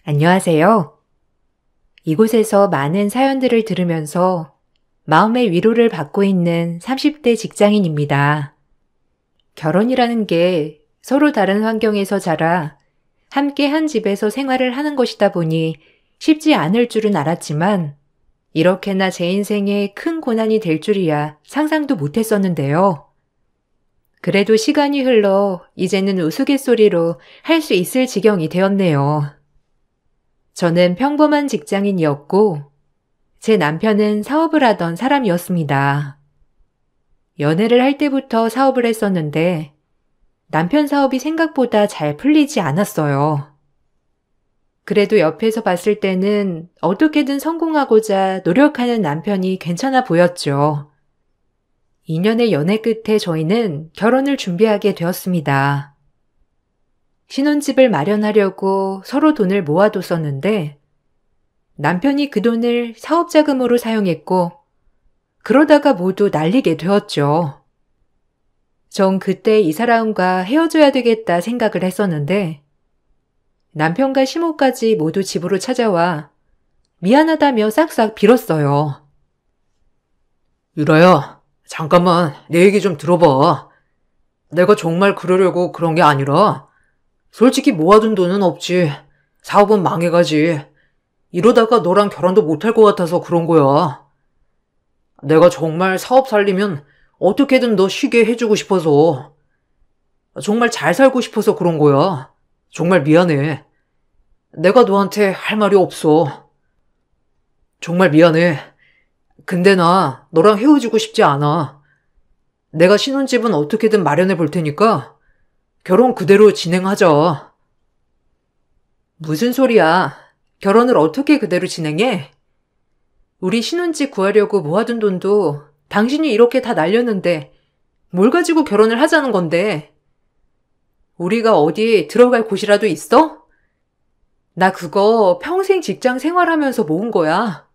안녕하세요. 이곳에서 많은 사연들을 들으면서 마음의 위로를 받고 있는 30대 직장인입니다. 결혼이라는 게 서로 다른 환경에서 자라 함께 한 집에서 생활을 하는 것이다 보니 쉽지 않을 줄은 알았지만 이렇게나 제 인생에 큰 고난이 될 줄이야 상상도 못했었는데요. 그래도 시간이 흘러 이제는 우스갯소리로 할 수 있을 지경이 되었네요. 저는 평범한 직장인이었고 제 남편은 사업을 하던 사람이었습니다. 연애를 할 때부터 사업을 했었는데 남편 사업이 생각보다 잘 풀리지 않았어요. 그래도 옆에서 봤을 때는 어떻게든 성공하고자 노력하는 남편이 괜찮아 보였죠. 2년의 연애 끝에 저희는 결혼을 준비하게 되었습니다. 신혼집을 마련하려고 서로 돈을 모아뒀었는데 남편이 그 돈을 사업자금으로 사용했고 그러다가 모두 날리게 되었죠. 전 그때 이 사람과 헤어져야 되겠다 생각을 했었는데 남편과 시모까지 모두 집으로 찾아와 미안하다며 싹싹 빌었어요. 유라야, 잠깐만 내 얘기 좀 들어봐. 내가 정말 그러려고 그런 게 아니라 솔직히 모아둔 돈은 없지. 사업은 망해가지. 이러다가 너랑 결혼도 못할 것 같아서 그런 거야. 내가 정말 사업 살리면 어떻게든 너 쉬게 해주고 싶어서. 정말 잘 살고 싶어서 그런 거야. 정말 미안해. 내가 너한테 할 말이 없어. 정말 미안해. 근데 나 너랑 헤어지고 싶지 않아. 내가 신혼집은 어떻게든 마련해 볼 테니까 결혼 그대로 진행하자. 무슨 소리야? 결혼을 어떻게 그대로 진행해? 우리 신혼집 구하려고 모아둔 돈도 당신이 이렇게 다 날렸는데 뭘 가지고 결혼을 하자는 건데? 우리가 어디 들어갈 곳이라도 있어? 나 그거 평생 직장 생활하면서 모은 거야.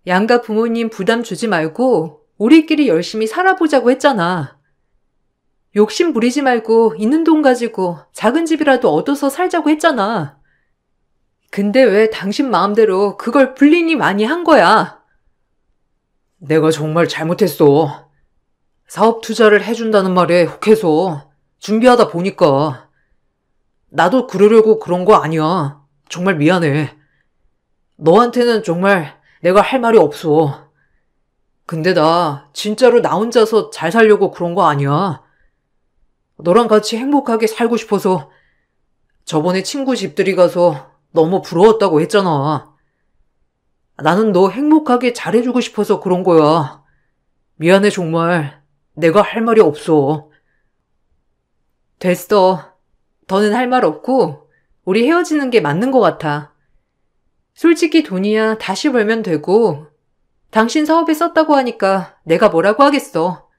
양가 부모님 부담 주지 말고 우리끼리 열심히 살아보자고 했잖아. 욕심 부리지 말고 있는 돈 가지고 작은 집이라도 얻어서 살자고 했잖아. 근데 왜 당신 마음대로 그걸 불리니 많이 한 거야? 내가 정말 잘못했어. 사업 투자를 해준다는 말에 혹해서 준비하다 보니까. 나도 그러려고 그런 거 아니야. 정말 미안해. 너한테는 정말 내가 할 말이 없어. 근데 나 진짜로 나 혼자서 잘 살려고 그런 거 아니야. 너랑 같이 행복하게 살고 싶어서 저번에 친구 집들이 가서 너무 부러웠다고 했잖아. 나는 너 행복하게 잘해주고 싶어서 그런 거야. 미안해 정말. 내가 할 말이 없어. 됐어. 더는 할 말 없고 우리 헤어지는 게 맞는 것 같아. 솔직히 돈이야 다시 벌면 되고 당신 사업에 썼다고 하니까 내가 뭐라고 하겠어.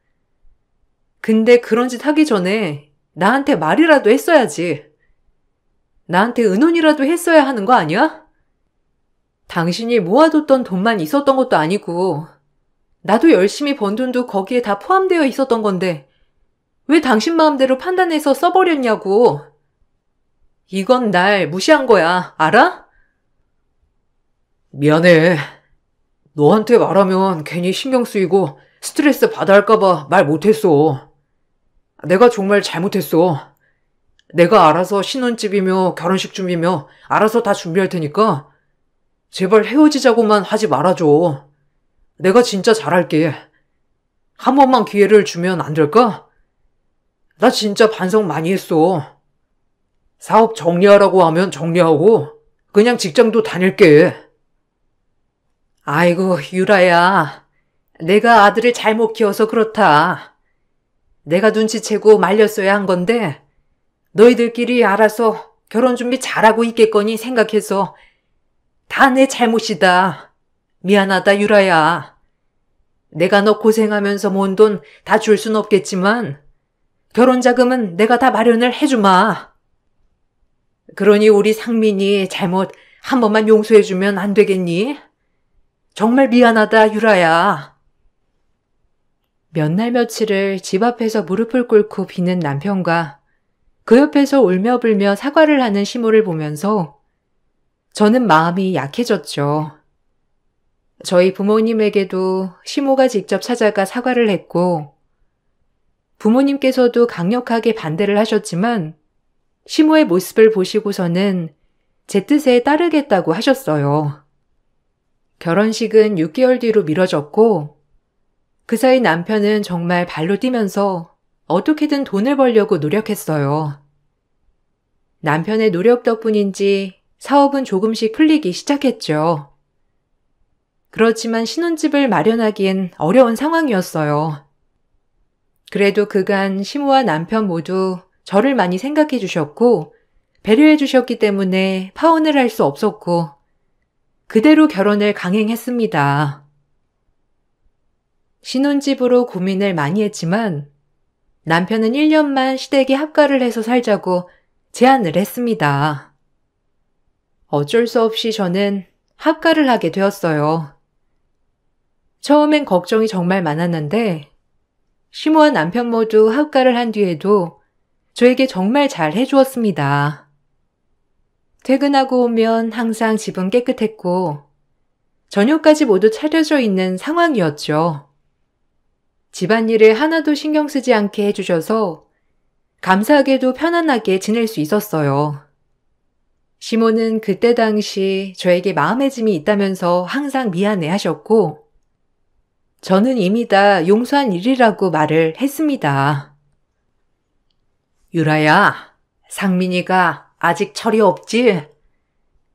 근데 그런 짓 하기 전에 나한테 말이라도 했어야지. 나한테 의논이라도 했어야 하는 거 아니야? 당신이 모아뒀던 돈만 있었던 것도 아니고 나도 열심히 번 돈도 거기에 다 포함되어 있었던 건데 왜 당신 마음대로 판단해서 써버렸냐고. 이건 날 무시한 거야. 알아? 미안해. 너한테 말하면 괜히 신경 쓰이고 스트레스 받아 할까봐 말 못했어. 내가 정말 잘못했어. 내가 알아서 신혼집이며 결혼식 준비며 알아서 다 준비할 테니까 제발 헤어지자고만 하지 말아줘. 내가 진짜 잘할게. 한 번만 기회를 주면 안 될까? 나 진짜 반성 많이 했어. 사업 정리하라고 하면 정리하고 그냥 직장도 다닐게. 아이고, 유라야. 내가 아들을 잘못 키워서 그렇다. 내가 눈치채고 말렸어야 한 건데 너희들끼리 알아서 결혼 준비 잘하고 있겠거니 생각해서 다 내 잘못이다. 미안하다, 유라야. 내가 너 고생하면서 모은 돈 다 줄 순 없겠지만 결혼 자금은 내가 다 마련을 해주마. 그러니 우리 상민이 잘못 한 번만 용서해주면 안 되겠니? 정말 미안하다, 유라야. 몇 날 며칠을 집 앞에서 무릎을 꿇고 비는 남편과 그 옆에서 울며 불며 사과를 하는 시모를 보면서 저는 마음이 약해졌죠. 저희 부모님에게도 시모가 직접 찾아가 사과를 했고, 부모님께서도 강력하게 반대를 하셨지만, 시모의 모습을 보시고서는 제 뜻에 따르겠다고 하셨어요. 결혼식은 6개월 뒤로 미뤄졌고, 그 사이 남편은 정말 발로 뛰면서 어떻게든 돈을 벌려고 노력했어요. 남편의 노력 덕분인지 사업은 조금씩 풀리기 시작했죠. 그렇지만 신혼집을 마련하기엔 어려운 상황이었어요. 그래도 그간 시모와 남편 모두 저를 많이 생각해 주셨고 배려해 주셨기 때문에 파혼을 할 수 없었고 그대로 결혼을 강행했습니다. 신혼집으로 고민을 많이 했지만 남편은 1년만 시댁에 합가를 해서 살자고 제안을 했습니다. 어쩔 수 없이 저는 합가를 하게 되었어요. 처음엔 걱정이 정말 많았는데 시모와 남편 모두 합가를 한 뒤에도 저에게 정말 잘 해주었습니다. 퇴근하고 오면 항상 집은 깨끗했고 저녁까지 모두 차려져 있는 상황이었죠. 집안일을 하나도 신경 쓰지 않게 해주셔서 감사하게도 편안하게 지낼 수 있었어요. 시모는 그때 당시 저에게 마음의 짐이 있다면서 항상 미안해 하셨고 저는 이미 다 용서한 일이라고 말을 했습니다. 유라야, 상민이가 아직 철이 없지?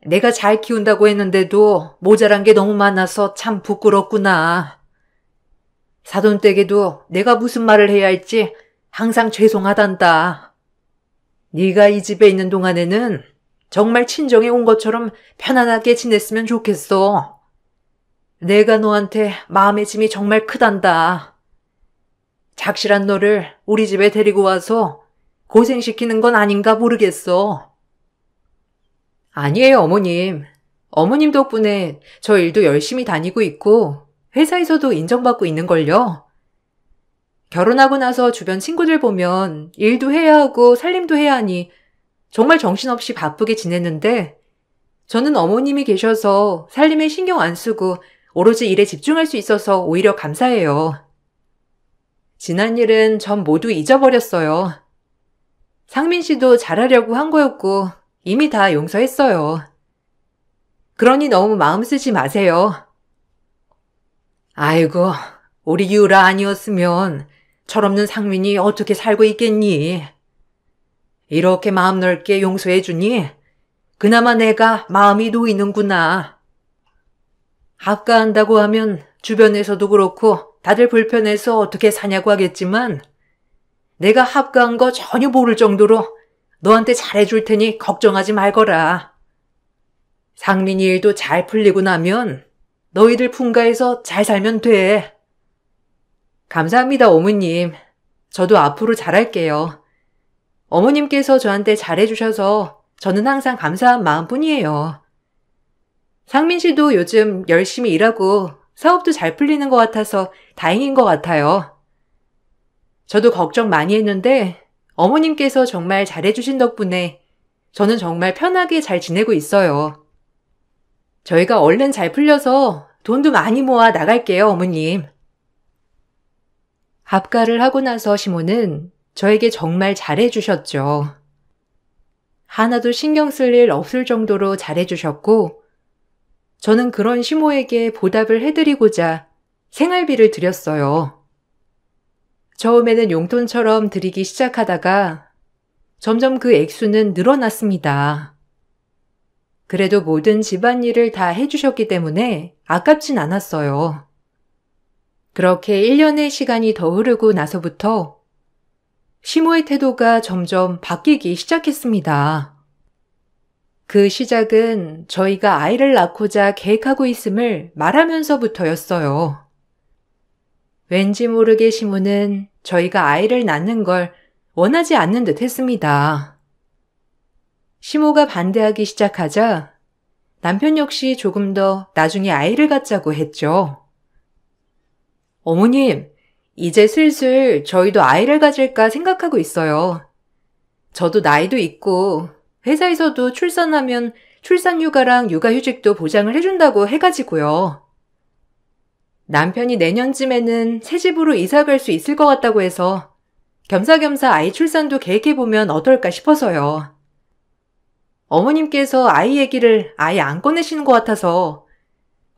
내가 잘 키운다고 했는데도 모자란 게 너무 많아서 참 부끄럽구나. 사돈댁에도 내가 무슨 말을 해야 할지 항상 죄송하단다. 네가 이 집에 있는 동안에는 정말 친정에 온 것처럼 편안하게 지냈으면 좋겠어. 내가 너한테 마음의 짐이 정말 크단다. 작실한 너를 우리 집에 데리고 와서 고생시키는 건 아닌가 모르겠어. 아니에요, 어머님. 어머님 덕분에 저 일도 열심히 다니고 있고 회사에서도 인정받고 있는걸요. 결혼하고 나서 주변 친구들 보면 일도 해야 하고 살림도 해야 하니 정말 정신없이 바쁘게 지냈는데 저는 어머님이 계셔서 살림에 신경 안 쓰고 오로지 일에 집중할 수 있어서 오히려 감사해요. 지난 일은 전 모두 잊어버렸어요. 상민 씨도 잘하려고 한 거였고 이미 다 용서했어요. 그러니 너무 마음 쓰지 마세요. 아이고, 우리 유라 아니었으면 철없는 상민이 어떻게 살고 있겠니? 이렇게 마음 넓게 용서해 주니 그나마 내가 마음이 놓이는구나. 합가한다고 하면 주변에서도 그렇고 다들 불편해서 어떻게 사냐고 하겠지만 내가 합가한 거 전혀 모를 정도로 너한테 잘해줄 테니 걱정하지 말거라. 상민이 일도 잘 풀리고 나면 너희들 분가해서 잘 살면 돼. 감사합니다, 어머님. 저도 앞으로 잘할게요. 어머님께서 저한테 잘해주셔서 저는 항상 감사한 마음뿐이에요. 상민 씨도 요즘 열심히 일하고 사업도 잘 풀리는 것 같아서 다행인 것 같아요. 저도 걱정 많이 했는데 어머님께서 정말 잘해주신 덕분에 저는 정말 편하게 잘 지내고 있어요. 저희가 얼른 잘 풀려서 돈도 많이 모아 나갈게요, 어머님. 합가를 하고 나서 시모는 저에게 정말 잘해주셨죠. 하나도 신경 쓸 일 없을 정도로 잘해주셨고 저는 그런 시모에게 보답을 해드리고자 생활비를 드렸어요. 처음에는 용돈처럼 드리기 시작하다가 점점 그 액수는 늘어났습니다. 그래도 모든 집안일을 다 해주셨기 때문에 아깝진 않았어요. 그렇게 1년의 시간이 더 흐르고 나서부터 시모의 태도가 점점 바뀌기 시작했습니다. 그 시작은 저희가 아이를 낳고자 계획하고 있음을 말하면서부터였어요. 왠지 모르게 시모는 저희가 아이를 낳는 걸 원하지 않는 듯 했습니다. 시모가 반대하기 시작하자 남편 역시 조금 더 나중에 아이를 갖자고 했죠. 어머님, 이제 슬슬 저희도 아이를 가질까 생각하고 있어요. 저도 나이도 있고 회사에서도 출산하면 출산휴가랑 육아휴직도 보장을 해준다고 해가지고요. 남편이 내년쯤에는 새 집으로 이사 갈 수 있을 것 같다고 해서 겸사겸사 아이 출산도 계획해보면 어떨까 싶어서요. 어머님께서 아이 얘기를 아예 안 꺼내시는 것 같아서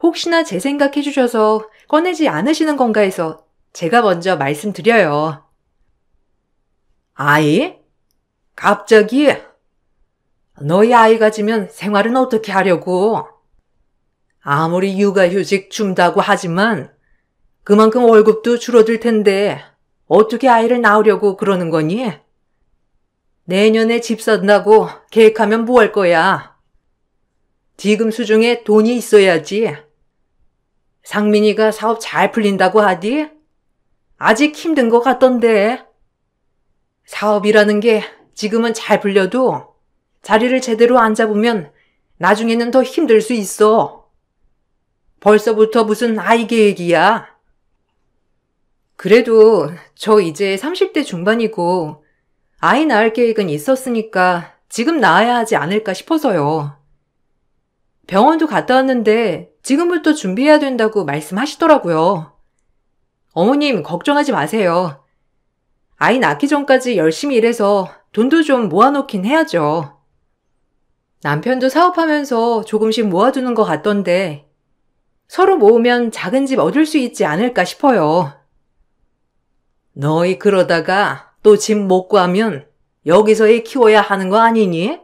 혹시나 제 생각 해주셔서 꺼내지 않으시는 건가 해서 제가 먼저 말씀드려요. 아이? 갑자기? 너희 아이 가지면 생활은 어떻게 하려고? 아무리 육아휴직 준다고 하지만 그만큼 월급도 줄어들 텐데 어떻게 아이를 낳으려고 그러는 거니? 내년에 집 산다고 계획하면 뭐 할 거야? 지금 수중에 돈이 있어야지. 상민이가 사업 잘 풀린다고 하디? 아직 힘든 것 같던데. 사업이라는 게 지금은 잘 풀려도 자리를 제대로 안 잡으면 나중에는 더 힘들 수 있어. 벌써부터 무슨 아이 계획이야? 그래도 저 이제 30대 중반이고 아이 낳을 계획은 있었으니까 지금 낳아야 하지 않을까 싶어서요. 병원도 갔다 왔는데 지금부터 준비해야 된다고 말씀하시더라고요. 어머님 걱정하지 마세요. 아이 낳기 전까지 열심히 일해서 돈도 좀 모아놓긴 해야죠. 남편도 사업하면서 조금씩 모아두는 것 같던데 서로 모으면 작은 집 얻을 수 있지 않을까 싶어요. 너희 그러다가 또 집 못 구하면 여기서 애 키워야 하는 거 아니니?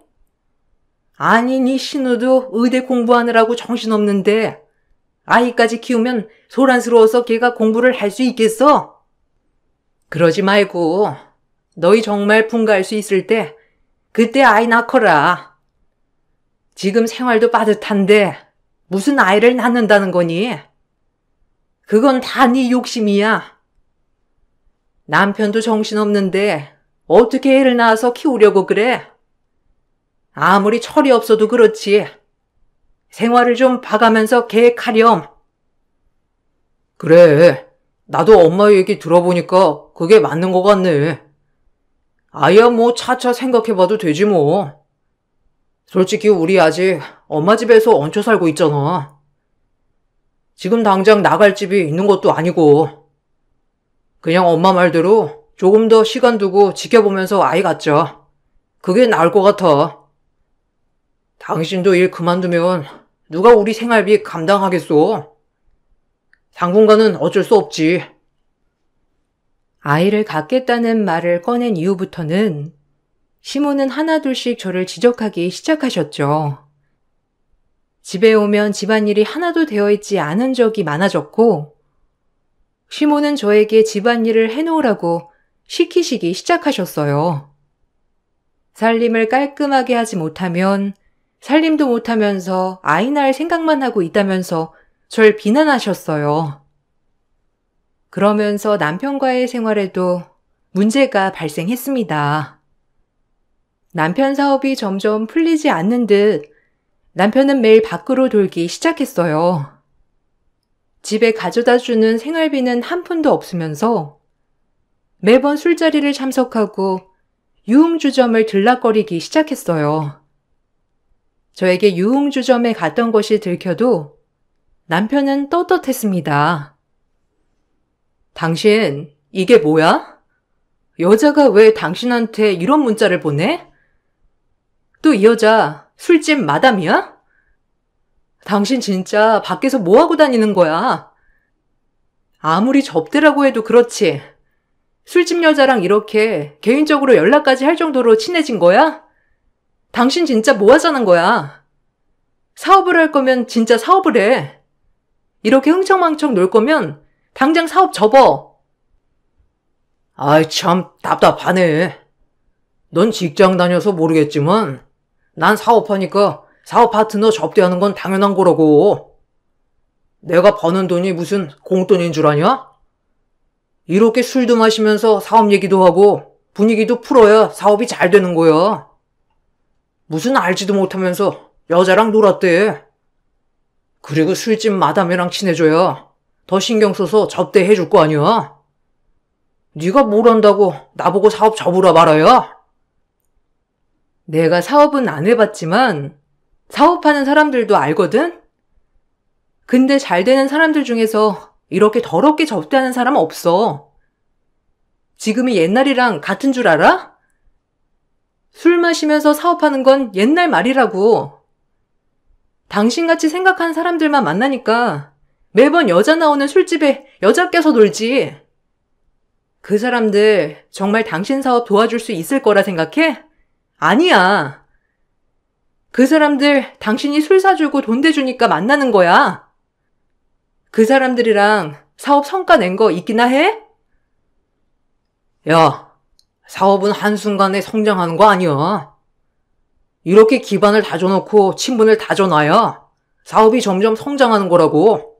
아니, 네 신우도 의대 공부하느라고 정신없는데 아이까지 키우면 소란스러워서 걔가 공부를 할 수 있겠어? 그러지 말고 너희 정말 분가할 수 있을 때 그때 아이 낳거라. 지금 생활도 빠듯한데 무슨 아이를 낳는다는 거니? 그건 다 네 욕심이야. 남편도 정신없는데 어떻게 애를 낳아서 키우려고 그래? 아무리 철이 없어도 그렇지. 생활을 좀 봐가면서 계획하렴. 그래. 나도 엄마 얘기 들어보니까 그게 맞는 것 같네. 아야 뭐 차차 생각해봐도 되지 뭐. 솔직히 우리 아직 엄마 집에서 얹혀 살고 있잖아. 지금 당장 나갈 집이 있는 것도 아니고. 그냥 엄마 말대로 조금 더 시간 두고 지켜보면서 아이 갖자. 그게 나을 것 같아. 당신도 일 그만두면 누가 우리 생활비 감당하겠어? 당분간은 어쩔 수 없지. 아이를 갖겠다는 말을 꺼낸 이후부터는 시모는 하나둘씩 저를 지적하기 시작하셨죠. 집에 오면 집안일이 하나도 되어 있지 않은 적이 많아졌고 시모는 저에게 집안일을 해놓으라고 시키시기 시작하셨어요. 살림을 깔끔하게 하지 못하면 살림도 못하면서 아이 낳을 생각만 하고 있다면서 절 비난하셨어요. 그러면서 남편과의 생활에도 문제가 발생했습니다. 남편 사업이 점점 풀리지 않는 듯 남편은 매일 밖으로 돌기 시작했어요. 집에 가져다 주는 생활비는 한 푼도 없으면서 매번 술자리를 참석하고 유흥주점을 들락거리기 시작했어요. 저에게 유흥주점에 갔던 것이 들켜도 남편은 떳떳했습니다. 당신, 이게 뭐야? 여자가 왜 당신한테 이런 문자를 보내? 또 이 여자 술집 마담이야? 당신 진짜 밖에서 뭐하고 다니는 거야? 아무리 접대라고 해도 그렇지. 술집 여자랑 이렇게 개인적으로 연락까지 할 정도로 친해진 거야? 당신 진짜 뭐 하자는 거야? 사업을 할 거면 진짜 사업을 해. 이렇게 흥청망청 놀 거면 당장 사업 접어. 아이 참 답답하네. 넌 직장 다녀서 모르겠지만 난 사업하니까 사업 파트너 접대하는 건 당연한 거라고. 내가 버는 돈이 무슨 공돈인 줄 아냐? 이렇게 술도 마시면서 사업 얘기도 하고 분위기도 풀어야 사업이 잘 되는 거야. 무슨 알지도 못하면서 여자랑 놀았대. 그리고 술집 마담이랑 친해져야 더 신경 써서 접대해 줄 거 아니야. 네가 뭘 한다고 나보고 사업 접으라 말아야? 내가 사업은 안 해봤지만 사업하는 사람들도 알거든? 근데 잘 되는 사람들 중에서 이렇게 더럽게 접대하는 사람 없어. 지금이 옛날이랑 같은 줄 알아? 술 마시면서 사업하는 건 옛날 말이라고. 당신같이 생각하는 사람들만 만나니까 매번 여자 나오는 술집에 여자 껴서 놀지. 그 사람들 정말 당신 사업 도와줄 수 있을 거라 생각해? 아니야. 그 사람들 당신이 술 사주고 돈 대주니까 만나는 거야. 그 사람들이랑 사업 성과 낸 거 있기나 해? 야, 사업은 한순간에 성장하는 거 아니야. 이렇게 기반을 다져놓고 친분을 다져놔야 사업이 점점 성장하는 거라고.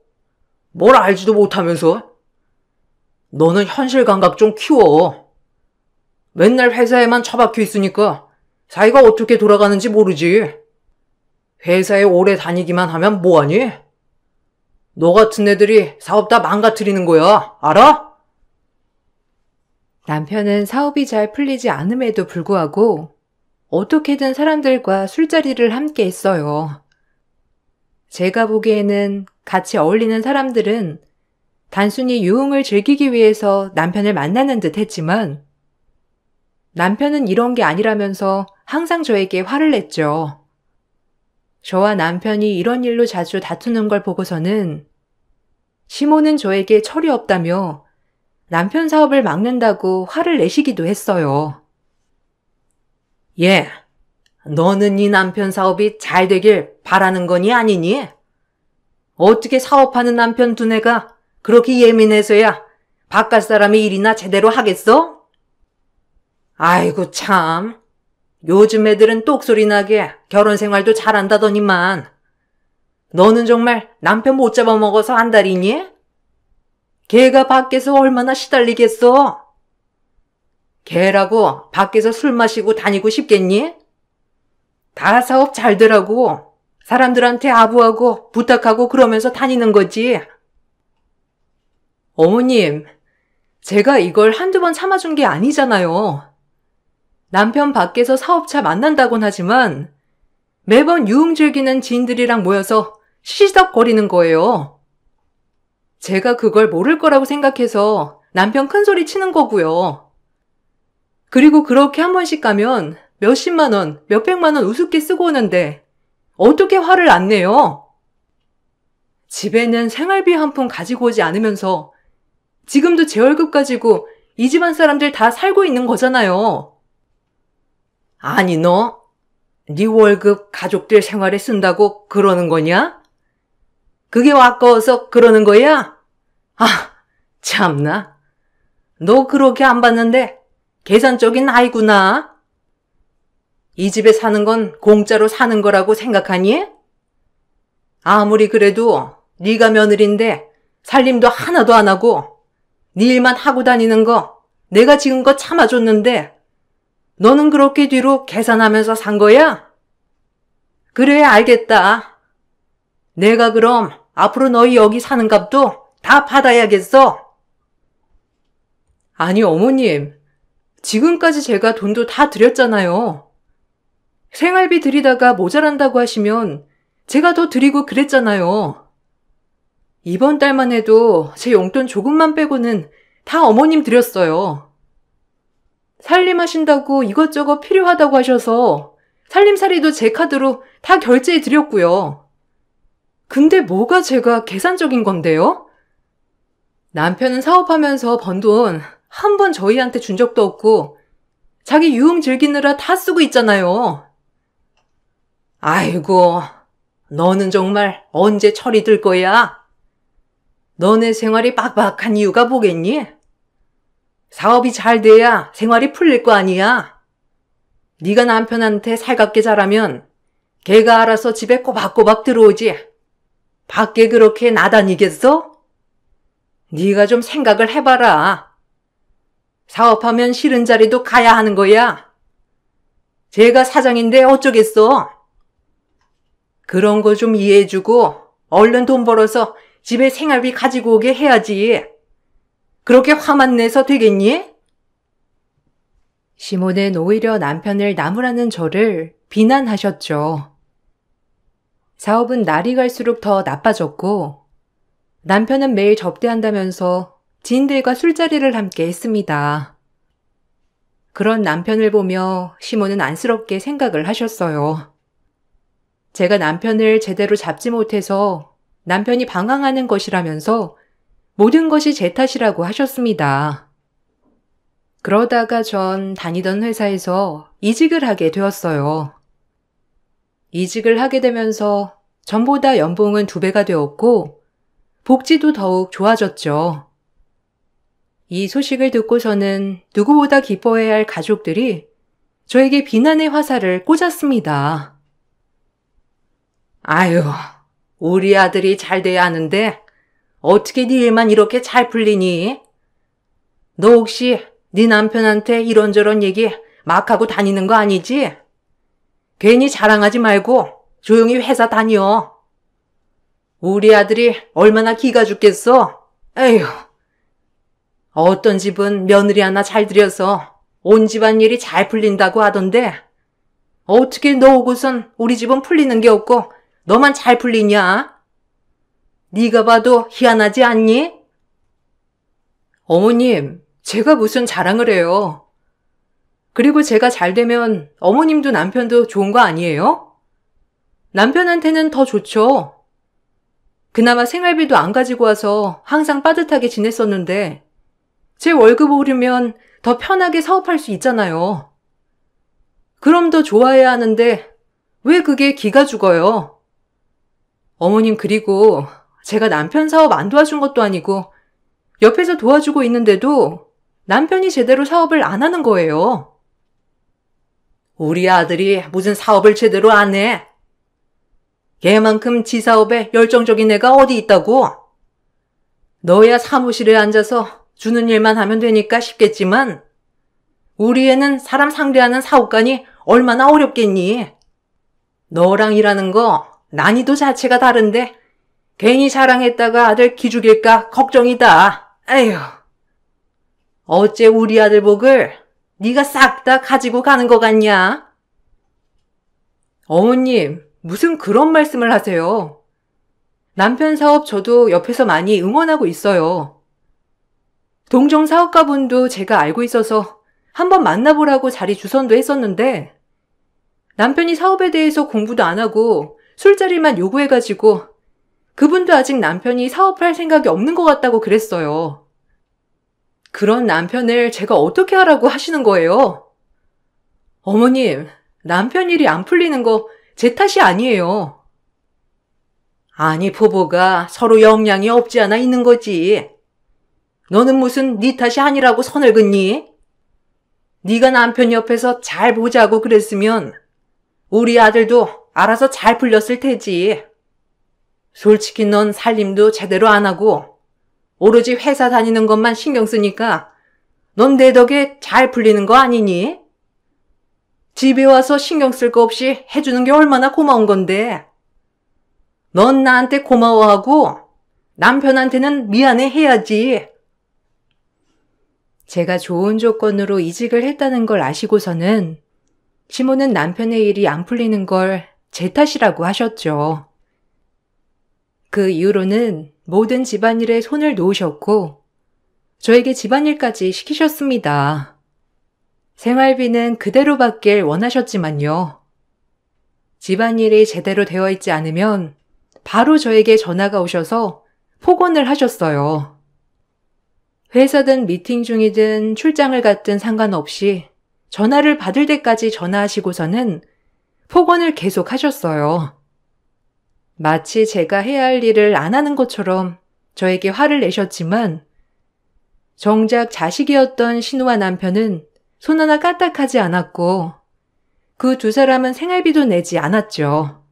뭘 알지도 못하면서. 너는 현실 감각 좀 키워. 맨날 회사에만 처박혀 있으니까 사이가 어떻게 돌아가는지 모르지. 회사에 오래 다니기만 하면 뭐하니? 너 같은 애들이 사업 다 망가뜨리는 거야. 알아? 남편은 사업이 잘 풀리지 않음에도 불구하고 어떻게든 사람들과 술자리를 함께 했어요. 제가 보기에는 같이 어울리는 사람들은 단순히 유흥을 즐기기 위해서 남편을 만나는 듯 했지만 남편은 이런 게 아니라면서 항상 저에게 화를 냈죠. 저와 남편이 이런 일로 자주 다투는 걸 보고서는 시모는 저에게 철이 없다며 남편 사업을 막는다고 화를 내시기도 했어요. 너는 네 남편 사업이 잘 되길 바라는 거니 아니니? 어떻게 사업하는 남편 두뇌가 그렇게 예민해서야 바깥 사람의 일이나 제대로 하겠어? 아이고 참. 요즘 애들은 똑소리 나게 결혼 생활도 잘한다더니만. 너는 정말 남편 못 잡아먹어서 안달이니? 걔가 밖에서 얼마나 시달리겠어? 걔라고 밖에서 술 마시고 다니고 싶겠니? 다 사업 잘 되라고 사람들한테 아부하고 부탁하고 그러면서 다니는 거지. 어머님, 제가 이걸 한두 번 참아준 게 아니잖아요. 남편 밖에서 사업차 만난다곤 하지만 매번 유흥 즐기는 지인들이랑 모여서 시시덕거리는 거예요. 제가 그걸 모를 거라고 생각해서 남편 큰소리 치는 거고요. 그리고 그렇게 한 번씩 가면 몇십만 원, 몇백만 원 우습게 쓰고 오는데 어떻게 화를 안 내요? 집에는 생활비 한 푼 가지고 오지 않으면서 지금도 제 월급 가지고 이 집안 사람들 다 살고 있는 거잖아요. 아니 네 월급 가족들 생활에 쓴다고 그러는 거냐? 그게 아까워서 그러는 거야? 아, 참나. 너 그렇게 안 봤는데 계산적인 아이구나. 이 집에 사는 건 공짜로 사는 거라고 생각하니? 아무리 그래도 네가 며느리인데 살림도 하나도 안 하고 네 일만 하고 다니는 거 내가 지금껏 참아줬는데 너는 그렇게 뒤로 계산하면서 산 거야? 그래 알겠다. 내가 그럼 앞으로 너희 여기 사는 값도 다 받아야겠어. 아니 어머님, 지금까지 제가 돈도 다 드렸잖아요. 생활비 드리다가 모자란다고 하시면 제가 더 드리고 그랬잖아요. 이번 달만 해도 제 용돈 조금만 빼고는 다 어머님 드렸어요. 살림하신다고 이것저것 필요하다고 하셔서 살림살이도 제 카드로 다 결제해 드렸고요. 근데 뭐가 제가 계산적인 건데요? 남편은 사업하면서 번 돈 한 번 저희한테 준 적도 없고 자기 유흥 즐기느라 다 쓰고 있잖아요. 아이고, 너는 정말 언제 철이 들 거야? 너네 생활이 빡빡한 이유가 뭐겠니? 사업이 잘 돼야 생활이 풀릴 거 아니야. 네가 남편한테 살갑게 자라면 걔가 알아서 집에 꼬박꼬박 들어오지. 밖에 그렇게 나다니겠어? 네가 좀 생각을 해봐라. 사업하면 싫은 자리도 가야 하는 거야. 제가 사장인데 어쩌겠어. 그런 거 좀 이해해주고 얼른 돈 벌어서 집에 생활비 가지고 오게 해야지. 그렇게 화만 내서 되겠니? 시모는 오히려 남편을 나무라는 저를 비난하셨죠. 사업은 날이 갈수록 더 나빠졌고 남편은 매일 접대한다면서 지인들과 술자리를 함께 했습니다. 그런 남편을 보며 시모는 안쓰럽게 생각을 하셨어요. 제가 남편을 제대로 잡지 못해서 남편이 방황하는 것이라면서 모든 것이 제 탓이라고 하셨습니다. 그러다가 전 다니던 회사에서 이직을 하게 되었어요. 이직을 하게 되면서 전보다 연봉은 2배가 되었고 복지도 더욱 좋아졌죠. 이 소식을 듣고서는 누구보다 기뻐해야 할 가족들이 저에게 비난의 화살을 꽂았습니다. 아유, 우리 아들이 잘 돼야 하는데 어떻게 네 일만 이렇게 잘 풀리니? 너 혹시 네 남편한테 이런저런 얘기 막 하고 다니는 거 아니지? 괜히 자랑하지 말고 조용히 회사 다녀. 우리 아들이 얼마나 기가 죽겠어? 에휴. 어떤 집은 며느리 하나 잘 들여서 온 집안 일이 잘 풀린다고 하던데 어떻게 너 오고선 우리 집은 풀리는 게 없고 너만 잘 풀리냐? 네가 봐도 희한하지 않니? 어머님, 제가 무슨 자랑을 해요. 그리고 제가 잘 되면 어머님도 남편도 좋은 거 아니에요? 남편한테는 더 좋죠. 그나마 생활비도 안 가지고 와서 항상 빠듯하게 지냈었는데 제 월급 오르면 더 편하게 사업할 수 있잖아요. 그럼 더 좋아해야 하는데 왜 그게 기가 죽어요? 어머님, 그리고 제가 남편 사업 안 도와준 것도 아니고 옆에서 도와주고 있는데도 남편이 제대로 사업을 안 하는 거예요. 우리 아들이 무슨 사업을 제대로 안 해? 걔만큼 지 사업에 열정적인 애가 어디 있다고? 너야 사무실에 앉아서 주는 일만 하면 되니까 쉽겠지만 우리 애는 사람 상대하는 사업관이 얼마나 어렵겠니? 너랑 일하는 거 난이도 자체가 다른데 괜히 자랑했다가 아들 기죽일까 걱정이다. 에휴. 어째 우리 아들 복을 네가 싹 다 가지고 가는 거 같냐? 어머님, 무슨 그런 말씀을 하세요? 남편 사업 저도 옆에서 많이 응원하고 있어요. 동정 사업가분도 제가 알고 있어서 한번 만나보라고 자리 주선도 했었는데 남편이 사업에 대해서 공부도 안 하고 술자리만 요구해가지고 그분도 아직 남편이 사업할 생각이 없는 것 같다고 그랬어요. 그런 남편을 제가 어떻게 하라고 하시는 거예요? 어머님, 남편 일이 안 풀리는 거 제 탓이 아니에요. 아니, 부부가 서로 영향이 없지 않아 있는 거지. 너는 무슨 네 탓이 아니라고 선을 긋니? 네가 남편 옆에서 잘 보자고 그랬으면 우리 아들도 알아서 잘 풀렸을 테지. 솔직히 넌 살림도 제대로 안 하고 오로지 회사 다니는 것만 신경 쓰니까 넌 내 덕에 잘 풀리는 거 아니니? 집에 와서 신경 쓸 거 없이 해주는 게 얼마나 고마운 건데. 넌 나한테 고마워하고 남편한테는 미안해 해야지. 제가 좋은 조건으로 이직을 했다는 걸 아시고서는 시모는 남편의 일이 안 풀리는 걸 제 탓이라고 하셨죠. 그 이후로는 모든 집안일에 손을 놓으셨고 저에게 집안일까지 시키셨습니다. 생활비는 그대로 받길 원하셨지만요. 집안일이 제대로 되어 있지 않으면 바로 저에게 전화가 오셔서 폭언을 하셨어요. 회사든 미팅 중이든 출장을 갔든 상관없이 전화를 받을 때까지 전화하시고서는 폭언을 계속 하셨어요. 마치 제가 해야 할 일을 안 하는 것처럼 저에게 화를 내셨지만 정작 자식이었던 신우와 남편은 손 하나 까딱하지 않았고 그 두 사람은 생활비도 내지 않았죠.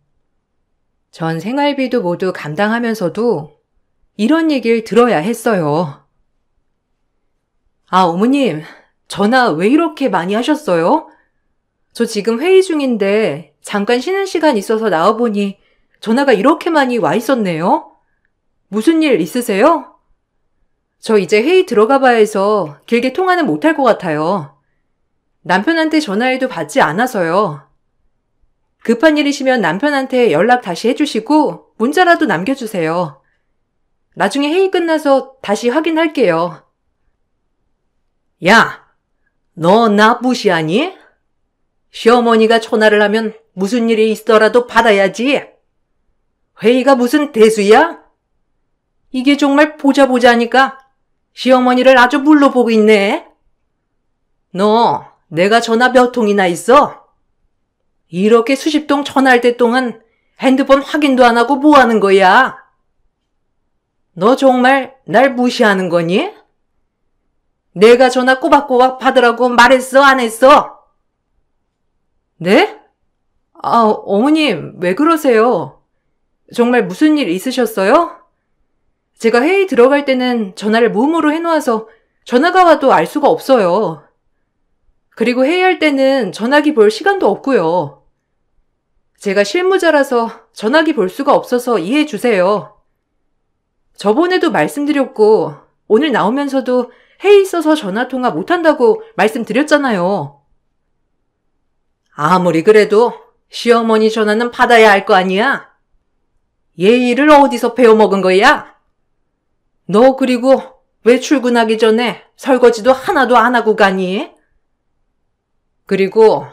전 생활비도 모두 감당하면서도 이런 얘기를 들어야 했어요. 아, 어머님, 전화 왜 이렇게 많이 하셨어요? 저 지금 회의 중인데 잠깐 쉬는 시간 있어서 나와보니 전화가 이렇게 많이 와 있었네요. 무슨 일 있으세요? 저 이제 회의 들어가 봐야 해서 길게 통화는 못할 것 같아요. 남편한테 전화해도 받지 않아서요. 급한 일이시면 남편한테 연락 다시 해주시고 문자라도 남겨주세요. 나중에 회의 끝나서 다시 확인할게요. 야, 너 나 무시하니? 시어머니가 전화를 하면 무슨 일이 있더라도 받아야지. 회의가 무슨 대수야? 이게 정말 보자 하니까 시어머니를 아주 물러보고 있네. 너 내가 전화 몇 통이나 있어? 이렇게 수십 통 전화할 때 동안 핸드폰 확인도 안 하고 뭐 하는 거야? 너 정말 날 무시하는 거니? 내가 전화 꼬박꼬박 받으라고 말했어, 안 했어? 네? 어머님, 왜 그러세요? 정말 무슨 일 있으셨어요? 제가 회의 들어갈 때는 전화를 무음으로 해놓아서 전화가 와도 알 수가 없어요. 그리고 회의할 때는 전화기 볼 시간도 없고요. 제가 실무자라서 전화기 볼 수가 없어서 이해해 주세요. 저번에도 말씀드렸고 오늘 나오면서도 회의 있어서 전화통화 못한다고 말씀드렸잖아요. 아무리 그래도 시어머니 전화는 받아야 할 거 아니야? 예의를 어디서 배워먹은 거야? 너 그리고 왜 출근하기 전에 설거지도 하나도 안 하고 가니? 그리고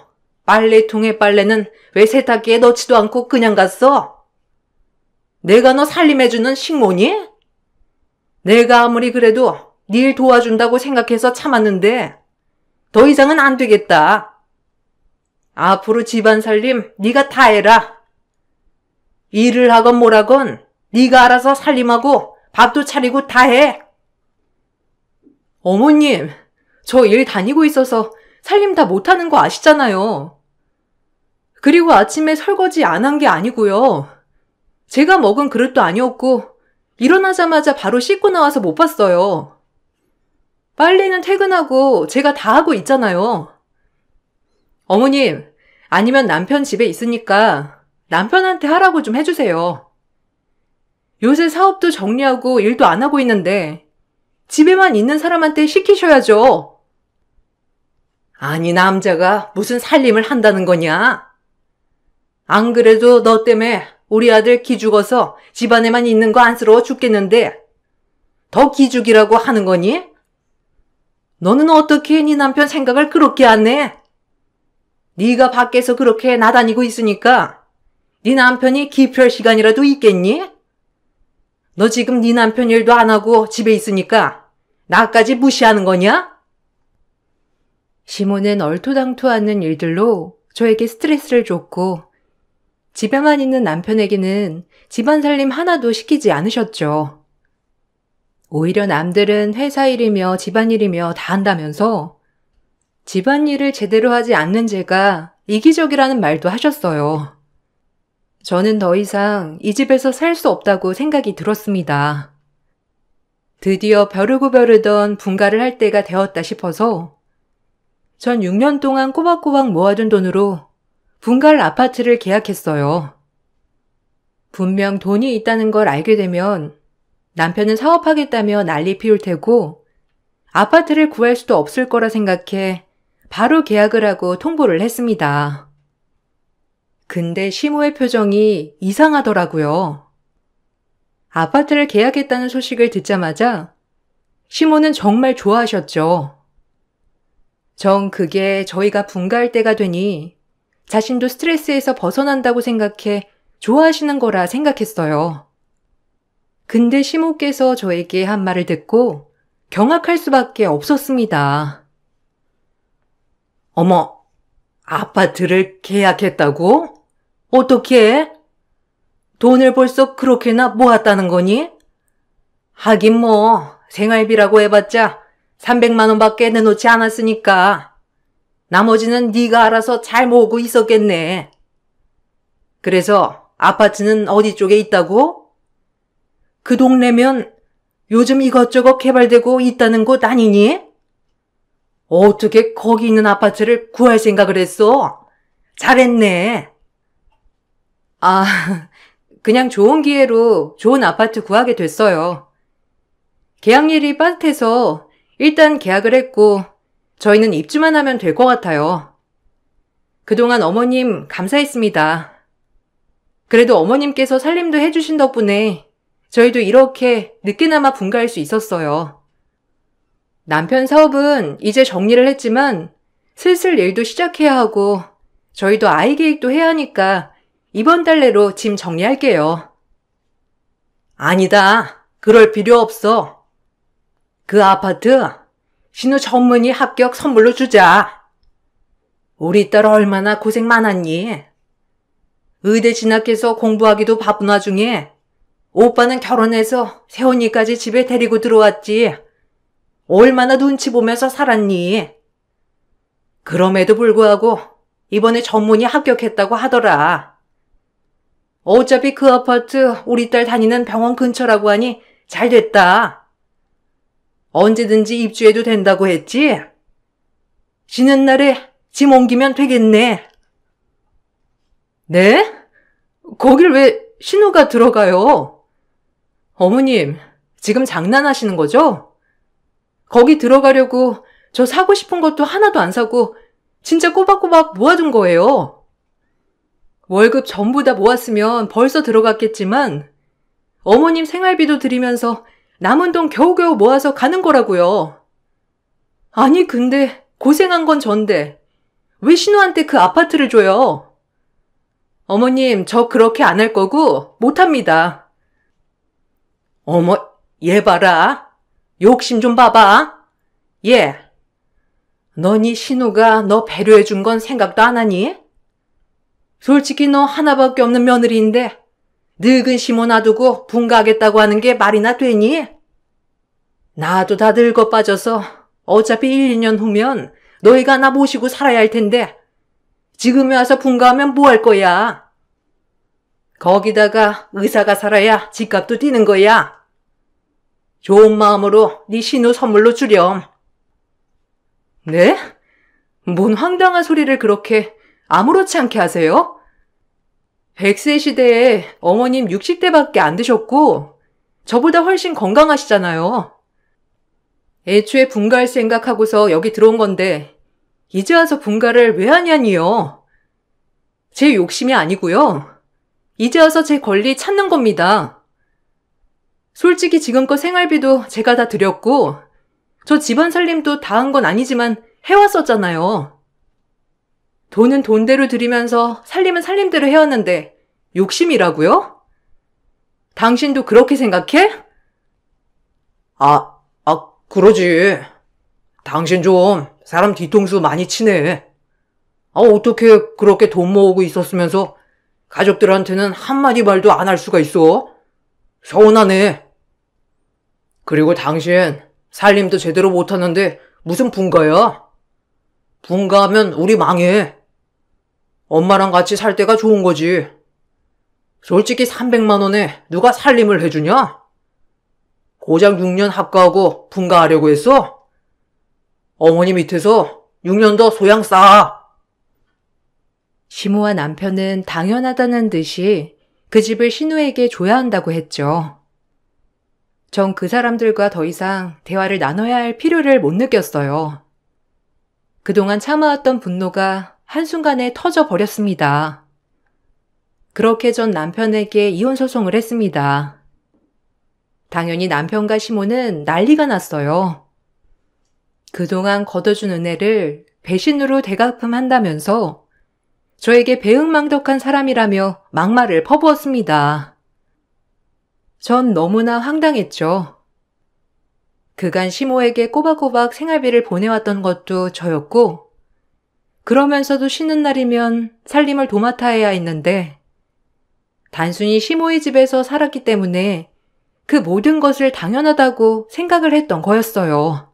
빨래통에 빨래는 왜 세탁기에 넣지도 않고 그냥 갔어? 내가 너 살림해주는 식모니? 내가 아무리 그래도 네 일 도와준다고 생각해서 참았는데 더 이상은 안 되겠다. 앞으로 집안 살림 네가 다 해라. 일을 하건 뭐라건 네가 알아서 살림하고 밥도 차리고 다 해. 어머님, 저 일 다니고 있어서 살림 다 못하는 거 아시잖아요. 그리고 아침에 설거지 안 한 게 아니고요. 제가 먹은 그릇도 아니었고 일어나자마자 바로 씻고 나와서 못 봤어요. 빨래는 퇴근하고 제가 다 하고 있잖아요. 어머님, 아니면 남편 집에 있으니까 남편한테 하라고 좀 해주세요. 요새 사업도 정리하고 일도 안 하고 있는데 집에만 있는 사람한테 시키셔야죠. 아니, 남자가 무슨 살림을 한다는 거냐? 안 그래도 너 때문에 우리 아들 기죽어서 집안에만 있는 거 안쓰러워 죽겠는데 더 기죽이라고 하는 거니? 너는 어떻게 네 남편 생각을 그렇게 안 해? 네가 밖에서 그렇게 나다니고 있으니까 네 남편이 기피할 시간이라도 있겠니? 너 지금 네 남편 일도 안 하고 집에 있으니까 나까지 무시하는 거냐? 시모는 얼토당토 않는 일들로 저에게 스트레스를 줬고 집에만 있는 남편에게는 집안살림 하나도 시키지 않으셨죠. 오히려 남들은 회사 일이며 집안일이며 다 한다면서 집안일을 제대로 하지 않는 제가 이기적이라는 말도 하셨어요. 저는 더 이상 이 집에서 살 수 없다고 생각이 들었습니다. 드디어 벼르고 벼르던 분가를 할 때가 되었다 싶어서 전 6년 동안 꼬박꼬박 모아둔 돈으로 분갈 아파트를 계약했어요. 분명 돈이 있다는 걸 알게 되면 남편은 사업하겠다며 난리 피울 테고 아파트를 구할 수도 없을 거라 생각해 바로 계약을 하고 통보를 했습니다. 근데 시모의 표정이 이상하더라고요. 아파트를 계약했다는 소식을 듣자마자 시모는 정말 좋아하셨죠. 전 그게 저희가 분가할 때가 되니 자신도 스트레스에서 벗어난다고 생각해 좋아하시는 거라 생각했어요. 근데 시모께서 저에게 한 말을 듣고 경악할 수밖에 없었습니다. 어머, 아파트를 계약했다고? 어떻게? 돈을 벌써 그렇게나 모았다는 거니? 하긴 뭐 생활비라고 해봤자 300만 원밖에 내놓지 않았으니까 나머지는 네가 알아서 잘 모으고 있었겠네. 그래서 아파트는 어디 쪽에 있다고? 그 동네면 요즘 이것저것 개발되고 있다는 곳 아니니? 어떻게 거기 있는 아파트를 구할 생각을 했어? 잘했네. 그냥 좋은 기회로 좋은 아파트 구하게 됐어요. 계약일이 빠듯해서 일단 계약을 했고 저희는 입주만 하면 될 것 같아요. 그동안 어머님 감사했습니다. 그래도 어머님께서 살림도 해주신 덕분에 저희도 이렇게 늦게나마 분가할 수 있었어요. 남편 사업은 이제 정리를 했지만 슬슬 일도 시작해야 하고 저희도 아이 계획도 해야 하니까 이번 달 내로 짐 정리할게요. 아니다. 그럴 필요 없어. 그 아파트 신우 전문의 합격 선물로 주자. 우리 딸 얼마나 고생 많았니? 의대 진학해서 공부하기도 바쁜 와중에 오빠는 결혼해서 새언니까지 집에 데리고 들어왔지. 얼마나 눈치 보면서 살았니? 그럼에도 불구하고 이번에 전문의 합격했다고 하더라. 어차피 그 아파트 우리 딸 다니는 병원 근처라고 하니 잘 됐다. 언제든지 입주해도 된다고 했지? 쉬는 날에 짐 옮기면 되겠네. 네? 거길 왜 신우가 들어가요? 어머님, 지금 장난하시는 거죠? 거기 들어가려고 저 사고 싶은 것도 하나도 안 사고 진짜 꼬박꼬박 모아둔 거예요. 월급 전부 다 모았으면 벌써 들어갔겠지만 어머님 생활비도 드리면서 남은 돈 겨우겨우 모아서 가는 거라고요. 아니 근데 고생한 건 전데 왜 신우한테 그 아파트를 줘요? 어머님 저 그렇게 안 할 거고 못합니다. 어머 얘 봐라. 욕심 좀 봐봐. 얘 너니 신우가 너 배려해 준 건 생각도 안 하니? 솔직히 너 하나밖에 없는 며느리인데 늙은 시모 놔두고 분가하겠다고 하는 게 말이나 되니? 나도 다 늙어 빠져서 어차피 1, 2년 후면 너희가 나 모시고 살아야 할 텐데 지금에 와서 분가하면 뭐 할 거야? 거기다가 의사가 살아야 집값도 뛰는 거야. 좋은 마음으로 네 신우 선물로 주렴. 네? 뭔 황당한 소리를 그렇게 아무렇지 않게 하세요? 100세 시대에 어머님 60대밖에 안 되셨고 저보다 훨씬 건강하시잖아요. 애초에 분가할 생각하고서 여기 들어온 건데 이제 와서 분가를 왜 하냐니요. 제 욕심이 아니고요. 이제 와서 제 권리 찾는 겁니다. 솔직히 지금껏 생활비도 제가 다 드렸고 저 집안 살림도 다 한 건 아니지만 해왔었잖아요. 돈은 돈대로 드리면서 살림은 살림대로 해왔는데 욕심이라고요? 당신도 그렇게 생각해? 그러지. 당신 좀 사람 뒤통수 많이 치네. 어떻게 그렇게 돈 모으고 있었으면서 가족들한테는 한마디 말도 안 할 수가 있어? 서운하네. 그리고 당신 살림도 제대로 못하는데 무슨 분가야? 분가하면 우리 망해. 엄마랑 같이 살 때가 좋은 거지. 솔직히 300만 원에 누가 살림을 해주냐? 고작 6년 합가하고 분가하려고 했어? 어머니 밑에서 6년 더 소양 쌓아. 시모와 남편은 당연하다는 듯이 그 집을 신우에게 줘야 한다고 했죠. 전 그 사람들과 더 이상 대화를 나눠야 할 필요를 못 느꼈어요. 그동안 참아왔던 분노가 한순간에 터져버렸습니다. 그렇게 전 남편에게 이혼소송을 했습니다. 당연히 남편과 시모는 난리가 났어요. 그동안 걷어준 은혜를 배신으로 대갚음한다면서 저에게 배은망덕한 사람이라며 막말을 퍼부었습니다. 전 너무나 황당했죠. 그간 시모에게 꼬박꼬박 생활비를 보내왔던 것도 저였고 그러면서도 쉬는 날이면 살림을 도맡아 해야 했는데 단순히 시모의 집에서 살았기 때문에 그 모든 것을 당연하다고 생각을 했던 거였어요.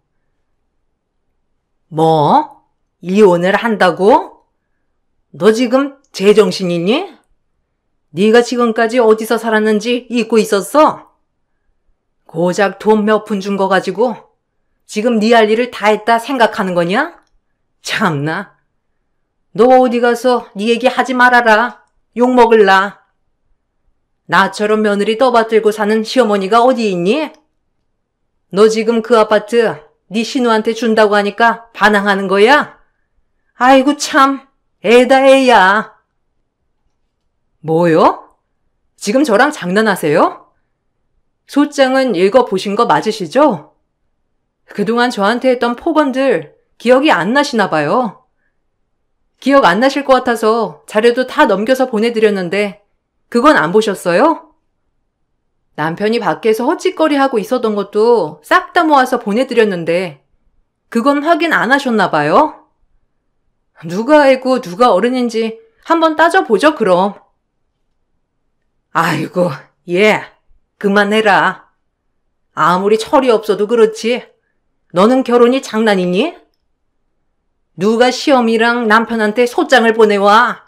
뭐? 이혼을 한다고? 너 지금 제정신이니? 네가 지금까지 어디서 살았는지 잊고 있었어? 고작 돈 몇 푼 준 거 가지고 지금 네 할 일을 다 했다 생각하는 거냐? 참나. 너 어디 가서 네 얘기 하지 말아라. 욕먹을라. 나처럼 며느리 떠받들고 사는 시어머니가 어디 있니? 너 지금 그 아파트 네 신우한테 준다고 하니까 반항하는 거야? 아이고 참. 애다 애야. 뭐요? 지금 저랑 장난하세요? 소장은 읽어보신 거 맞으시죠? 그동안 저한테 했던 폭언들 기억이 안 나시나 봐요. 기억 안 나실 것 같아서 자료도 다 넘겨서 보내드렸는데 그건 안 보셨어요? 남편이 밖에서 헛짓거리하고 있었던 것도 싹 다 모아서 보내드렸는데 그건 확인 안 하셨나 봐요? 누가 애고 누가 어른인지 한번 따져보죠, 그럼. 아이고, 얘, 그만해라. 아무리 철이 없어도 그렇지. 너는 결혼이 장난이니? 누가 시어미랑 남편한테 소장을 보내와.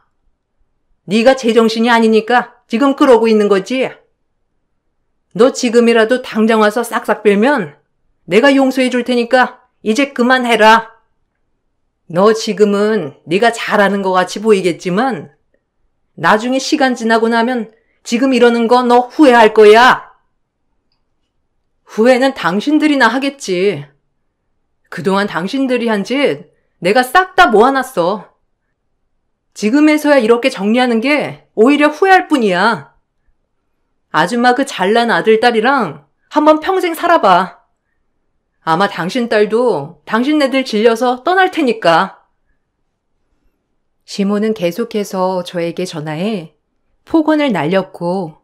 네가 제정신이 아니니까 지금 그러고 있는 거지. 너 지금이라도 당장 와서 싹싹 빌면 내가 용서해 줄 테니까 이제 그만해라. 너 지금은 네가 잘하는 것 같이 보이겠지만 나중에 시간 지나고 나면 지금 이러는 거 너 후회할 거야. 후회는 당신들이나 하겠지. 그동안 당신들이 한 짓 내가 싹 다 모아놨어. 지금에서야 이렇게 정리하는 게 오히려 후회할 뿐이야. 아줌마 그 잘난 아들, 딸이랑 한번 평생 살아봐. 아마 당신 딸도 당신네들 질려서 떠날 테니까. 시모는 계속해서 저에게 전화해 폭언을 날렸고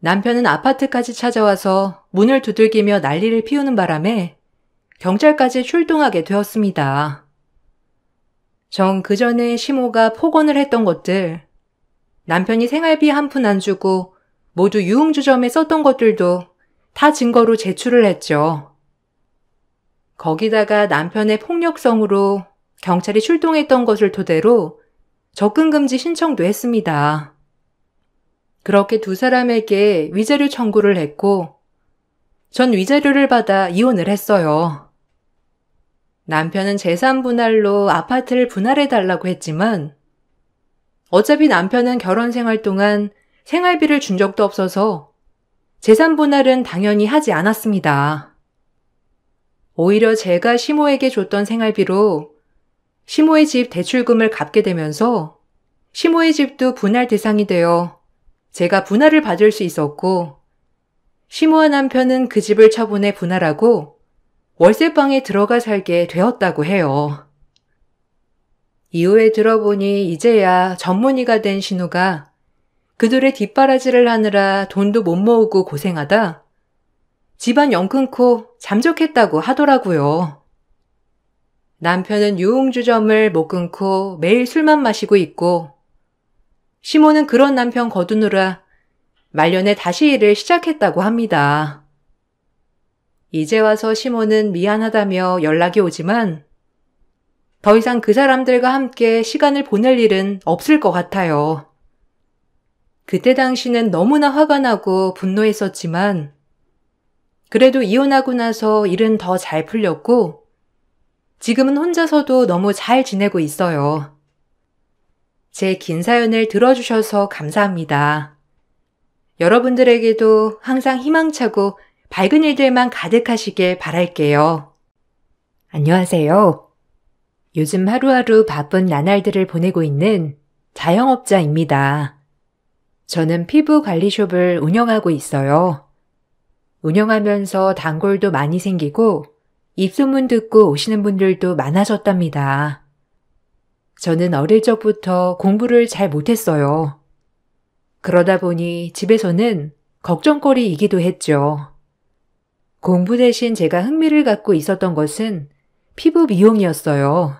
남편은 아파트까지 찾아와서 문을 두들기며 난리를 피우는 바람에 경찰까지 출동하게 되었습니다. 전 그 전에 시모가 폭언을 했던 것들, 남편이 생활비 한 푼 안 주고 모두 유흥주점에 썼던 것들도 다 증거로 제출을 했죠. 거기다가 남편의 폭력성으로 경찰이 출동했던 것을 토대로 접근금지 신청도 했습니다. 그렇게 두 사람에게 위자료 청구를 했고 전 위자료를 받아 이혼을 했어요. 남편은 재산 분할로 아파트를 분할해달라고 했지만 어차피 남편은 결혼 생활 동안 생활비를 준 적도 없어서 재산 분할은 당연히 하지 않았습니다. 오히려 제가 시모에게 줬던 생활비로 시모의 집 대출금을 갚게 되면서 시모의 집도 분할 대상이 되어 제가 분할을 받을 수 있었고 시모와 남편은 그 집을 처분해 분할하고 월세방에 들어가 살게 되었다고 해요. 이후에 들어보니 이제야 전문의가 된 신우가 그들의 뒷바라지를 하느라 돈도 못 모으고 고생하다 집안 영 끊고 잠적했다고 하더라고요. 남편은 유흥주점을 못 끊고 매일 술만 마시고 있고 시모는 그런 남편 거두느라 말년에 다시 일을 시작했다고 합니다. 이제 와서 시모는 미안하다며 연락이 오지만 더 이상 그 사람들과 함께 시간을 보낼 일은 없을 것 같아요. 그때 당시는 너무나 화가 나고 분노했었지만 그래도 이혼하고 나서 일은 더 잘 풀렸고 지금은 혼자서도 너무 잘 지내고 있어요. 제 긴 사연을 들어주셔서 감사합니다. 여러분들에게도 항상 희망차고 밝은 일들만 가득하시길 바랄게요. 안녕하세요. 요즘 하루하루 바쁜 나날들을 보내고 있는 자영업자입니다. 저는 피부 관리숍을 운영하고 있어요. 운영하면서 단골도 많이 생기고 입소문 듣고 오시는 분들도 많아졌답니다. 저는 어릴 적부터 공부를 잘 못했어요. 그러다 보니 집에서는 걱정거리이기도 했죠. 공부 대신 제가 흥미를 갖고 있었던 것은 피부 미용이었어요.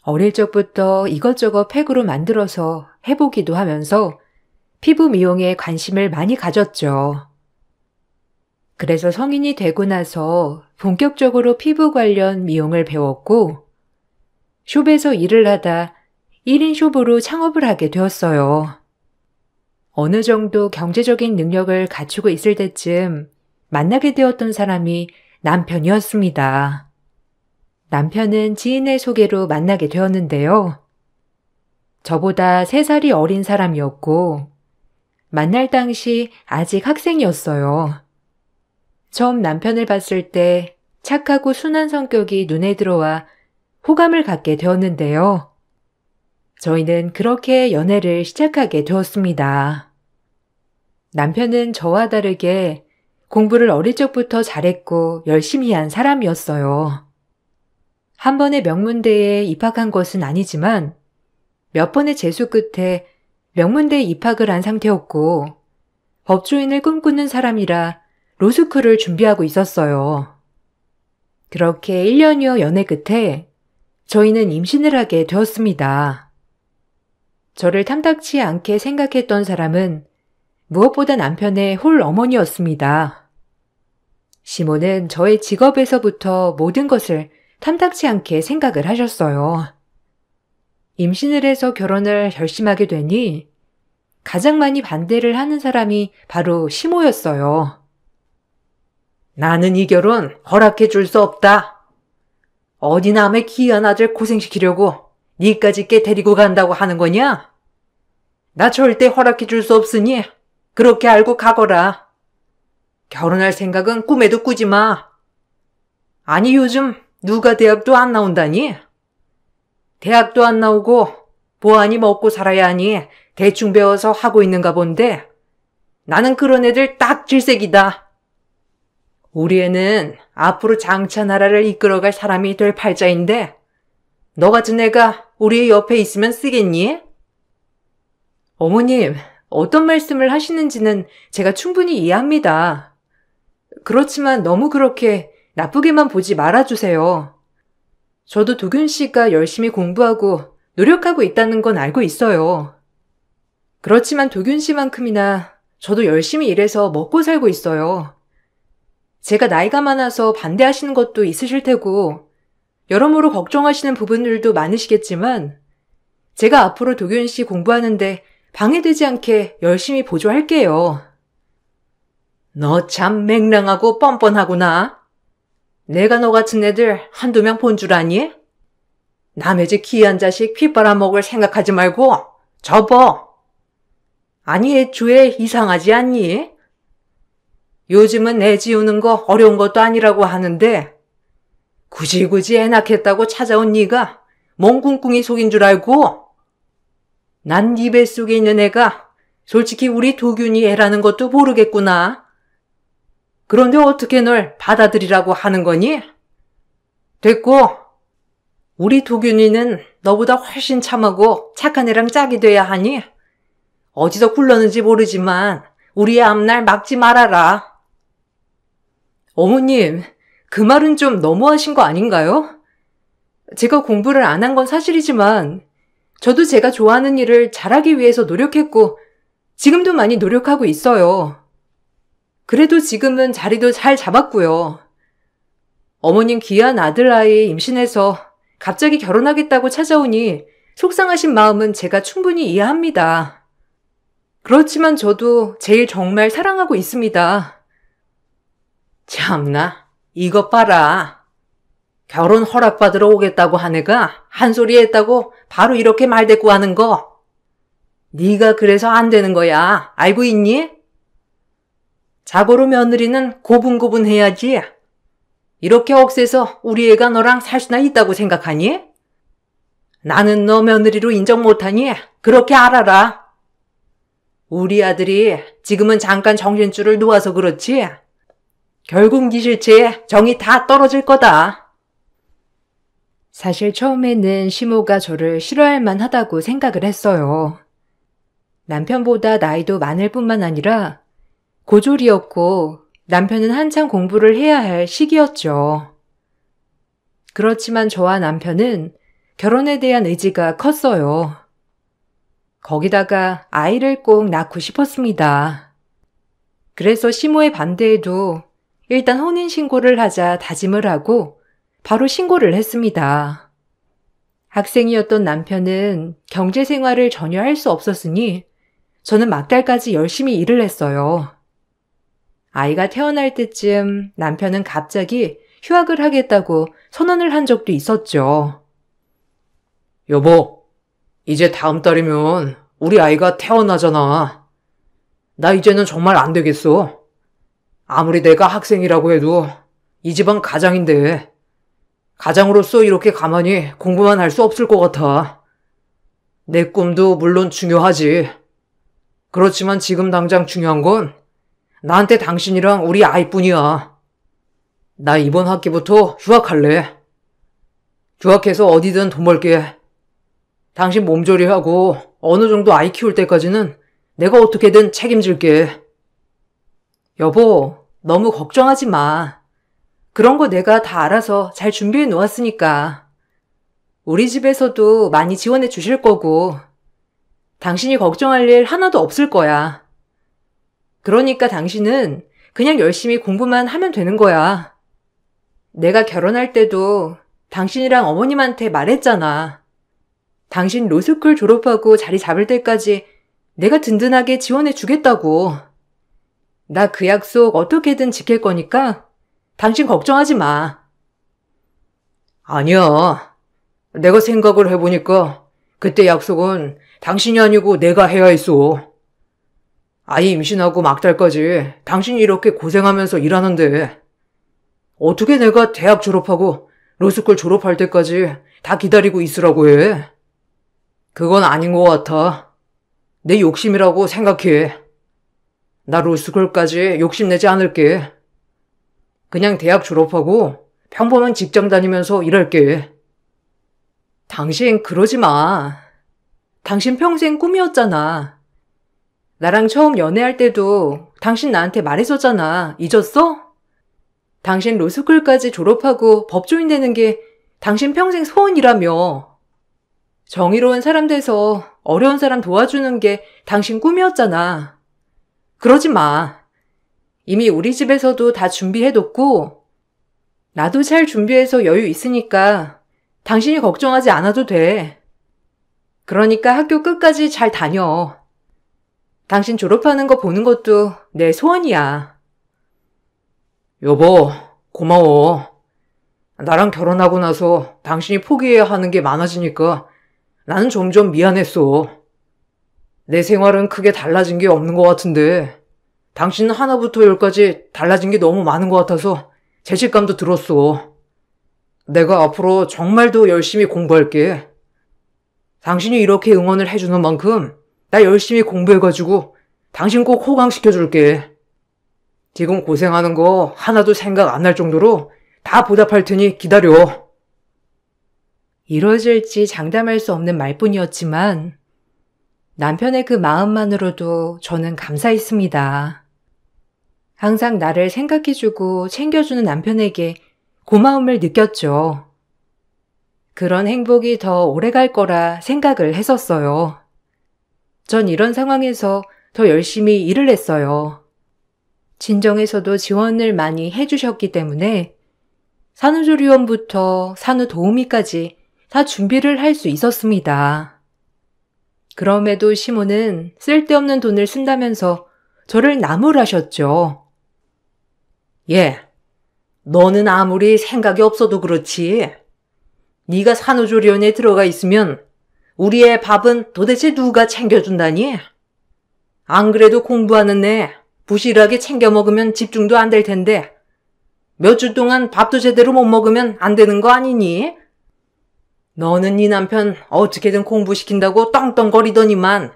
어릴 적부터 이것저것 팩으로 만들어서 해보기도 하면서 피부 미용에 관심을 많이 가졌죠. 그래서 성인이 되고 나서 본격적으로 피부 관련 미용을 배웠고 숍에서 일을 하다 1인 숍으로 창업을 하게 되었어요. 어느 정도 경제적인 능력을 갖추고 있을 때쯤 만나게 되었던 사람이 남편이었습니다. 남편은 지인의 소개로 만나게 되었는데요. 저보다 3살이 어린 사람이었고 만날 당시 아직 학생이었어요. 처음 남편을 봤을 때 착하고 순한 성격이 눈에 들어와 호감을 갖게 되었는데요. 저희는 그렇게 연애를 시작하게 되었습니다. 남편은 저와 다르게 공부를 어릴 적부터 잘했고 열심히 한 사람이었어요. 한 번에 명문대에 입학한 것은 아니지만 몇 번의 재수 끝에 명문대에 입학을 한 상태였고 법조인을 꿈꾸는 사람이라 로스쿨을 준비하고 있었어요. 그렇게 1년여 연애 끝에 저희는 임신을 하게 되었습니다. 저를 탐탁치 않게 생각했던 사람은 무엇보다 남편의 홀 어머니였습니다. 시모는 저의 직업에서부터 모든 것을 탐탁치 않게 생각을 하셨어요. 임신을 해서 결혼을 결심하게 되니 가장 많이 반대를 하는 사람이 바로 시모였어요. 나는 이 결혼 허락해 줄 수 없다. 어디 남의 귀한 아들 고생시키려고 니까지 꽤 데리고 간다고 하는 거냐? 나 절대 허락해 줄 수 없으니 그렇게 알고 가거라. 결혼할 생각은 꿈에도 꾸지 마. 아니 요즘 누가 대학도 안 나온다니? 대학도 안 나오고 보안이 먹고 살아야 하니 대충 배워서 하고 있는가 본데 나는 그런 애들 딱 질색이다. 우리 애는 앞으로 장차 나라를 이끌어갈 사람이 될 팔자인데 너 같은 애가 우리 옆에 있으면 쓰겠니? 어머님, 어떤 말씀을 하시는지는 제가 충분히 이해합니다. 그렇지만 너무 그렇게 나쁘게만 보지 말아주세요. 저도 도균 씨가 열심히 공부하고 노력하고 있다는 건 알고 있어요. 그렇지만 도균 씨만큼이나 저도 열심히 일해서 먹고 살고 있어요. 제가 나이가 많아서 반대하시는 것도 있으실 테고 여러모로 걱정하시는 부분들도 많으시겠지만 제가 앞으로 도균 씨 공부하는데 방해되지 않게 열심히 보조할게요. 너 참 맹랑하고 뻔뻔하구나. 내가 너 같은 애들 한두 명 본 줄 아니? 남의 집 귀한 자식 피 빨아먹을 생각하지 말고 접어. 아니 애초에 이상하지 않니? 요즘은 애 지우는 거 어려운 것도 아니라고 하는데 굳이 애 낳겠다고 찾아온 네가 뭔 꿍꿍이 속인 줄 알고? 난 네 뱃속에 있는 애가 솔직히 우리 도균이 애라는 것도 모르겠구나. 그런데 어떻게 널 받아들이라고 하는 거니? 됐고, 우리 도균이는 너보다 훨씬 참하고 착한 애랑 짝이 돼야 하니 어디서 굴렀는지 모르지만 우리의 앞날 막지 말아라. 어머님, 그 말은 좀 너무하신 거 아닌가요? 제가 공부를 안 한 건 사실이지만 저도 제가 좋아하는 일을 잘하기 위해서 노력했고 지금도 많이 노력하고 있어요. 그래도 지금은 자리도 잘 잡았고요. 어머님 귀한 아들아이 임신해서 갑자기 결혼하겠다고 찾아오니 속상하신 마음은 제가 충분히 이해합니다. 그렇지만 저도 제일 정말 사랑하고 있습니다. 참나, 이것 봐라. 결혼 허락받으러 오겠다고 한 애가 한 소리 했다고 바로 이렇게 말대꾸 하는 거. 네가 그래서 안 되는 거야. 알고 있니? 자고로 며느리는 고분고분해야지. 이렇게 억세서 우리 애가 너랑 살 수나 있다고 생각하니? 나는 너 며느리로 인정 못하니 그렇게 알아라. 우리 아들이 지금은 잠깐 정신줄을 놓아서 그렇지 결국 네 실체에 정이 다 떨어질 거다. 사실 처음에는 시모가 저를 싫어할 만하다고 생각을 했어요. 남편보다 나이도 많을 뿐만 아니라 고졸이었고 남편은 한창 공부를 해야 할 시기였죠. 그렇지만 저와 남편은 결혼에 대한 의지가 컸어요. 거기다가 아이를 꼭 낳고 싶었습니다. 그래서 시모의 반대에도 일단 혼인신고를 하자 다짐을 하고 바로 신고를 했습니다. 학생이었던 남편은 경제생활을 전혀 할 수 없었으니 저는 막달까지 열심히 일을 했어요. 아이가 태어날 때쯤 남편은 갑자기 휴학을 하겠다고 선언을 한 적도 있었죠. 여보, 이제 다음 달이면 우리 아이가 태어나잖아. 나 이제는 정말 안 되겠어. 아무리 내가 학생이라고 해도 이 집안 가장인데 가장으로서 이렇게 가만히 공부만 할 수 없을 것 같아. 내 꿈도 물론 중요하지. 그렇지만 지금 당장 중요한 건 나한테 당신이랑 우리 아이뿐이야. 나 이번 학기부터 휴학할래. 휴학해서 어디든 돈 벌게. 당신 몸조리하고 어느 정도 아이 키울 때까지는 내가 어떻게든 책임질게. 여보, 너무 걱정하지 마. 그런 거 내가 다 알아서 잘 준비해 놓았으니까. 우리 집에서도 많이 지원해 주실 거고, 당신이 걱정할 일 하나도 없을 거야. 그러니까 당신은 그냥 열심히 공부만 하면 되는 거야. 내가 결혼할 때도 당신이랑 어머님한테 말했잖아. 당신 로스쿨 졸업하고 자리 잡을 때까지 내가 든든하게 지원해 주겠다고. 나 그 약속 어떻게든 지킬 거니까 당신 걱정하지 마. 아니야. 내가 생각을 해보니까 그때 약속은 당신이 아니고 내가 해야 했어. 아이 임신하고 막달까지 당신이 이렇게 고생하면서 일하는데 어떻게 내가 대학 졸업하고 로스쿨 졸업할 때까지 다 기다리고 있으라고 해? 그건 아닌 것 같아. 내 욕심이라고 생각해. 나 로스쿨까지 욕심내지 않을게. 그냥 대학 졸업하고 평범한 직장 다니면서 일할게. 당신 그러지 마. 당신 평생 꿈이었잖아. 나랑 처음 연애할 때도 당신 나한테 말했었잖아. 잊었어? 당신 로스쿨까지 졸업하고 법조인 되는 게 당신 평생 소원이라며. 정의로운 사람 돼서 어려운 사람 도와주는 게 당신 꿈이었잖아. 그러지 마. 이미 우리 집에서도 다 준비해뒀고, 나도 잘 준비해서 여유 있으니까 당신이 걱정하지 않아도 돼. 그러니까 학교 끝까지 잘 다녀. 당신 졸업하는 거 보는 것도 내 소원이야. 여보, 고마워. 나랑 결혼하고 나서 당신이 포기해야 하는 게 많아지니까 나는 점점 미안했어. 내 생활은 크게 달라진 게 없는 것 같은데 당신은 하나부터 열까지 달라진 게 너무 많은 것 같아서 죄책감도 들었어. 내가 앞으로 정말 더 열심히 공부할게. 당신이 이렇게 응원을 해주는 만큼 나 열심히 공부해가지고 당신 꼭 호강시켜줄게. 지금 고생하는 거 하나도 생각 안 날 정도로 다 보답할 테니 기다려. 이루어질지 장담할 수 없는 말뿐이었지만 남편의 그 마음만으로도 저는 감사했습니다. 항상 나를 생각해주고 챙겨주는 남편에게 고마움을 느꼈죠. 그런 행복이 더 오래갈 거라 생각을 했었어요. 전 이런 상황에서 더 열심히 일을 했어요. 친정에서도 지원을 많이 해주셨기 때문에 산후조리원부터 산후도우미까지 다 준비를 할 수 있었습니다. 그럼에도 시모는 쓸데없는 돈을 쓴다면서 저를 나무라셨죠. 예, 너는 아무리 생각이 없어도 그렇지. 네가 산후조리원에 들어가 있으면 우리 애 밥은 도대체 누가 챙겨준다니? 안 그래도 공부하는 애 부실하게 챙겨 먹으면 집중도 안 될 텐데 몇 주 동안 밥도 제대로 못 먹으면 안 되는 거 아니니? 너는 네 남편 어떻게든 공부시킨다고 떵떵거리더니만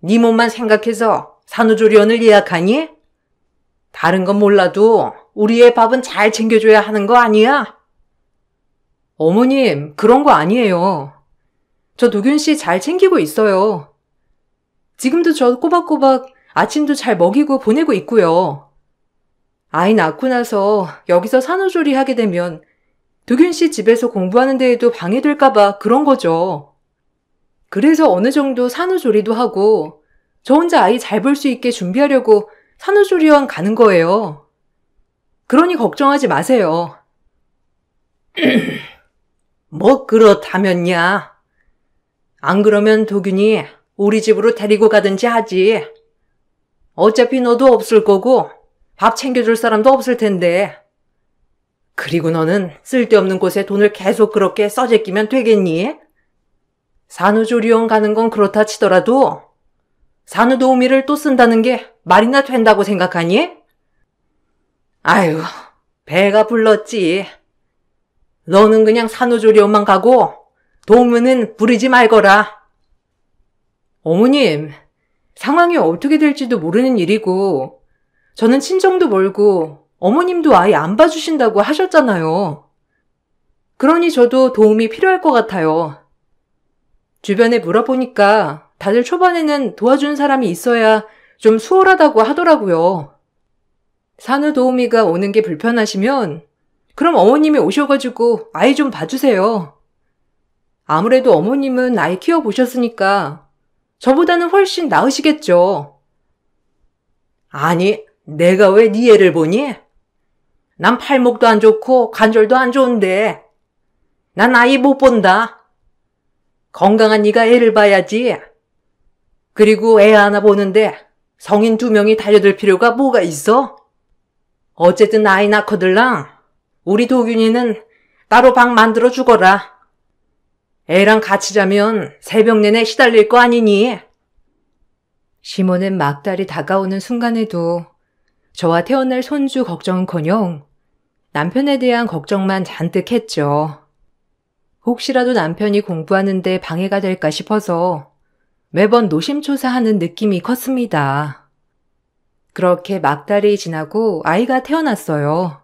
네 몸만 생각해서 산후조리원을 예약하니? 다른 건 몰라도 우리 애 밥은 잘 챙겨줘야 하는 거 아니야? 어머님, 그런 거 아니에요. 저 도균 씨 잘 챙기고 있어요. 지금도 저 꼬박꼬박 아침도 잘 먹이고 보내고 있고요. 아이 낳고 나서 여기서 산후조리 하게 되면 도균 씨 집에서 공부하는 데에도 방해될까봐 그런 거죠. 그래서 어느 정도 산후조리도 하고 저 혼자 아이 잘 볼 수 있게 준비하려고 산후조리원 가는 거예요. 그러니 걱정하지 마세요. 뭐 그렇다면야. 안 그러면 도균이 우리 집으로 데리고 가든지 하지. 어차피 너도 없을 거고 밥 챙겨줄 사람도 없을 텐데. 그리고 너는 쓸데없는 곳에 돈을 계속 그렇게 써제끼면 되겠니? 산후조리원 가는 건 그렇다 치더라도 산후도우미를 또 쓴다는 게 말이나 된다고 생각하니? 아유, 배가 불렀지. 너는 그냥 산후조리원만 가고 도우미는 부르지 말거라. 어머님, 상황이 어떻게 될지도 모르는 일이고, 저는 친정도 멀고, 어머님도 아예 안 봐주신다고 하셨잖아요. 그러니 저도 도움이 필요할 것 같아요. 주변에 물어보니까 다들 초반에는 도와준 사람이 있어야 좀 수월하다고 하더라고요. 산후도우미가 오는 게 불편하시면 그럼 어머님이 오셔가지고 아이 좀 봐주세요. 아무래도 어머님은 아이 키워보셨으니까 저보다는 훨씬 나으시겠죠. 아니, 내가 왜 네 애를 보니? 난 팔목도 안 좋고 관절도 안 좋은데 난 아이 못 본다. 건강한 네가 애를 봐야지. 그리고 애 하나 보는데 성인 2명이 달려들 필요가 뭐가 있어? 어쨌든 아이 낳거들랑 우리 도균이는 따로 방 만들어 주거라. 애랑 같이 자면 새벽 내내 시달릴 거 아니니? 시모는 막달이 다가오는 순간에도 저와 태어날 손주 걱정은커녕 남편에 대한 걱정만 잔뜩 했죠. 혹시라도 남편이 공부하는데 방해가 될까 싶어서 매번 노심초사하는 느낌이 컸습니다. 그렇게 막달이 지나고 아이가 태어났어요.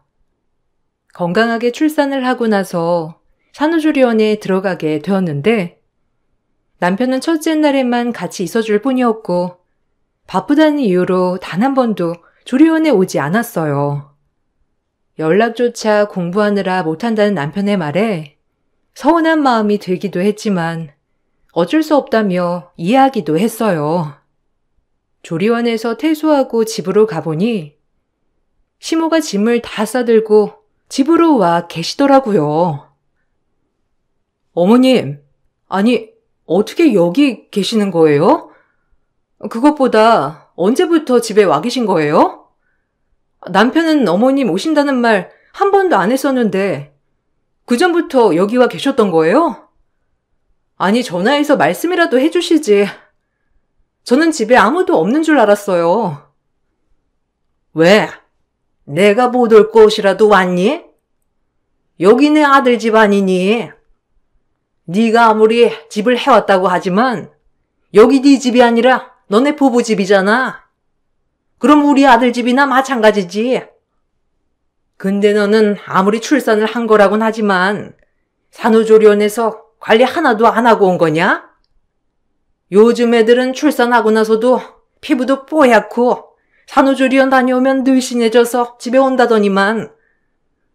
건강하게 출산을 하고 나서 산후조리원에 들어가게 되었는데 남편은 첫째 날에만 같이 있어줄 뿐이었고 바쁘다는 이유로 단 한 번도 조리원에 오지 않았어요. 연락조차 공부하느라 못한다는 남편의 말에 서운한 마음이 들기도 했지만 어쩔 수 없다며 이해하기도 했어요. 조리원에서 퇴소하고 집으로 가보니 시모가 짐을 다 싸들고 집으로 와 계시더라고요. 어머님, 아니 어떻게 여기 계시는 거예요? 그것보다 언제부터 집에 와 계신 거예요? 남편은 어머님 오신다는 말 한 번도 안 했었는데 그전부터 여기 와 계셨던 거예요? 아니 전화해서 말씀이라도 해주시지. 저는 집에 아무도 없는 줄 알았어요. 왜? 내가 못 올 곳이라도 왔니? 여기 내 아들 집 아니니? 네가 아무리 집을 해왔다고 하지만 여기 네 집이 아니라 너네 부부 집이잖아. 그럼 우리 아들 집이나 마찬가지지. 근데 너는 아무리 출산을 한 거라곤 하지만 산후조리원에서 관리 하나도 안 하고 온 거냐? 요즘 애들은 출산하고 나서도 피부도 뽀얗고 산후조리원 다녀오면 늘씬해져서 집에 온다더니만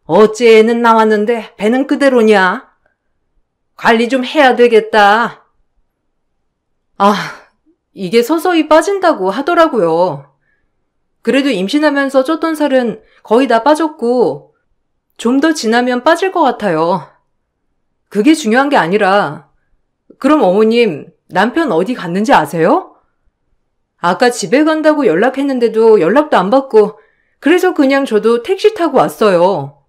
어째 애는 나왔는데 배는 그대로냐? 관리 좀 해야 되겠다. 아, 이게 서서히 빠진다고 하더라고요. 그래도 임신하면서 쪘던 살은 거의 다 빠졌고 좀 더 지나면 빠질 것 같아요. 그게 중요한 게 아니라 그럼 어머님 남편 어디 갔는지 아세요? 아까 집에 간다고 연락했는데도 연락도 안 받고 그래서 그냥 저도 택시 타고 왔어요.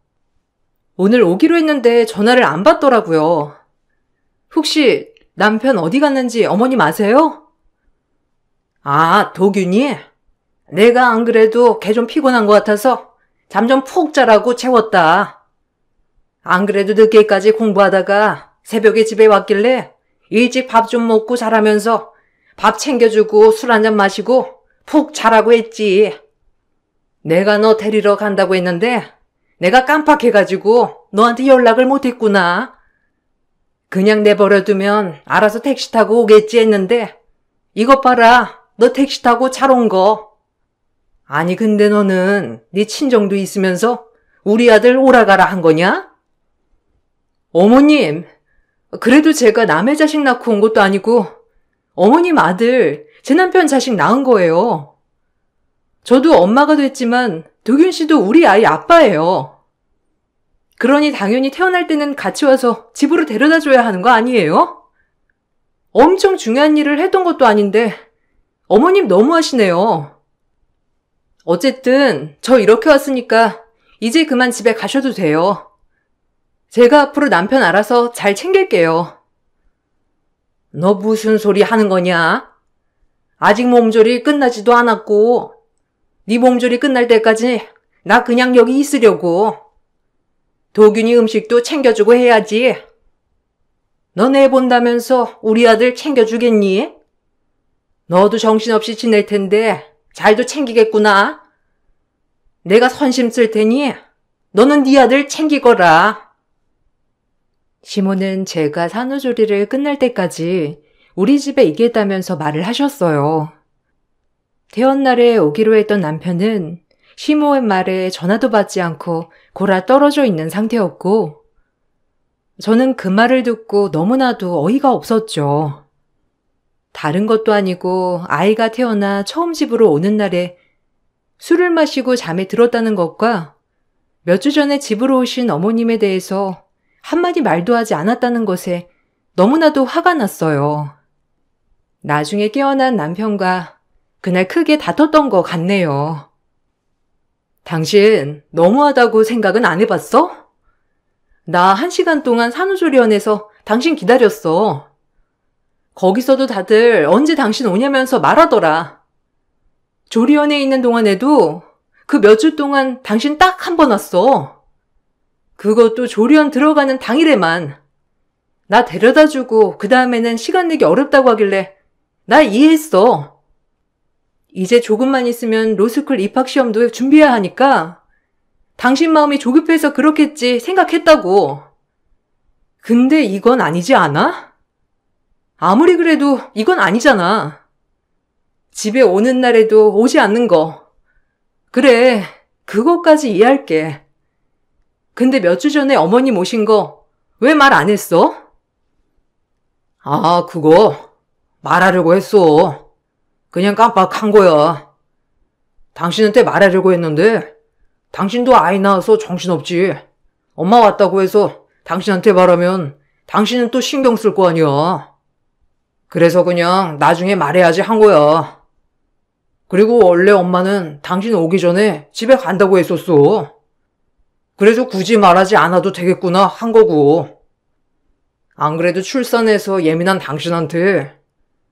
오늘 오기로 했는데 전화를 안 받더라고요. 혹시 남편 어디 갔는지 어머님 아세요? 아, 도균이? 내가 안 그래도 걔 좀 피곤한 것 같아서 잠 좀 푹 자라고 재웠다. 안 그래도 늦게까지 공부하다가 새벽에 집에 왔길래 일찍 밥 좀 먹고 자라면서 밥 챙겨주고 술 한잔 마시고 푹 자라고 했지. 내가 너 데리러 간다고 했는데 내가 깜빡해가지고 너한테 연락을 못했구나. 그냥 내버려두면 알아서 택시 타고 오겠지 했는데 이것 봐라. 너 택시 타고 잘 온 거. 아니 근데 너는 네 친정도 있으면서 우리 아들 오라가라 한 거냐? 어머님, 그래도 제가 남의 자식 낳고 온 것도 아니고 어머님 아들, 제 남편 자식 낳은 거예요. 저도 엄마가 됐지만 도균 씨도 우리 아이 아빠예요. 그러니 당연히 태어날 때는 같이 와서 집으로 데려다 줘야 하는 거 아니에요? 엄청 중요한 일을 했던 것도 아닌데 어머님 너무하시네요. 어쨌든 저 이렇게 왔으니까 이제 그만 집에 가셔도 돼요. 제가 앞으로 남편 알아서 잘 챙길게요. 너 무슨 소리 하는 거냐? 아직 몸조리 끝나지도 않았고 네 몸조리 끝날 때까지 나 그냥 여기 있으려고. 도균이 음식도 챙겨주고 해야지. 너네 본다면서 우리 아들 챙겨주겠니? 너도 정신없이 지낼 텐데 잘도 챙기겠구나. 내가 선심 쓸 테니 너는 네 아들 챙기거라. 시모는 제가 산후조리를 끝날 때까지 우리 집에 있겠다면서 말을 하셨어요. 퇴원날에 오기로 했던 남편은 시모의 말에 전화도 받지 않고 골아 떨어져 있는 상태였고, 저는 그 말을 듣고 너무나도 어이가 없었죠. 다른 것도 아니고 아이가 태어나 처음 집으로 오는 날에 술을 마시고 잠에 들었다는 것과 몇 주 전에 집으로 오신 어머님에 대해서 한마디 말도 하지 않았다는 것에 너무나도 화가 났어요. 나중에 깨어난 남편과 그날 크게 다퉜던 것 같네요. 당신 너무하다고 생각은 안 해봤어? 나 1시간 동안 산후조리원에서 당신 기다렸어. 거기서도 다들 언제 당신 오냐면서 말하더라. 조리원에 있는 동안에도 그 몇 주 동안 당신 딱 한 번 왔어. 그것도 조리원 들어가는 당일에만. 나 데려다주고 그 다음에는 시간 내기 어렵다고 하길래 나 이해했어. 이제 조금만 있으면 로스쿨 입학시험도 준비해야 하니까 당신 마음이 조급해서 그렇겠지 생각했다고. 근데 이건 아니지 않아? 아무리 그래도 이건 아니잖아. 집에 오는 날에도 오지 않는 거. 그래, 그것까지 이해할게. 근데 몇 주 전에 어머님 오신 거 왜 말 안 했어? 아, 그거 말하려고 했어. 그냥 깜빡한 거야. 당신한테 말하려고 했는데 당신도 아이 낳아서 정신없지. 엄마 왔다고 해서 당신한테 말하면 당신은 또 신경 쓸 거 아니야. 그래서 그냥 나중에 말해야지 한 거야. 그리고 원래 엄마는 당신 오기 전에 집에 간다고 했었어. 그래서 굳이 말하지 않아도 되겠구나 한 거고. 안 그래도 출산해서 예민한 당신한테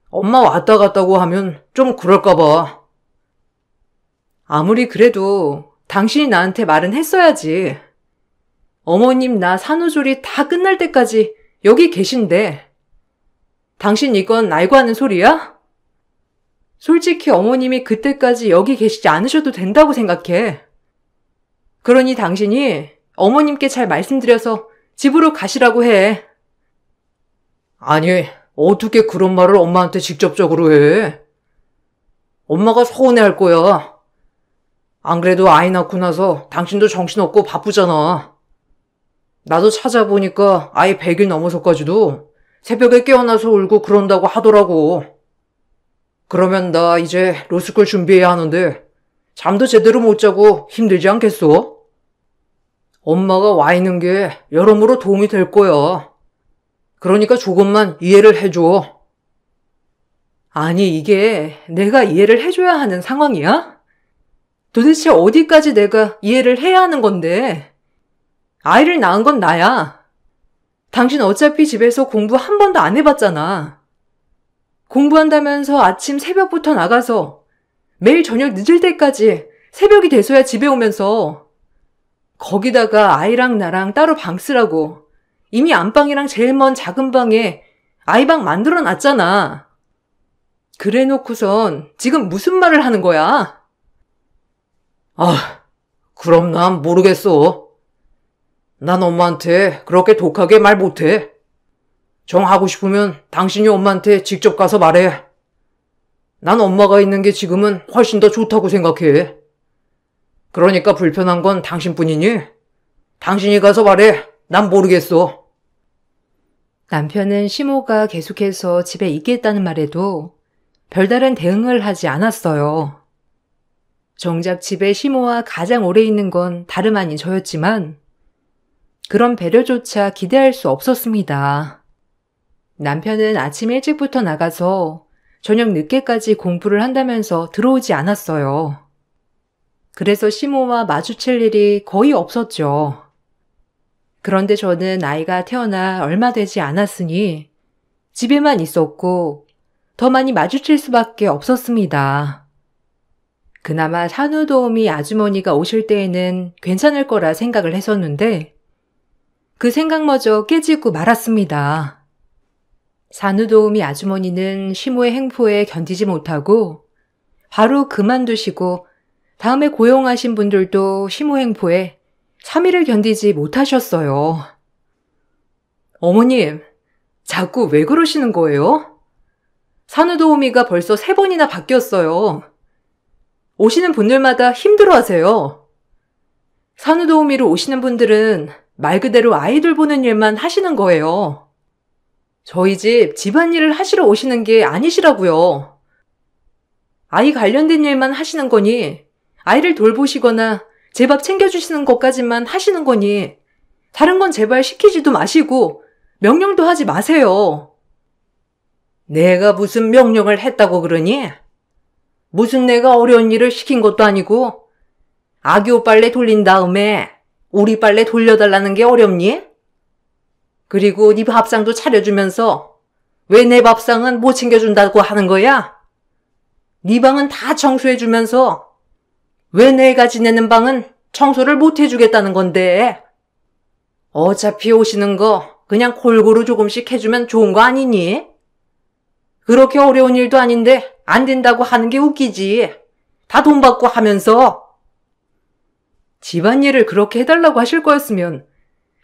엄마 왔다 갔다고 하면 좀 그럴까 봐. 아무리 그래도 당신이 나한테 말은 했어야지. 어머님 나 산후조리 다 끝날 때까지 여기 계신데. 당신 이건 알고 하는 소리야? 솔직히 어머님이 그때까지 여기 계시지 않으셔도 된다고 생각해. 그러니 당신이 어머님께 잘 말씀드려서 집으로 가시라고 해. 아니, 어떻게 그런 말을 엄마한테 직접적으로 해? 엄마가 서운해할 거야. 안 그래도 아이 낳고 나서 당신도 정신없고 바쁘잖아. 나도 찾아보니까 아이 100일 넘어서까지도 새벽에 깨어나서 울고 그런다고 하더라고. 그러면 나 이제 로스쿨 준비해야 하는데 잠도 제대로 못 자고 힘들지 않겠어? 엄마가 와 있는 게 여러모로 도움이 될 거야. 그러니까 조금만 이해를 해줘. 아니, 이게 내가 이해를 해줘야 하는 상황이야? 도대체 어디까지 내가 이해를 해야 하는 건데? 아이를 낳은 건 나야. 당신 어차피 집에서 공부 한 번도 안 해봤잖아. 공부한다면서 아침 새벽부터 나가서 매일 저녁 늦을 때까지 새벽이 돼서야 집에 오면서 거기다가 아이랑 나랑 따로 방 쓰라고 이미 안방이랑 제일 먼 작은 방에 아이방 만들어 놨잖아. 그래 놓고선 지금 무슨 말을 하는 거야? 아, 그럼 난 모르겠어. 난 엄마한테 그렇게 독하게 말 못해. 정하고 싶으면 당신이 엄마한테 직접 가서 말해. 난 엄마가 있는 게 지금은 훨씬 더 좋다고 생각해. 그러니까 불편한 건 당신뿐이니 당신이 가서 말해. 난 모르겠어. 남편은 시모가 계속해서 집에 있겠다는 말에도 별다른 대응을 하지 않았어요. 정작 집에 시모와 가장 오래 있는 건 다름 아닌 저였지만 그런 배려조차 기대할 수 없었습니다. 남편은 아침 일찍부터 나가서 저녁 늦게까지 공부를 한다면서 들어오지 않았어요. 그래서 시모와 마주칠 일이 거의 없었죠. 그런데 저는 아이가 태어나 얼마 되지 않았으니 집에만 있었고 더 많이 마주칠 수밖에 없었습니다. 그나마 산후도우미 아주머니가 오실 때에는 괜찮을 거라 생각을 했었는데 그 생각마저 깨지고 말았습니다. 산후도우미 아주머니는 시모의 행포에 견디지 못하고 바로 그만두시고 다음에 고용하신 분들도 시모 행포에 3일을 견디지 못하셨어요. 어머님, 자꾸 왜 그러시는 거예요? 산후도우미가 벌써 3번이나 바뀌었어요. 오시는 분들마다 힘들어하세요. 산후도우미로 오시는 분들은 말 그대로 아이들 보는 일만 하시는 거예요. 저희 집 집안일을 하시러 오시는 게 아니시라고요. 아이 관련된 일만 하시는 거니, 아이를 돌보시거나 제 밥 챙겨주시는 것까지만 하시는 거니, 다른 건 제발 시키지도 마시고 명령도 하지 마세요. 내가 무슨 명령을 했다고 그러니? 무슨 내가 어려운 일을 시킨 것도 아니고 아기 옷 빨래 돌린 다음에 우리 빨래 돌려달라는 게 어렵니? 그리고 네 밥상도 차려주면서 왜 내 밥상은 못 챙겨준다고 하는 거야? 네 방은 다 청소해주면서 왜 내가 지내는 방은 청소를 못 해주겠다는 건데? 어차피 오시는 거 그냥 골고루 조금씩 해주면 좋은 거 아니니? 그렇게 어려운 일도 아닌데 안 된다고 하는 게 웃기지. 다 돈 받고 하면서. 집안일을 그렇게 해달라고 하실 거였으면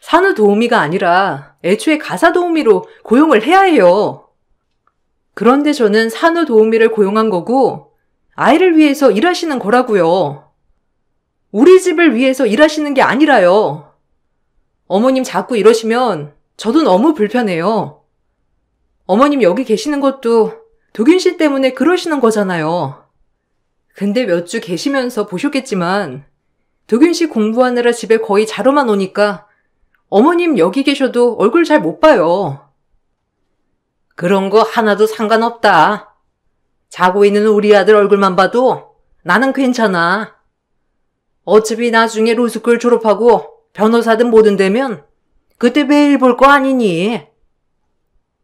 산후도우미가 아니라 애초에 가사도우미로 고용을 해야 해요. 그런데 저는 산후도우미를 고용한 거고 아이를 위해서 일하시는 거라고요. 우리 집을 위해서 일하시는 게 아니라요. 어머님 자꾸 이러시면 저도 너무 불편해요. 어머님 여기 계시는 것도 도균 씨 때문에 그러시는 거잖아요. 근데 몇 주 계시면서 보셨겠지만 도균 씨 공부하느라 집에 거의 자러만 오니까 어머님 여기 계셔도 얼굴 잘 못 봐요. 그런 거 하나도 상관없다. 자고 있는 우리 아들 얼굴만 봐도 나는 괜찮아. 어차피 나중에 로스쿨 졸업하고 변호사든 뭐든 되면 그때 매일 볼 거 아니니.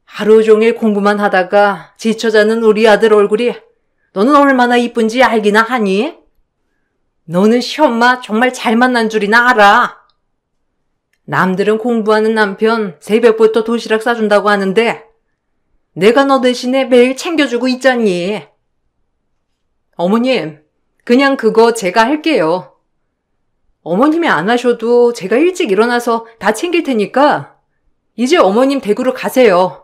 하루 종일 공부만 하다가 지쳐 자는 우리 아들 얼굴이 너는 얼마나 이쁜지 알기나 하니? 너는 시엄마 정말 잘 만난 줄이나 알아. 남들은 공부하는 남편 새벽부터 도시락 싸준다고 하는데 내가 너 대신에 매일 챙겨주고 있잖니. 어머님, 그냥 그거 제가 할게요. 어머님이 안 하셔도 제가 일찍 일어나서 다 챙길 테니까 이제 어머님 댁으로 가세요.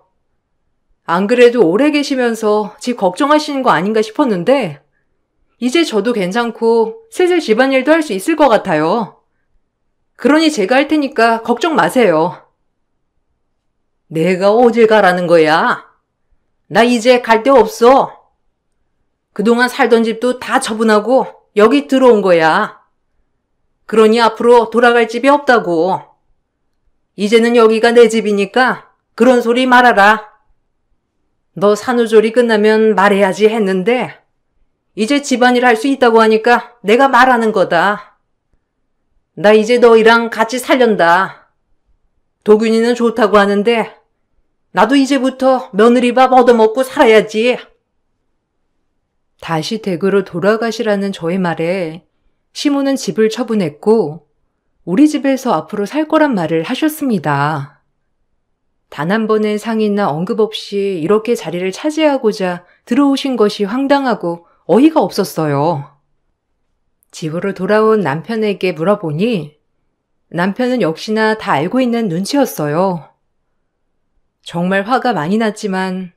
안 그래도 오래 계시면서 집 걱정하시는 거 아닌가 싶었는데 이제 저도 괜찮고 슬슬 집안일도 할 수 있을 것 같아요. 그러니 제가 할 테니까 걱정 마세요. 내가 어딜 가라는 거야? 나 이제 갈 데 없어. 그동안 살던 집도 다 처분하고 여기 들어온 거야. 그러니 앞으로 돌아갈 집이 없다고. 이제는 여기가 내 집이니까 그런 소리 말아라. 너 산후조리 끝나면 말해야지 했는데 이제 집안일 할 수 있다고 하니까 내가 말하는 거다. 나 이제 너희랑 같이 살련다. 도균이는 좋다고 하는데 나도 이제부터 며느리 밥 얻어먹고 살아야지. 다시 댁으로 돌아가시라는 저의 말에 시모는 집을 처분했고 우리 집에서 앞으로 살 거란 말을 하셨습니다. 단 한 번의 상의나 언급 없이 이렇게 자리를 차지하고자 들어오신 것이 황당하고 어이가 없었어요. 집으로 돌아온 남편에게 물어보니 남편은 역시나 다 알고 있는 눈치였어요. 정말 화가 많이 났지만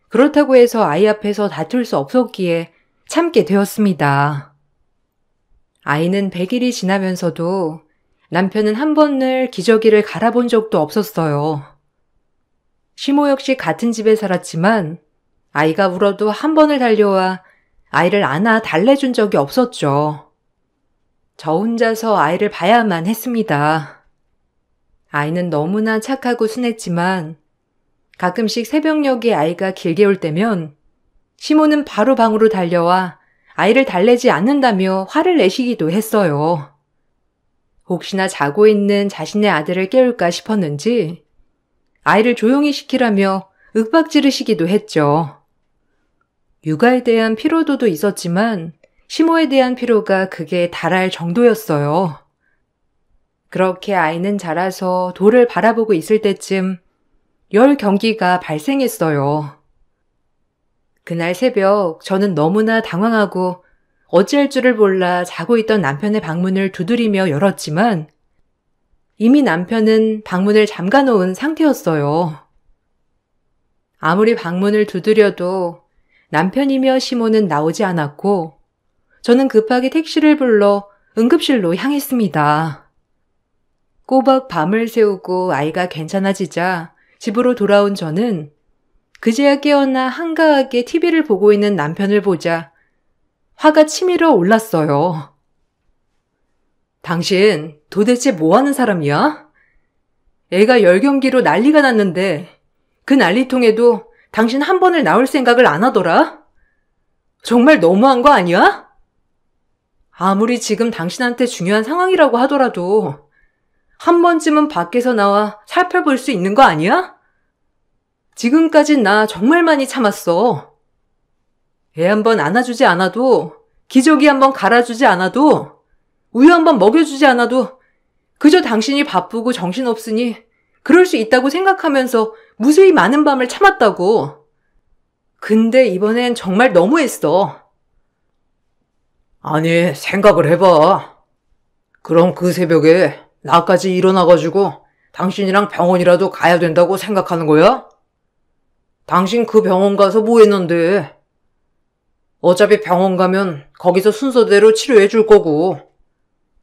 그렇다고 해서 아이 앞에서 다툴 수 없었기에 참게 되었습니다. 아이는 100일이 지나면서도 남편은 한 번을 기저귀를 갈아본 적도 없었어요. 시모 역시 같은 집에 살았지만 아이가 울어도 한 번을 달려와 아이를 안아 달래준 적이 없었죠. 저 혼자서 아이를 봐야만 했습니다. 아이는 너무나 착하고 순했지만 가끔씩 새벽녘에 아이가 길게 올 때면 시모는 바로 방으로 달려와 아이를 달래지 않는다며 화를 내시기도 했어요. 혹시나 자고 있는 자신의 아들을 깨울까 싶었는지 아이를 조용히 시키라며 윽박지르시기도 했죠. 육아에 대한 피로도도 있었지만 시모에 대한 피로가 극에 달할 열 경기가 발생했어요. 그날 새벽 저는 너무나 당황하고 어찌할 줄을 몰라 자고 있던 남편의 방문을 두드리며 열었지만 이미 남편은 방문을 잠가놓은 상태였어요. 아무리 방문을 두드려도 남편이며 시모는 나오지 않았고 저는 급하게 택시를 불러 응급실로 향했습니다. 꼬박 밤을 새우고 아이가 괜찮아지자 집으로 돌아온 저는 그제야 깨어나 한가하게 TV를 보고 있는 남편을 보자 화가 치밀어 올랐어요. 당신 도대체 뭐 하는 사람이야? 애가 열경기로 난리가 났는데 그 난리통에도 당신 한 번을 나올 생각을 안 하더라? 정말 너무한 거 아니야? 아무리 지금 당신한테 중요한 상황이라고 하더라도 한 번쯤은 밖에서 나와 살펴볼 수 있는 거 아니야? 지금까진 나 정말 많이 참았어. 애 한 번 안아주지 않아도, 기저귀 한 번 갈아주지 않아도, 우유 한 번 먹여주지 않아도 그저 당신이 바쁘고 정신없으니 그럴 수 있다고 생각하면서 무수히 많은 밤을 참았다고. 근데 이번엔 정말 너무했어. 아니, 생각을 해봐. 그럼 그 새벽에 나까지 일어나가지고 당신이랑 병원이라도 가야 된다고 생각하는 거야? 당신 그 병원 가서 뭐 했는데? 어차피 병원 가면 거기서 순서대로 치료해 줄 거고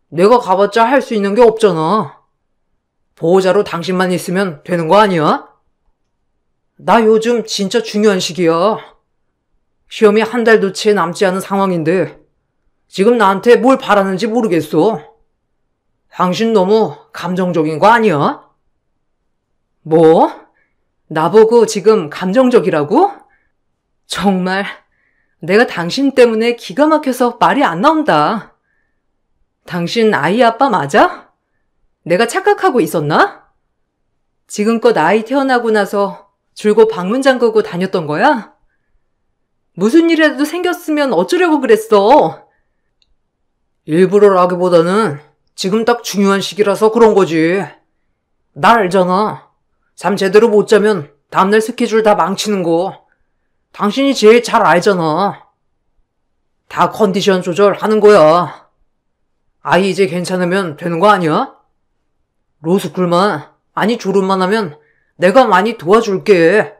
내가 가봤자 할 수 있는 게 없잖아. 보호자로 당신만 있으면 되는 거 아니야? 나 요즘 진짜 중요한 시기야. 시험이 한 달도 채 남지 않은 상황인데 지금 나한테 뭘 바라는지 모르겠어. 당신 너무 감정적인 거 아니야? 뭐? 나보고 지금 감정적이라고? 정말 내가 당신 때문에 기가 막혀서 말이 안 나온다. 당신 아이 아빠 맞아? 내가 착각하고 있었나? 지금껏 아이 태어나고 나서 줄곧 방문 잠그고 다녔던 거야? 무슨 일이라도 생겼으면 어쩌려고 그랬어? 일부러라기보다는 지금 딱 중요한 시기라서 그런 거지. 나 알잖아. 잠 제대로 못 자면 다음날 스케줄 다 망치는 거. 당신이 제일 잘 알잖아. 다 컨디션 조절하는 거야. 아이 이제 괜찮으면 되는 거 아니야? 로스쿨만, 아니 졸업만 하면 내가 많이 도와줄게.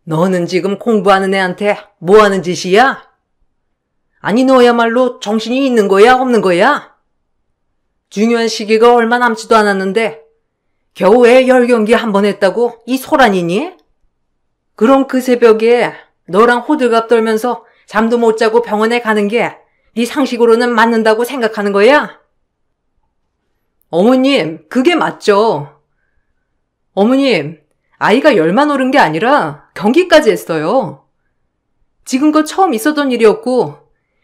너는 지금 공부하는 애한테 뭐 하는 짓이야? 아니 너야말로 정신이 있는 거야 없는 거야? 중요한 시기가 얼마 남지도 않았는데 겨우 애 열경기 한 번 했다고 이 소란이니? 그럼 그 새벽에 너랑 호들갑 떨면서 잠도 못 자고 병원에 가는 게 네 상식으로는 맞는다고 생각하는 거야? 어머님, 그게 맞죠? 어머님, 아이가 열만 오른 게 아니라 경기까지 했어요. 지금껏 처음 있었던 일이었고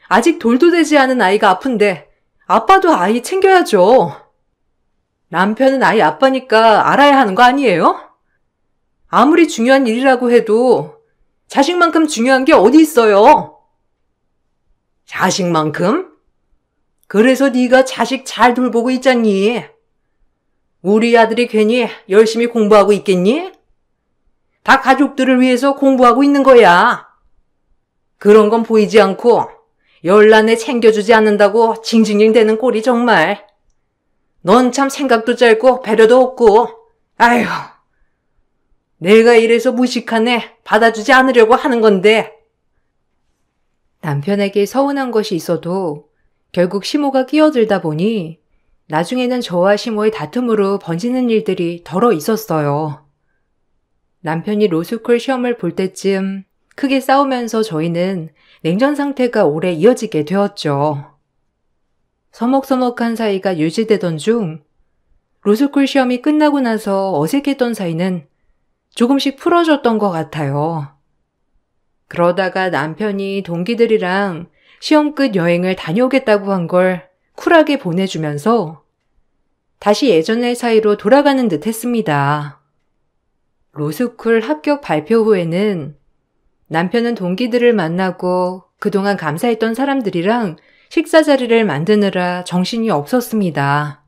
아직 돌도 되지 않은 아이가 아픈데 아빠도 아이 챙겨야죠. 남편은 아이 아빠니까 알아야 하는 거 아니에요? 아무리 중요한 일이라고 해도 자식만큼 중요한 게 어디 있어요? 자식만큼? 그래서 네가 자식 잘 돌보고 있잖니. 우리 아들이 괜히 열심히 공부하고 있겠니? 다 가족들을 위해서 공부하고 있는 거야. 그런 건 보이지 않고 열란에 챙겨주지 않는다고 징징징 대는 꼴이 정말. 넌 참 생각도 짧고 배려도 없고. 아휴. 내가 이래서 무식한 애 받아주지 않으려고 하는 건데. 남편에게 서운한 것이 있어도 결국 시모가 끼어들다 보니 나중에는 저와 시모의 다툼으로 번지는 일들이 덜어 있었어요. 남편이 로스쿨 시험을 볼 때쯤 크게 싸우면서 저희는 냉전 상태가 오래 이어지게 되었죠. 서먹서먹한 사이가 유지되던 중 로스쿨 시험이 끝나고 나서 어색했던 사이는 조금씩 풀어졌던 것 같아요. 그러다가 남편이 동기들이랑 시험 끝 여행을 다녀오겠다고 한 걸 쿨하게 보내주면서 다시 예전의 사이로 돌아가는 듯 했습니다. 로스쿨 합격 발표 후에는 남편은 동기들을 만나고 그동안 감사했던 사람들이랑 식사 자리를 만드느라 정신이 없었습니다.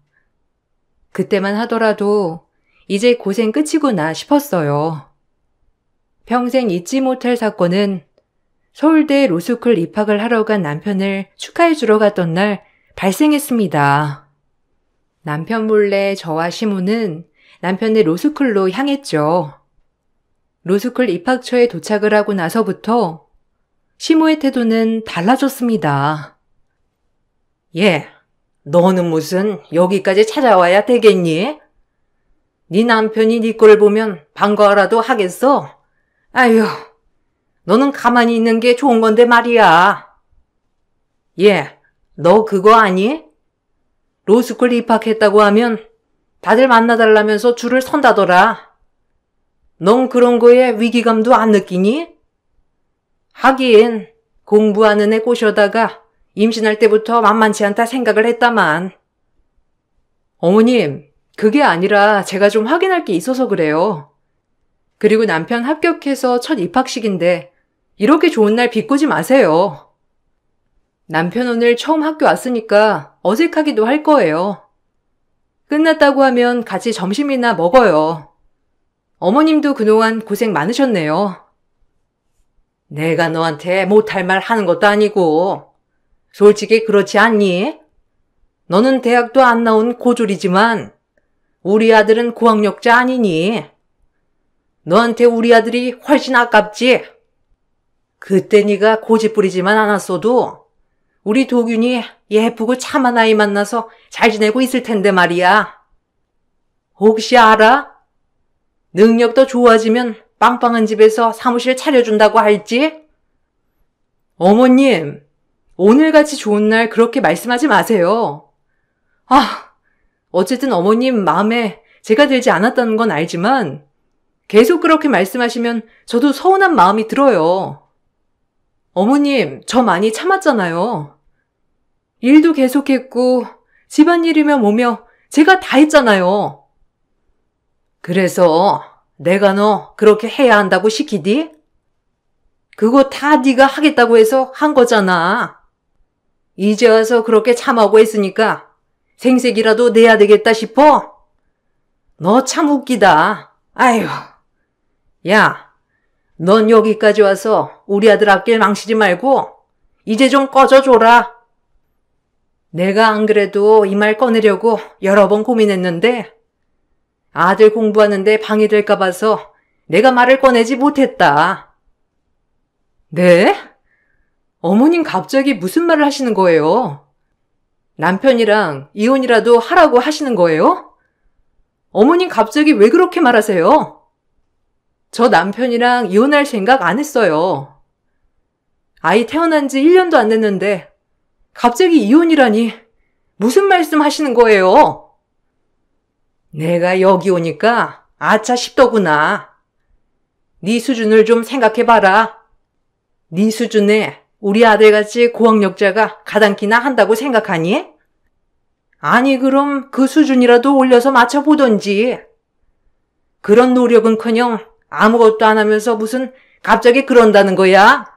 그때만 하더라도 이제 고생 끝이구나 싶었어요. 평생 잊지 못할 사건은 서울대 로스쿨 입학을 하러 간 남편을 축하해주러 갔던 날 발생했습니다. 남편 몰래 저와 시모는 남편의 로스쿨로 향했죠. 로스쿨 입학처에 도착을 하고 나서부터 시모의 태도는 달라졌습니다. 얘, 너는 무슨 여기까지 찾아와야 되겠니? 네 남편이 네 꼴을 보면 반가워라도 하겠어? 아휴, 너는 가만히 있는 게 좋은 건데 말이야. 얘, 너 그거 아니? 로스쿨 입학했다고 하면 다들 만나달라면서 줄을 선다더라. 넌 그런 거에 위기감도 안 느끼니? 하긴 공부하는 애 꼬셔다가 임신할 때부터 만만치 않다 생각을 했다만. 어머님, 그게 아니라 제가 좀 확인할 게 있어서 그래요. 그리고 남편 합격해서 첫 입학식인데 이렇게 좋은 날 비꼬지 마세요. 남편 오늘 처음 학교 왔으니까 어색하기도 할 거예요. 끝났다고 하면 같이 점심이나 먹어요. 어머님도 그동안 고생 많으셨네요. 내가 너한테 못할 말 하는 것도 아니고 솔직히 그렇지 않니? 너는 대학도 안 나온 고졸이지만 우리 아들은 고학력자 아니니? 너한테 우리 아들이 훨씬 아깝지? 그때 네가 고집 부리지만 않았어도 우리 도균이 예쁘고 참한 아이 만나서 잘 지내고 있을 텐데 말이야. 혹시 알아? 능력도 좋아지면 빵빵한 집에서 사무실 차려준다고 할지? 어머님, 오늘같이 좋은 날 그렇게 말씀하지 마세요. 어쨌든 어머님 마음에 제가 들지 않았다는 건 알지만 계속 그렇게 말씀하시면 저도 서운한 마음이 들어요. 어머님, 저 많이 참았잖아요. 일도 계속했고 집안일이며 뭐며 제가 다 했잖아요. 그래서 내가 너 그렇게 해야 한다고 시키디? 그거 다 네가 하겠다고 해서 한 거잖아. 이제 와서 그렇게 참하고 했으니까 생색이라도 내야 되겠다 싶어? 너 참 웃기다. 아휴. 야, 넌 여기까지 와서 우리 아들 앞길 망치지 말고 이제 좀 꺼져줘라. 내가 안 그래도 이 말 꺼내려고 여러 번 고민했는데 아들 공부하는데 방해될까 봐서 내가 말을 꺼내지 못했다. 네? 어머님 갑자기 무슨 말을 하시는 거예요? 남편이랑 이혼이라도 하라고 하시는 거예요? 어머님 갑자기 왜 그렇게 말하세요? 저 남편이랑 이혼할 생각 안 했어요. 아이 태어난 지 1년도 안 됐는데 갑자기 이혼이라니 무슨 말씀 하시는 거예요? 내가 여기 오니까 아차 싶더구나. 네 수준을 좀 생각해봐라. 네 수준에 우리 아들같이 고학력자가 가당키나 한다고 생각하니? 아니 그럼 그 수준이라도 올려서 맞춰보던지. 그런 노력은커녕 아무것도 안 하면서 무슨 갑자기 그런다는 거야?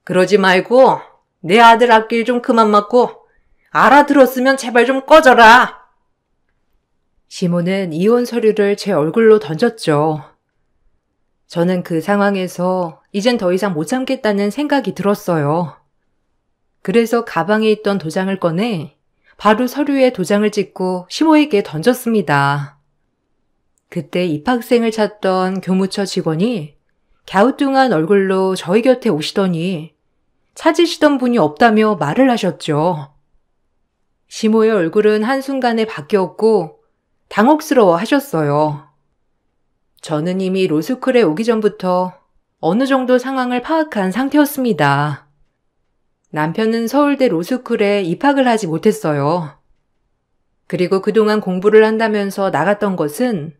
그러지 말고 내 아들 앞길 좀 그만 맞고 알아들었으면 제발 좀 꺼져라. 시모는 이혼 서류를 제 얼굴로 던졌죠. 저는 그 상황에서 이젠 더 이상 못 참겠다는 생각이 들었어요. 그래서 가방에 있던 도장을 꺼내 바로 서류에 도장을 찍고 시모에게 던졌습니다. 그때 입학생을 찾던 교무처 직원이 갸우뚱한 얼굴로 저희 곁에 오시더니 찾으시던 분이 없다며 말을 하셨죠. 시모의 얼굴은 한순간에 바뀌었고 당혹스러워 하셨어요. 저는 이미 로스쿨에 오기 전부터 어느 정도 상황을 파악한 상태였습니다. 남편은 서울대 로스쿨에 입학을 하지 못했어요. 그리고 그동안 공부를 한다면서 나갔던 것은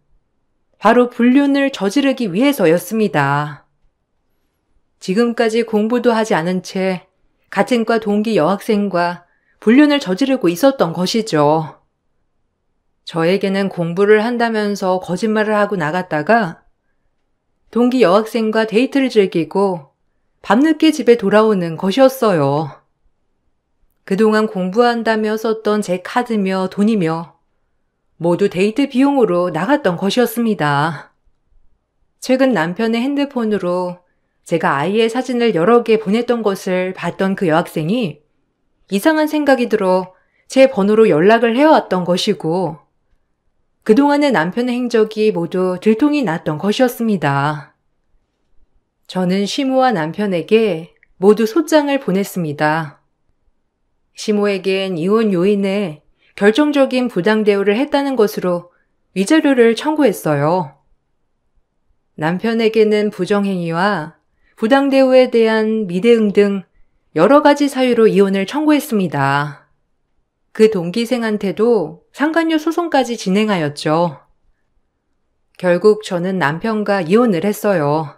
바로 불륜을 저지르기 위해서였습니다. 지금까지 공부도 하지 않은 채 같은 과 동기 여학생과 불륜을 저지르고 있었던 것이죠. 저에게는 공부를 한다면서 거짓말을 하고 나갔다가 동기 여학생과 데이트를 즐기고 밤늦게 집에 돌아오는 것이었어요. 그동안 공부한다며 썼던 제 카드며 돈이며 모두 데이트 비용으로 나갔던 것이었습니다. 최근 남편의 핸드폰으로 제가 아이의 사진을 여러 개 보냈던 것을 봤던 그 여학생이 이상한 생각이 들어 제 번호로 연락을 해왔던 것이고, 그동안의 남편의 행적이 모두 들통이 났던 것이었습니다. 저는 시모와 남편에게 모두 소장을 보냈습니다. 시모에겐 이혼 요인에 결정적인 부당 대우를 했다는 것으로 위자료를 청구했어요. 남편에게는 부정행위와 부당 대우에 대한 미대응 등 여러 가지 사유로 이혼을 청구했습니다. 그 동기생한테도 상간녀 소송까지 진행하였죠. 결국 저는 남편과 이혼을 했어요.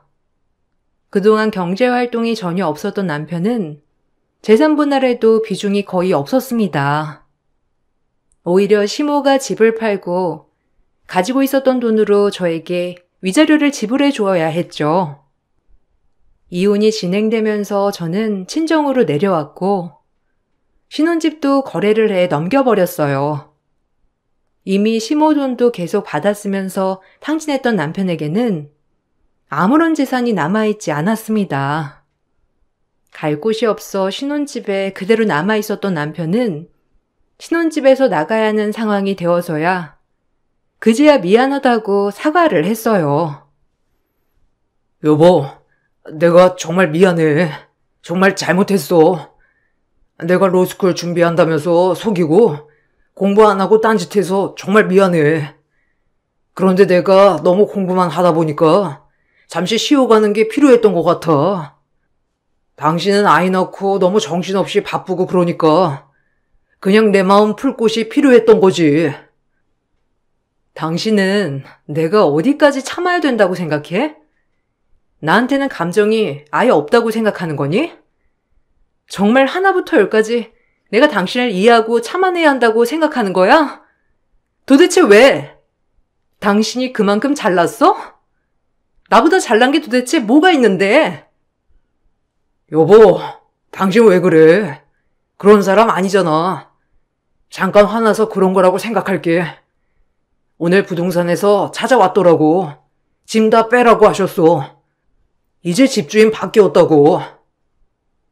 그동안 경제활동이 전혀 없었던 남편은 재산 분할에도 비중이 거의 없었습니다. 오히려 시모가 집을 팔고 가지고 있었던 돈으로 저에게 위자료를 지불해 주어야 했죠. 이혼이 진행되면서 저는 친정으로 내려왔고 신혼집도 거래를 해 넘겨버렸어요. 이미 시모 돈도 계속 받았으면서 탕진했던 남편에게는 아무런 재산이 남아있지 않았습니다. 갈 곳이 없어 신혼집에 그대로 남아있었던 남편은 신혼집에서 나가야 하는 상황이 되어서야 그제야 미안하다고 사과를 했어요. 여보, 내가 정말 미안해. 정말 잘못했어. 내가 로스쿨 준비한다면서 속이고 공부 안 하고 딴짓해서 정말 미안해. 그런데 내가 너무 공부만 하다 보니까 잠시 쉬어가는 게 필요했던 것 같아. 당신은 아이 낳고 너무 정신없이 바쁘고 그러니까 그냥 내 마음 풀 곳이 필요했던 거지. 당신은 내가 어디까지 참아야 된다고 생각해? 나한테는 감정이 아예 없다고 생각하는 거니? 정말 하나부터 열까지 내가 당신을 이해하고 참아내야 한다고 생각하는 거야? 도대체 왜? 당신이 그만큼 잘났어? 나보다 잘난 게 도대체 뭐가 있는데? 여보, 당신 왜 그래? 그런 사람 아니잖아. 잠깐 화나서 그런 거라고 생각할게. 오늘 부동산에서 찾아왔더라고. 짐 다 빼라고 하셨어. 이제 집주인 바뀌었다고.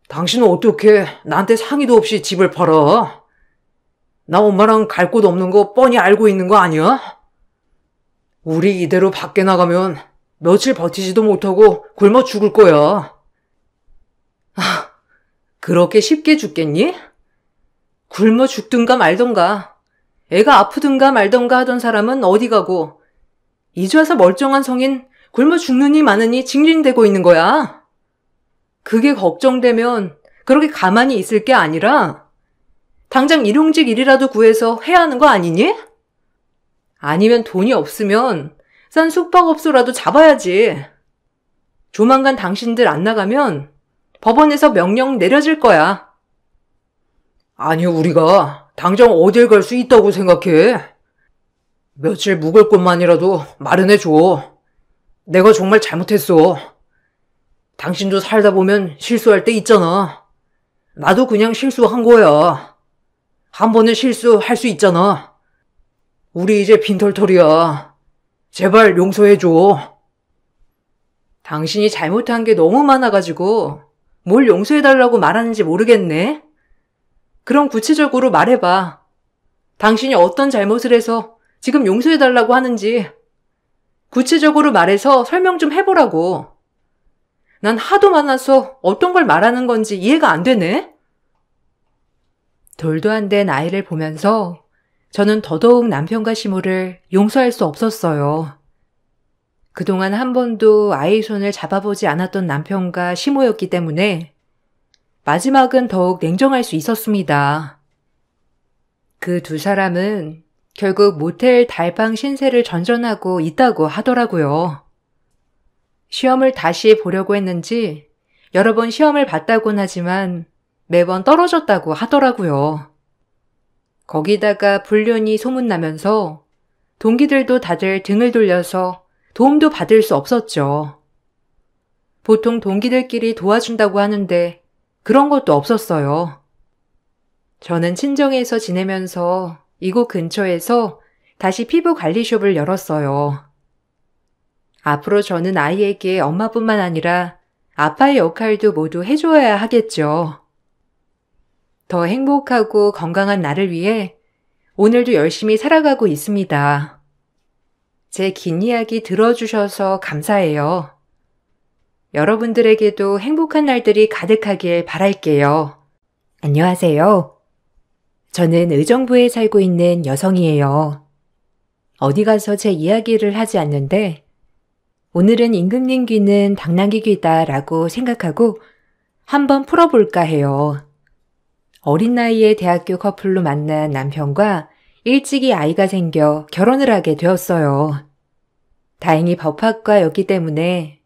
당신은 어떻게 나한테 상의도 없이 집을 팔아? 나 엄마랑 갈 곳 없는 거 뻔히 알고 있는 거 아니야? 우리 이대로 밖에 나가면 며칠 버티지도 못하고 굶어 죽을 거야. 그렇게 쉽게 죽겠니? 굶어 죽든가 말던가, 애가 아프든가 말던가 하던 사람은 어디 가고, 이제 와서 멀쩡한 성인 굶어 죽느니 마느니 징징대고 있는 거야. 그게 걱정되면 그렇게 가만히 있을 게 아니라 당장 일용직 일이라도 구해서 해야 하는 거 아니니? 아니면 돈이 없으면 싼 숙박업소라도 잡아야지. 조만간 당신들 안 나가면 법원에서 명령 내려질 거야. 아니, 우리가 당장 어딜 갈 수 있다고 생각해? 며칠 묵을 곳만이라도 마련해줘. 내가 정말 잘못했어. 당신도 살다 보면 실수할 때 있잖아. 나도 그냥 실수한 거야. 한 번은 실수할 수 있잖아. 우리 이제 빈털털이야. 제발 용서해줘. 당신이 잘못한 게 너무 많아가지고 뭘 용서해달라고 말하는지 모르겠네. 그럼 구체적으로 말해봐. 당신이 어떤 잘못을 해서 지금 용서해달라고 하는지 구체적으로 말해서 설명 좀 해보라고. 난 하도 많아서 어떤 걸 말하는 건지 이해가 안 되네. 돌도 안 된 아이를 보면서 저는 더더욱 남편과 시모를 용서할 수 없었어요. 그동안 한 번도 아이의 손을 잡아보지 않았던 남편과 시모였기 때문에 마지막은 더욱 냉정할 수 있었습니다. 그 두 사람은 결국 모텔 달방 신세를 전전하고 있다고 하더라고요. 시험을 다시 보려고 했는지 여러 번 시험을 봤다곤 하지만 매번 떨어졌다고 하더라고요. 거기다가 불륜이 소문나면서 동기들도 다들 등을 돌려서 도움도 받을 수 없었죠. 보통 동기들끼리 도와준다고 하는데 그런 것도 없었어요. 저는 친정에서 지내면서 이곳 근처에서 다시 피부 관리숍을 열었어요. 앞으로 저는 아이에게 엄마뿐만 아니라 아빠의 역할도 모두 해줘야 하겠죠. 더 행복하고 건강한 나를 위해 오늘도 열심히 살아가고 있습니다. 제 긴 이야기 들어주셔서 감사해요. 여러분들에게도 행복한 날들이 가득하길 바랄게요. 안녕하세요. 저는 의정부에 살고 있는 여성이에요. 어디 가서 제 이야기를 하지 않는데 오늘은 임금님 귀는 당나귀 귀다라고 생각하고 한번 풀어볼까 해요. 어린 나이에 대학교 커플로 만난 남편과 일찍이 아이가 생겨 결혼을 하게 되었어요. 다행히 법학과였기 때문에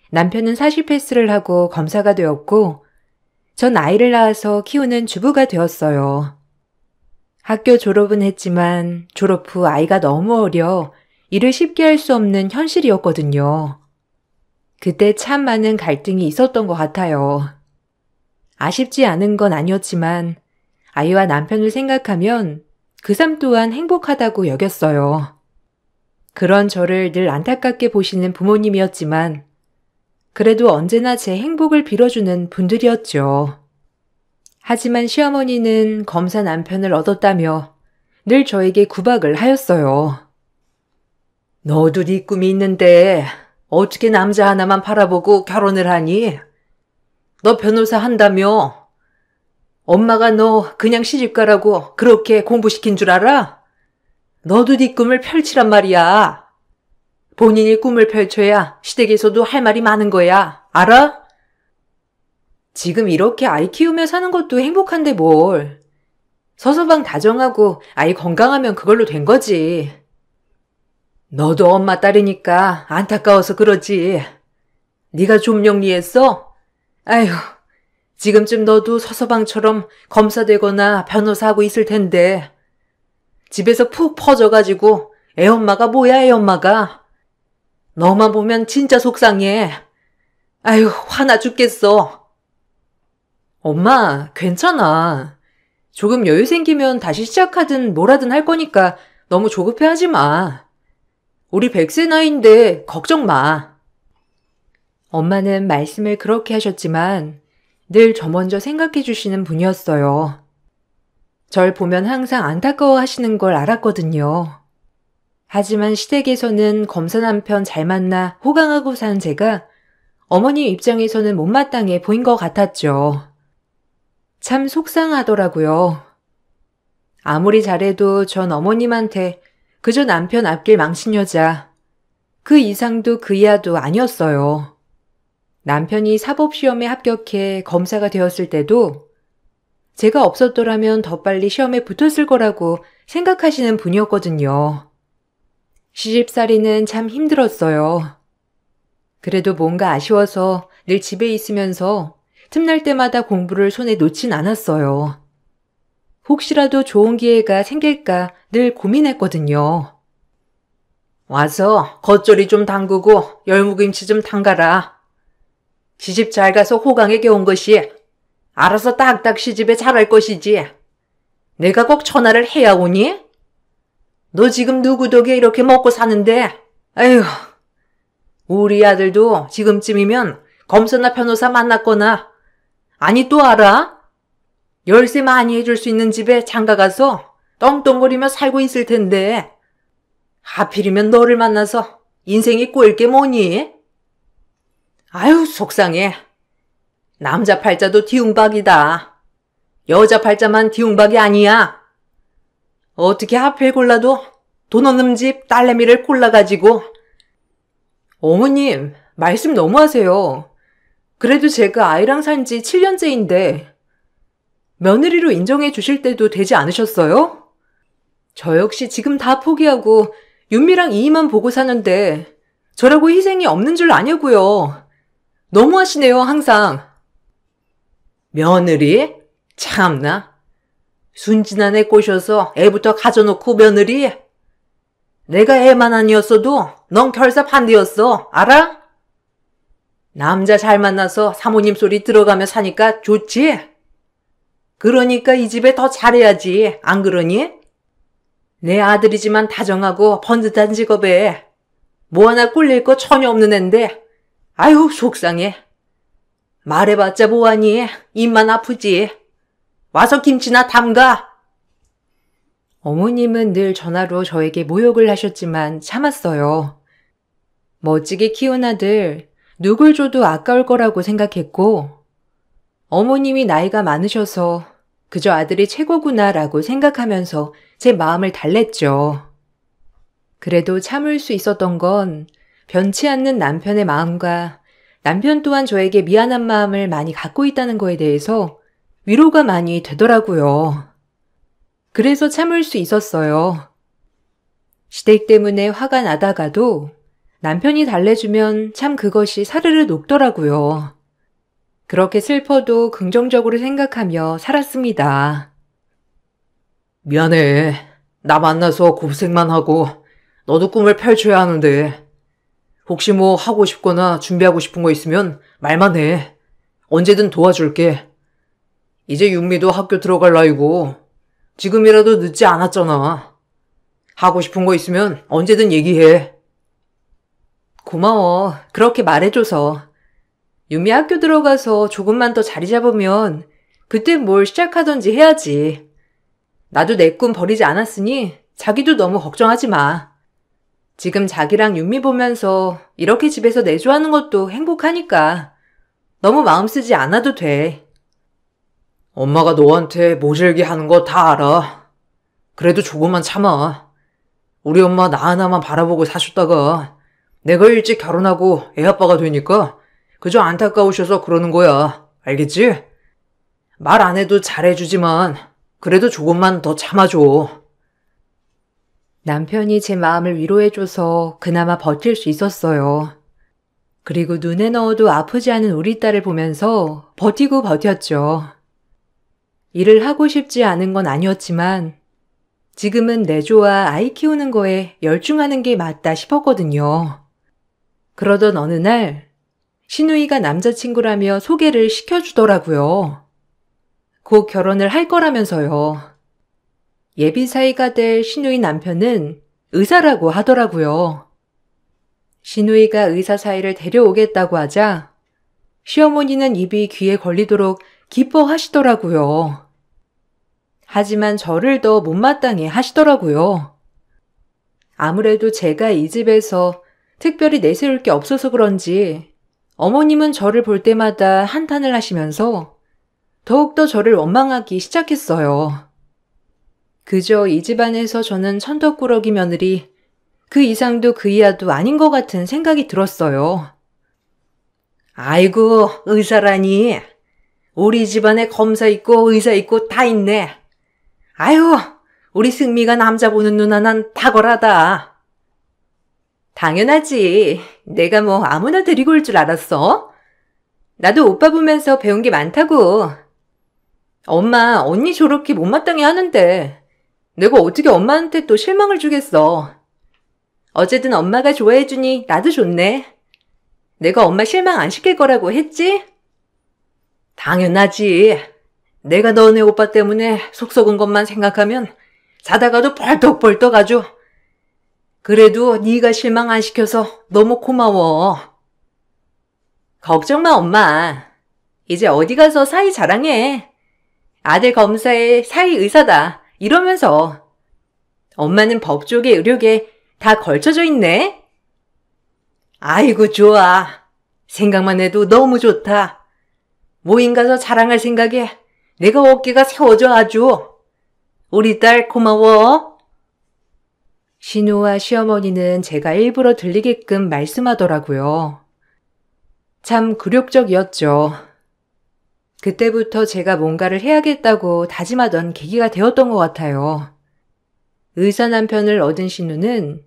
남편은 사실 패스를 하고 검사가 되었고 전 아이를 낳아서 키우는 주부가 되었어요. 학교 졸업은 했지만 졸업 후 아이가 너무 어려 일을 쉽게 할 수 없는 현실이었거든요. 그때 참 많은 갈등이 있었던 것 같아요. 아쉽지 않은 건 아니었지만 아이와 남편을 생각하면 그 삶 또한 행복하다고 여겼어요. 그런 저를 늘 안타깝게 보시는 부모님이었지만 그래도 언제나 제 행복을 빌어주는 분들이었죠. 하지만 시어머니는 검사 남편을 얻었다며 늘 저에게 구박을 하였어요. 너도 네 꿈이 있는데 어떻게 남자 하나만 바라보고 결혼을 하니? 너 변호사 한다며? 엄마가 너 그냥 시집가라고 그렇게 공부시킨 줄 알아? 너도 네 꿈을 펼치란 말이야. 본인이 꿈을 펼쳐야 시댁에서도 할 말이 많은 거야. 알아? 지금 이렇게 아이 키우며 사는 것도 행복한데 뭘. 서서방 다정하고 아이 건강하면 그걸로 된 거지. 너도 엄마 딸이니까 안타까워서 그러지. 네가 좀 영리했어? 아휴, 지금쯤 너도 서서방처럼 검사 되거나 변호사 하고 있을 텐데. 집에서 푹 퍼져가지고 애엄마가 뭐야 애엄마가. 너만 보면 진짜 속상해. 아휴, 화나 죽겠어. 엄마, 괜찮아. 조금 여유 생기면 다시 시작하든 뭐라든 할 거니까 너무 조급해하지 마. 우리 100세 나이인데 걱정 마. 엄마는 말씀을 그렇게 하셨지만 늘 저 먼저 생각해 주시는 분이었어요. 절 보면 항상 안타까워 하시는 걸 알았거든요. 하지만 시댁에서는 검사 남편 잘 만나 호강하고 산 제가 어머님 입장에서는 못마땅해 보인 것 같았죠. 참 속상하더라고요. 아무리 잘해도 전 어머님한테 그저 남편 앞길 망친 여자, 그 이상도 그 이하도 아니었어요. 남편이 사법시험에 합격해 검사가 되었을 때도 제가 없었더라면 더 빨리 시험에 붙었을 거라고 생각하시는 분이었거든요. 시집살이는 참 힘들었어요. 그래도 뭔가 아쉬워서 늘 집에 있으면서 틈날 때마다 공부를 손에 놓진 않았어요. 혹시라도 좋은 기회가 생길까 늘 고민했거든요. 와서 겉절이 좀 담그고 열무김치 좀 담가라. 시집 잘 가서 호강에 겨운 것이 알아서 딱딱 시집에 잘할 것이지. 내가 꼭 전화를 해야 오니? 너 지금 누구 덕에 이렇게 먹고 사는데? 아휴, 우리 아들도 지금쯤이면 검사나 변호사 만났거나 아니 또 알아? 열쇠 많이 해줄 수 있는 집에 장가가서 떵떵거리며 살고 있을 텐데 하필이면 너를 만나서 인생이 꼬일 게 뭐니? 아유 속상해. 남자 팔자도 뒤웅박이다. 여자 팔자만 뒤웅박이 아니야. 어떻게 하필 골라도 돈 없는 집 딸내미를 골라가지고. 어머님, 말씀 너무하세요. 그래도 제가 아이랑 산 지 7년째인데 며느리로 인정해 주실 때도 되지 않으셨어요? 저 역시 지금 다 포기하고 윤미랑 이이만 보고 사는데 저라고 희생이 없는 줄 아냐고요. 너무하시네요, 항상. 며느리? 참나. 순진한 애 꼬셔서 애부터 가져놓고 며느리? 내가 애만 아니었어도 넌 결사 반대였어. 알아? 남자 잘 만나서 사모님 소리 들어가며 사니까 좋지? 그러니까 이 집에 더 잘해야지. 안 그러니? 내 아들이지만 다정하고 번듯한 직업에 뭐 하나 꿀릴 거 전혀 없는 앤데 아유 속상해. 말해봤자 뭐하니 입만 아프지. 와서 김치나 담가. 어머님은 늘 전화로 저에게 모욕을 하셨지만 참았어요. 멋지게 키운 아들 누굴 줘도 아까울 거라고 생각했고 어머님이 나이가 많으셔서 그저 아들이 최고구나라고 생각하면서 제 마음을 달랬죠. 그래도 참을 수 있었던 건 변치 않는 남편의 마음과 남편 또한 저에게 미안한 마음을 많이 갖고 있다는 거에 대해서 위로가 많이 되더라고요. 그래서 참을 수 있었어요. 시댁 때문에 화가 나다가도 남편이 달래주면 참 그것이 사르르 녹더라고요. 그렇게 슬퍼도 긍정적으로 생각하며 살았습니다. 미안해. 나 만나서 고생만 하고 너도 꿈을 펼쳐야 하는데 혹시 뭐 하고 싶거나 준비하고 싶은 거 있으면 말만 해. 언제든 도와줄게. 이제 윤미도 학교 들어갈 나이고 지금이라도 늦지 않았잖아. 하고 싶은 거 있으면 언제든 얘기해. 고마워. 그렇게 말해줘서. 윤미 학교 들어가서 조금만 더 자리 잡으면 그때 뭘 시작하던지 해야지. 나도 내 꿈 버리지 않았으니 자기도 너무 걱정하지 마. 지금 자기랑 윤미 보면서 이렇게 집에서 내조하는 것도 행복하니까 너무 마음 쓰지 않아도 돼. 엄마가 너한테 모질게 하는 거 다 알아. 그래도 조금만 참아. 우리 엄마 나 하나만 바라보고 사셨다가 내가 일찍 결혼하고 애 아빠가 되니까 그저 안타까우셔서 그러는 거야. 알겠지? 말 안 해도 잘해주지만 그래도 조금만 더 참아줘. 남편이 제 마음을 위로해줘서 그나마 버틸 수 있었어요. 그리고 눈에 넣어도 아프지 않은 우리 딸을 보면서 버티고 버텼죠. 일을 하고 싶지 않은 건 아니었지만 지금은 내조와 아이 키우는 거에 열중하는 게 맞다 싶었거든요. 그러던 어느 날 시누이가 남자친구라며 소개를 시켜주더라고요. 곧 결혼을 할 거라면서요. 예비 사이가 될 시누이 남편은 의사라고 하더라고요. 시누이가 의사 사이를 데려오겠다고 하자 시어머니는 입이 귀에 걸리도록 기뻐하시더라고요. 하지만 저를 더 못마땅해 하시더라고요. 아무래도 제가 이 집에서 특별히 내세울 게 없어서 그런지 어머님은 저를 볼 때마다 한탄을 하시면서 더욱더 저를 원망하기 시작했어요. 그저 이 집안에서 저는 천덕꾸러기 며느리, 그 이상도 그 이하도 아닌 것 같은 생각이 들었어요. 아이고, 의사라니. 우리 집안에 검사 있고 의사 있고 다 있네. 아유, 우리 승미가 남자 보는 눈 하나는 탁월하다. 당연하지. 내가 뭐 아무나 데리고 올 줄 알았어? 나도 오빠 보면서 배운 게 많다고. 엄마, 언니 저렇게 못마땅해 하는데 내가 어떻게 엄마한테 또 실망을 주겠어. 어쨌든 엄마가 좋아해주니 나도 좋네. 내가 엄마 실망 안 시킬 거라고 했지? 당연하지. 내가 너네 오빠 때문에 속 썩은 것만 생각하면 자다가도 벌떡벌떡 아주. 그래도 네가 실망 안 시켜서 너무 고마워. 걱정 마, 엄마. 이제 어디 가서 사이 자랑해. 아들 검사에 사이 의사다. 이러면서. 엄마는 법조계, 의료계 다 걸쳐져 있네. 아이고 좋아. 생각만 해도 너무 좋다. 모임 가서 자랑할 생각에 내가 어깨가 세워져 아주. 우리 딸 고마워. 신우와 시어머니는 제가 일부러 들리게끔 말씀하더라고요. 참 굴욕적이었죠. 그때부터 제가 뭔가를 해야겠다고 다짐하던 계기가 되었던 것 같아요. 의사 남편을 얻은 신우는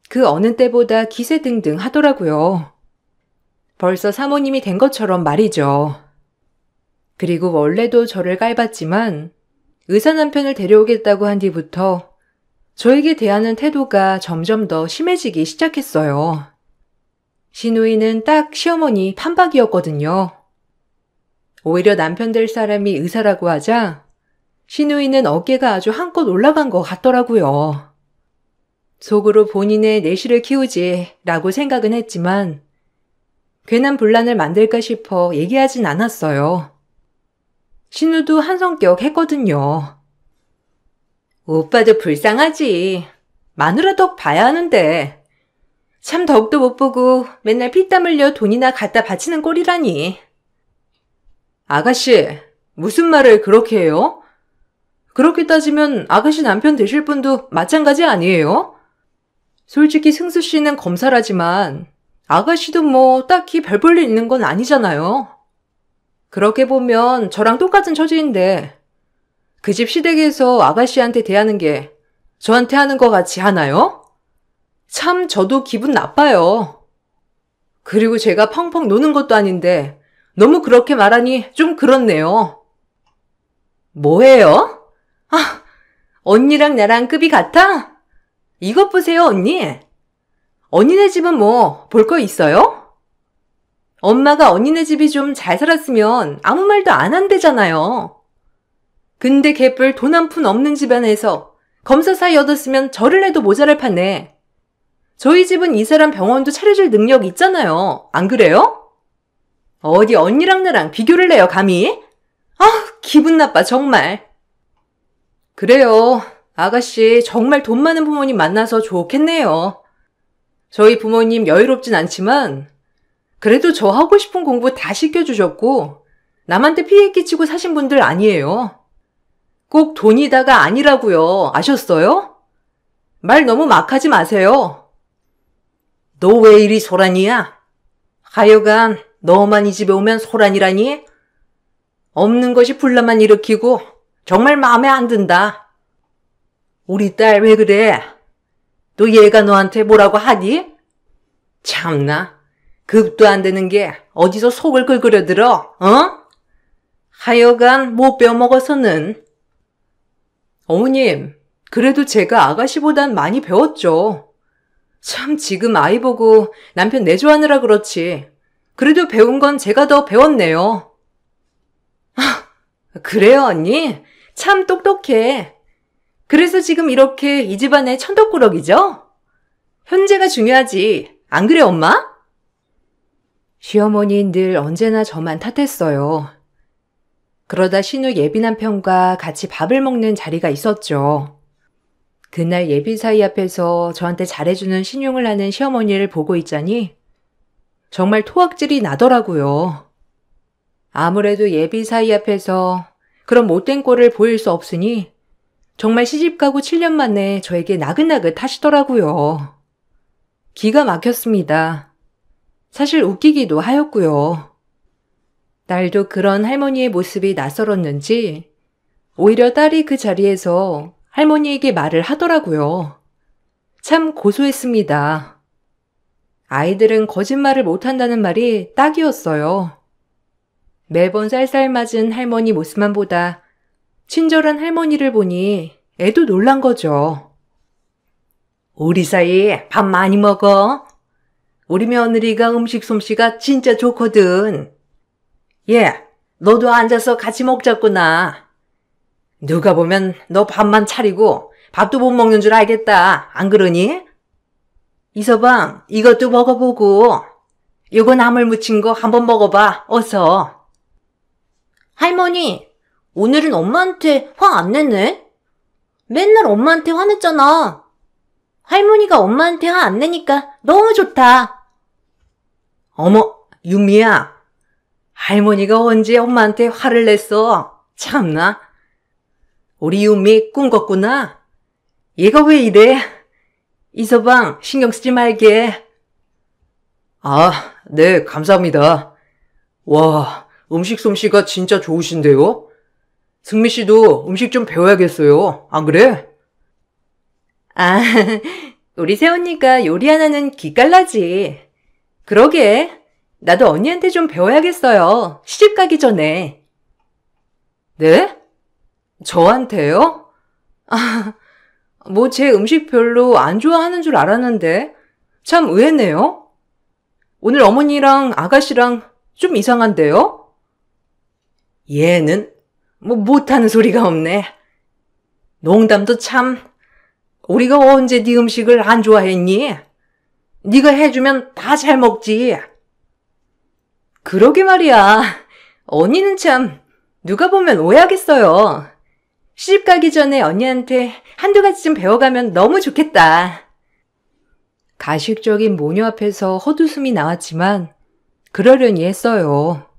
그 어느 때보다 기세등등 하더라고요. 벌써 사모님이 된 것처럼 말이죠. 그리고 원래도 저를 깔봤지만 의사 남편을 데려오겠다고 한 뒤부터 저에게 대하는 태도가 점점 더 심해지기 시작했어요. 시누이는 딱 시어머니 판박이었거든요. 오히려 남편 될 사람이 의사라고 하자 신우이는 어깨가 아주 한껏 올라간 것 같더라고요. 속으로 본인의 내실을 키우지라고 생각은 했지만 괜한 분란을 만들까 싶어 얘기하진 않았어요. 신우도 한 성격 했거든요. 오빠도 불쌍하지. 마누라 덕 봐야 하는데. 참 덕도 못 보고 맨날 피땀 흘려 돈이나 갖다 바치는 꼴이라니. 아가씨, 무슨 말을 그렇게 해요? 그렇게 따지면 아가씨 남편 되실 분도 마찬가지 아니에요? 솔직히 승수 씨는 검사라지만 아가씨도 뭐 딱히 별 볼 일 있는 건 아니잖아요. 그렇게 보면 저랑 똑같은 처지인데 그 집 시댁에서 아가씨한테 대하는 게 저한테 하는 것 같이 하나요? 참 저도 기분 나빠요. 그리고 제가 펑펑 노는 것도 아닌데 너무 그렇게 말하니 좀 그렇네요. 뭐예요? 아, 언니랑 나랑 급이 같아? 이것 보세요, 언니. 언니네 집은 뭐 볼 거 있어요? 엄마가 언니네 집이 좀 잘 살았으면 아무 말도 안 한대잖아요. 근데 개뿔 돈 한 푼 없는 집안에서 검사 사이 얻었으면 저를 해도 모자랄 판에 저희 집은 이 사람 병원도 차려줄 능력 있잖아요. 안 그래요? 어디 언니랑 나랑 비교를 해요, 감히? 아, 기분 나빠, 정말. 그래요. 아가씨 정말 돈 많은 부모님 만나서 좋겠네요. 저희 부모님 여유롭진 않지만 그래도 저 하고 싶은 공부 다 시켜주셨고 남한테 피해 끼치고 사신 분들 아니에요. 꼭 돈이다가 아니라고요. 아셨어요? 말 너무 막 하지 마세요. 너 왜 이리 소란이야? 하여간 너만 이 집에 오면 소란이라니? 없는 것이 분란만 일으키고 정말 마음에 안 든다. 우리 딸 왜 그래? 또 얘가 너한테 뭐라고 하니? 참나, 급도 안 되는 게 어디서 속을 긁으려들어, 어? 하여간 못 배워먹어서는. 어머님, 그래도 제가 아가씨보단 많이 배웠죠. 참 지금 아이 보고 남편 내조하느라 그렇지. 그래도 배운 건 제가 더 배웠네요. 아, 그래요, 언니? 참 똑똑해. 그래서 지금 이렇게 이 집안의 천덕꾸러기죠? 현재가 중요하지. 안 그래, 엄마? 시어머니는 늘 언제나 저만 탓했어요. 그러다 신우 예비 남편과 같이 밥을 먹는 자리가 있었죠. 그날 예비 사이 앞에서 저한테 잘해주는 신용을 하는 시어머니를 보고 있자니 정말 토악질이 나더라고요. 아무래도 예비 사이 앞에서 그런 못된 꼴을 보일 수 없으니 정말 시집가고 7년 만에 저에게 나긋나긋 하시더라고요. 기가 막혔습니다. 사실 웃기기도 하였고요. 딸도 그런 할머니의 모습이 낯설었는지 오히려 딸이 그 자리에서 할머니에게 말을 하더라고요. 참 고소했습니다. 아이들은 거짓말을 못한다는 말이 딱이었어요. 매번 쌀쌀맞은 할머니 모습만 보다 친절한 할머니를 보니 애도 놀란 거죠. 우리 사이 밥 많이 먹어. 우리 며느리가 음식 솜씨가 진짜 좋거든. 예, 너도 앉아서 같이 먹자꾸나. 누가 보면 너 밥만 차리고 밥도 못 먹는 줄 알겠다. 안 그러니? 이서방, 이것도 먹어보고. 이거 나물 무친 거 한번 먹어봐. 어서. 할머니, 오늘은 엄마한테 화 안 내네? 맨날 엄마한테 화냈잖아. 할머니가 엄마한테 화 안 내니까 너무 좋다. 어머, 윤미야. 할머니가 언제 엄마한테 화를 냈어? 참나. 우리 윤미 꿈꿨구나. 얘가 왜 이래? 이서방 신경 쓰지 말게. 아, 네, 감사합니다. 와, 음식 솜씨가 진짜 좋으신데요? 승미 씨도 음식 좀 배워야겠어요. 안 그래? 아, 우리 새언니가 요리 하나는 기깔나지. 그러게, 나도 언니한테 좀 배워야겠어요. 시집 가기 전에. 네? 저한테요? 아, 뭐 제 음식 별로 안 좋아하는 줄 알았는데 참 의외네요. 오늘 어머니랑 아가씨랑 좀 이상한데요? 얘는 뭐 못하는 소리가 없네. 농담도 참. 우리가 언제 네 음식을 안 좋아했니? 네가 해주면 다 잘 먹지. 그러게 말이야. 언니는 참 누가 보면 오해하겠어요. 시집 가기 전에 언니한테 한두 가지 좀 배워가면 너무 좋겠다. 가식적인 모녀 앞에서 헛웃음이 나왔지만 그러려니 했어요.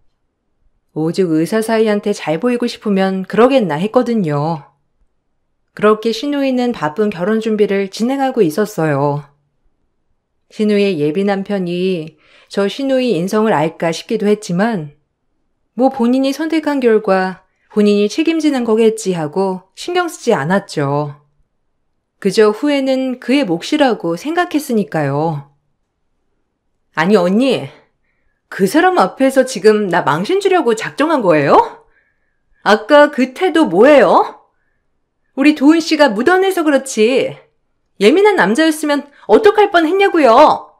오죽 의사 사이한테 잘 보이고 싶으면 그러겠나 했거든요. 그렇게 신우이는 바쁜 결혼 준비를 진행하고 있었어요. 신우이의 예비 남편이 저 신우이 인성을 알까 싶기도 했지만 뭐 본인이 선택한 결과 본인이 책임지는 거겠지 하고 신경 쓰지 않았죠. 그저 후회는 그의 몫이라고 생각했으니까요. 아니 언니, 그 사람 앞에서 지금 나 망신 주려고 작정한 거예요? 아까 그 태도 뭐예요? 우리 도은 씨가 묻어내서 그렇지. 예민한 남자였으면 어떡할 뻔했냐고요.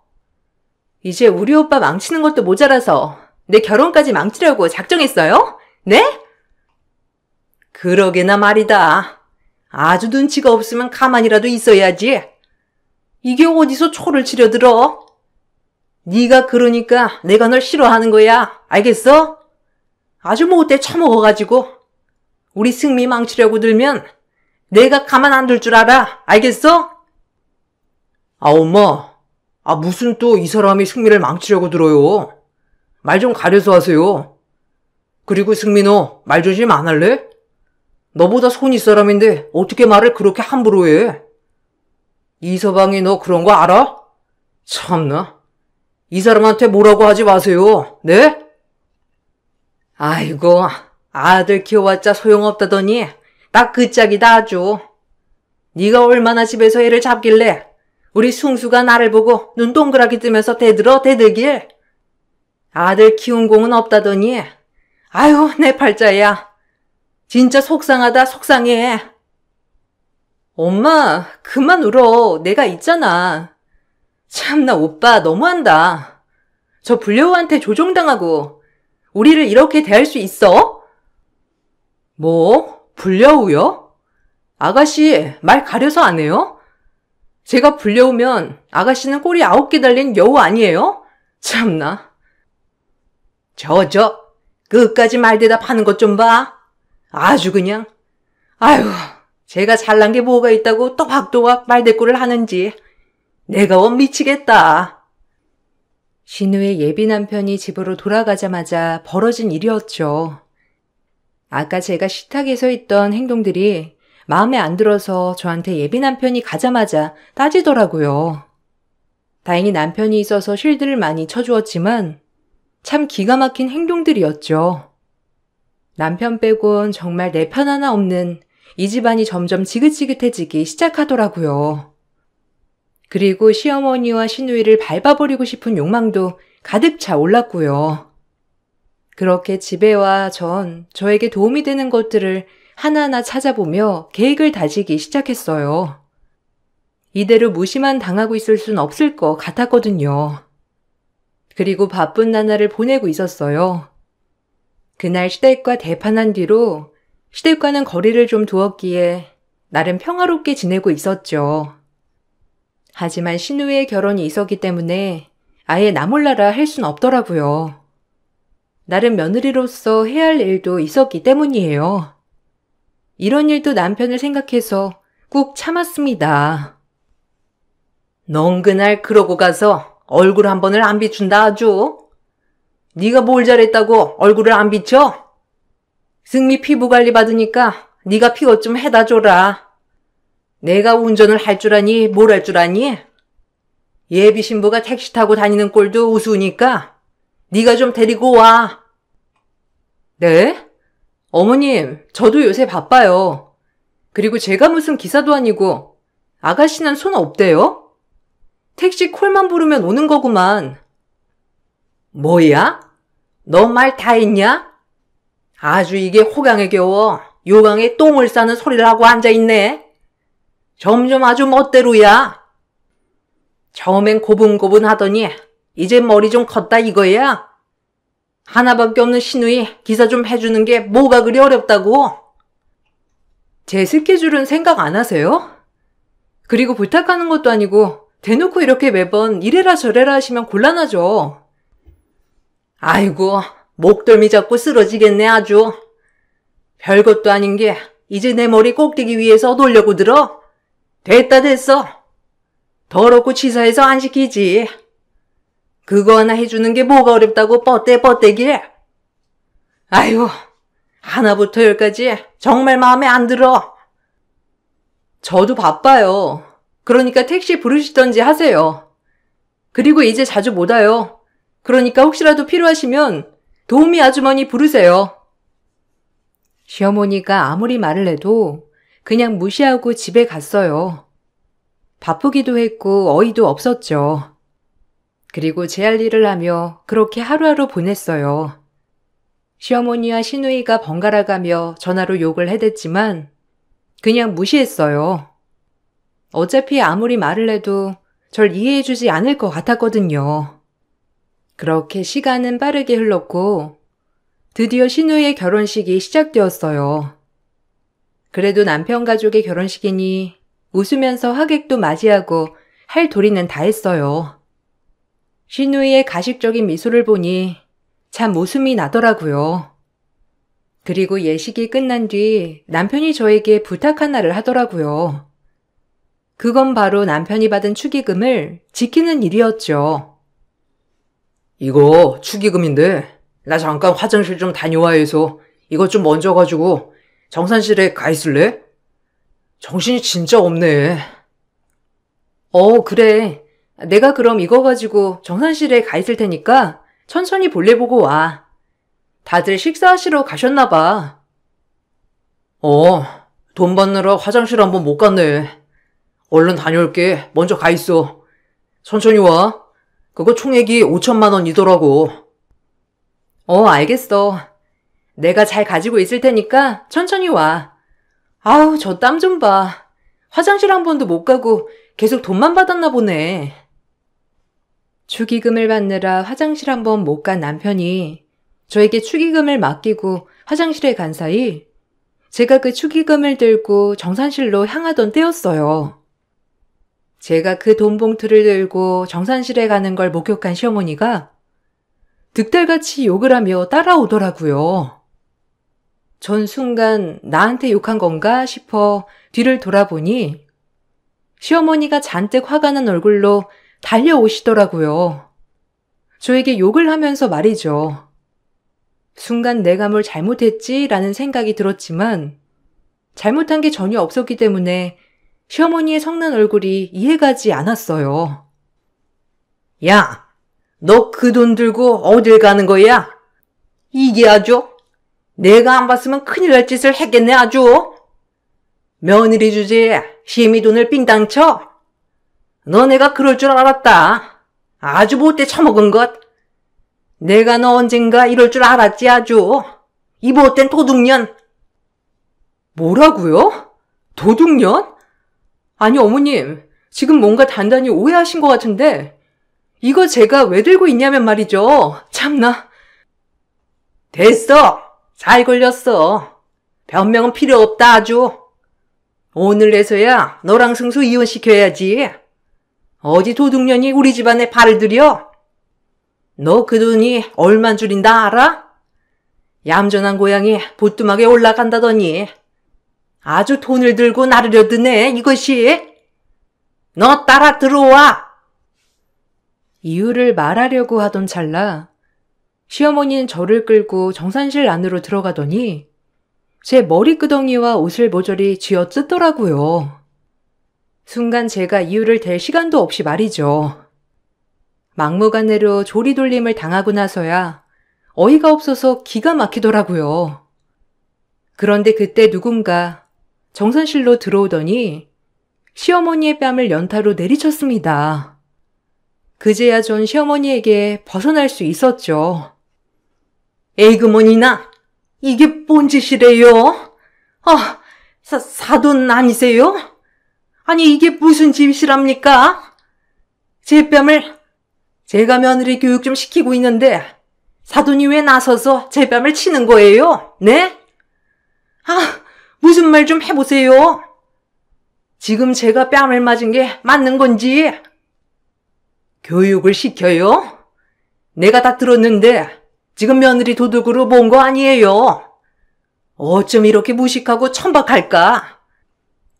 이제 우리 오빠 망치는 것도 모자라서 내 결혼까지 망치려고 작정했어요? 네? 그러게나 말이다. 아주 눈치가 없으면 가만히라도 있어야지. 이게 어디서 초를 치려들어? 네가 그러니까 내가 널 싫어하는 거야. 알겠어? 아주 못돼 처먹어가지고 우리 승미 망치려고 들면 내가 가만 안 둘 줄 알아. 알겠어? 아, 엄마. 무슨 또 이 사람이 승미를 망치려고 들어요. 말 좀 가려서 하세요. 그리고 승미 너 말 조심 안 할래? 너보다 손윗 사람인데 어떻게 말을 그렇게 함부로 해? 이서방이 너 그런 거 알아? 참나. 이 사람한테 뭐라고 하지 마세요. 네? 아이고, 아들 키워봤자 소용없다더니 딱 그 짝이다 아주. 네가 얼마나 집에서 애를 잡길래 우리 숭수가 나를 보고 눈 동그랗게 뜨면서 대들길. 아들 키운 공은 없다더니 아유 내 팔자야. 진짜 속상하다 속상해. 엄마 그만 울어. 내가 있잖아. 참나 오빠 너무한다. 저 불려우한테 조종당하고 우리를 이렇게 대할 수 있어? 뭐? 불려우요? 아가씨 말 가려서 안 해요? 제가 불려우면 아가씨는 꼬리 9개 달린 여우 아니에요? 참나. 끝까지 말대답 하는 것 좀 봐. 아주 그냥. 아유, 제가 잘난 게 뭐가 있다고 또박또박 말대꾸를 하는지. 내가 미치겠다. 신우의 예비 남편이 집으로 돌아가자마자 벌어진 일이었죠. 아까 제가 식탁에 서 있던 행동들이 마음에 안 들어서 저한테 예비 남편이 가자마자 따지더라고요. 다행히 남편이 있어서 쉴드를 많이 쳐주었지만 참 기가 막힌 행동들이었죠. 남편 빼곤 정말 내 편 하나 없는 이 집안이 점점 지긋지긋해지기 시작하더라고요. 그리고 시어머니와 시누이를 밟아버리고 싶은 욕망도 가득 차 올랐고요. 그렇게 집에 와 전 저에게 도움이 되는 것들을 하나하나 찾아보며 계획을 다지기 시작했어요. 이대로 무시만 당하고 있을 순 없을 것 같았거든요. 그리고 바쁜 나날을 보내고 있었어요. 그날 시댁과 대판한 뒤로 시댁과는 거리를 좀 두었기에 나름 평화롭게 지내고 있었죠. 하지만 신우의 결혼이 있었기 때문에 아예 나 몰라라 할 순 없더라고요. 나름 며느리로서 해야 할 일도 있었기 때문이에요. 이런 일도 남편을 생각해서 꾹 참았습니다. 넌 그날 그러고 가서 얼굴 한 번을 안 비춘다 아주. 네가 뭘 잘했다고 얼굴을 안 비춰? 승미 피부 관리 받으니까 네가 피것 좀 해다 줘라. 내가 운전을 할 줄 아니 뭘 할 줄 아니? 예비 신부가 택시 타고 다니는 꼴도 우스우니까 네가 좀 데리고 와. 네? 어머님, 저도 요새 바빠요. 그리고 제가 무슨 기사도 아니고 아가씨는 손 없대요? 택시 콜만 부르면 오는 거구만. 뭐야? 너 말 다 했냐? 아주 이게 호강에 겨워 요강에 똥을 싸는 소리를 하고 앉아있네. 점점 아주 멋대로야. 처음엔 고분고분 하더니 이제 머리 좀 컸다 이거야. 하나밖에 없는 시누이 기사 좀 해주는 게 뭐가 그리 어렵다고? 제 스케줄은 생각 안 하세요? 그리고 부탁하는 것도 아니고 대놓고 이렇게 매번 이래라 저래라 하시면 곤란하죠. 아이고, 목덜미 잡고 쓰러지겠네 아주. 별것도 아닌 게 이제 내 머리 꼭대기 위에서 놀려고 들어? 됐다 됐어. 더럽고 치사해서 안 시키지. 그거 하나 해주는 게 뭐가 어렵다고 뻗대기. 아이고, 하나부터 열까지 정말 마음에 안 들어. 저도 바빠요. 그러니까 택시 부르시던지 하세요. 그리고 이제 자주 못 와요. 그러니까 혹시라도 필요하시면 도우미 아주머니 부르세요. 시어머니가 아무리 말을 해도 그냥 무시하고 집에 갔어요. 바쁘기도 했고 어이도 없었죠. 그리고 제 할 일을 하며 그렇게 하루하루 보냈어요. 시어머니와 시누이가 번갈아가며 전화로 욕을 해댔지만 그냥 무시했어요. 어차피 아무리 말을 해도 절 이해해주지 않을 것 같았거든요. 그렇게 시간은 빠르게 흘렀고 드디어 시누이의 결혼식이 시작되었어요. 그래도 남편 가족의 결혼식이니 웃으면서 하객도 맞이하고 할 도리는 다 했어요. 시누이의 가식적인 미소를 보니 참 웃음이 나더라고요. 그리고 예식이 끝난 뒤 남편이 저에게 부탁 하나를 하더라고요. 그건 바로 남편이 받은 축의금을 지키는 일이었죠. 이거 축의금인데 나 잠깐 화장실 좀 다녀와 해서 이것 좀 먼저 가지고 정산실에 가 있을래? 정신이 진짜 없네. 그래. 내가 그럼 이거 가지고 정산실에 가 있을 테니까 천천히 볼일 보고 와. 다들 식사하시러 가셨나 봐. 돈 받느라 화장실 한번 못 갔네. 얼른 다녀올게. 먼저 가 있어. 천천히 와. 그거 총액이 5천만 원이더라고. 알겠어. 내가 잘 가지고 있을 테니까 천천히 와. 아우, 저 땀 좀 봐. 화장실 한 번도 못 가고 계속 돈만 받았나 보네. 축의금을 받느라 화장실 한 번 못 간 남편이 저에게 축의금을 맡기고 화장실에 간 사이 제가 그 축의금을 들고 정산실로 향하던 때였어요. 제가 그 돈 봉투를 들고 정산실에 가는 걸 목격한 시어머니가 득달같이 욕을 하며 따라오더라고요. 전 순간 나한테 욕한 건가 싶어 뒤를 돌아보니 시어머니가 잔뜩 화가 난 얼굴로 달려오시더라고요. 저에게 욕을 하면서 말이죠. 순간 내가 뭘 잘못했지라는 생각이 들었지만 잘못한 게 전혀 없었기 때문에 시어머니의 성난 얼굴이 이해가지 않았어요. 야, 너 그 돈 들고 어딜 가는 거야? 이게 아주 내가 안 봤으면 큰일 날 짓을 했겠네 아주. 며느리 주제에 심히 돈을 삥땅 쳐. 너네가 그럴 줄 알았다. 아주 못돼 처먹은 것. 내가 너 언젠가 이럴 줄 알았지 아주. 이 못된 도둑년. 뭐라고요? 도둑년? 아니 어머님, 지금 뭔가 단단히 오해하신 것 같은데 이거 제가 왜 들고 있냐면 말이죠. 참나. 됐어. 잘 걸렸어. 변명은 필요 없다 아주. 오늘에서야 너랑 승수 이혼시켜야지. 어디 도둑년이 우리 집안에 발을 들여? 너 그 돈이 얼만 줄인다 알아? 얌전한 고양이 보뚜막에 올라간다더니 아주 돈을 들고 나르려 드네 이것이. 너 따라 들어와. 이유를 말하려고 하던 찰나 시어머니는 저를 끌고 정산실 안으로 들어가더니 제 머리끄덩이와 옷을 모조리 쥐어뜯더라고요. 순간 제가 이유를 댈 시간도 없이 말이죠. 막무가내로 조리돌림을 당하고 나서야 어이가 없어서 기가 막히더라고요. 그런데 그때 누군가 정산실로 들어오더니 시어머니의 뺨을 연타로 내리쳤습니다. 그제야 전 시어머니에게 벗어날 수 있었죠. 에이그머니나 이게 뭔 짓이래요? 사돈 아니세요? 아니 이게 무슨 짓이랍니까? 제 뺨을 제가 며느리 교육 좀 시키고 있는데 사돈이 왜 나서서 제 뺨을 치는 거예요? 네? 무슨 말 좀 해보세요. 지금 제가 뺨을 맞은 게 맞는 건지. 교육을 시켜요? 내가 다 들었는데 지금 며느리 도둑으로 본 거 아니에요. 어쩜 이렇게 무식하고 천박할까?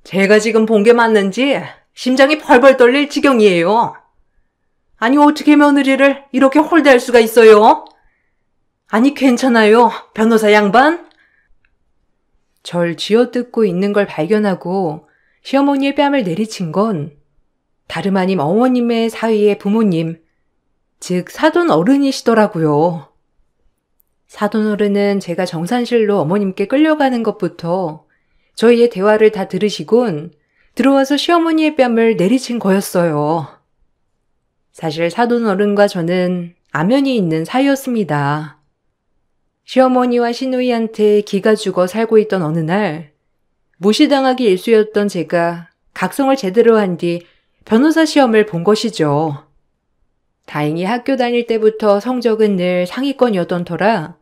제가 지금 본 게 맞는지 심장이 펄펄 떨릴 지경이에요. 아니 어떻게 며느리를 이렇게 홀대할 수가 있어요? 아니 괜찮아요, 변호사 양반? 절 쥐어뜯고 있는 걸 발견하고 시어머니의 뺨을 내리친 건 다름 아님 어머님의 사위의 부모님, 즉 사돈 어른이시더라고요. 사돈 어른은 제가 정산실로 어머님께 끌려가는 것부터 저희의 대화를 다 들으시곤 들어와서 시어머니의 뺨을 내리친 거였어요. 사실 사돈 어른과 저는 안면이 있는 사이였습니다. 시어머니와 시누이한테 기가 죽어 살고 있던 어느 날 무시당하기 일쑤였던 제가 각성을 제대로 한 뒤 변호사 시험을 본 것이죠. 다행히 학교 다닐 때부터 성적은 늘 상위권이었던 터라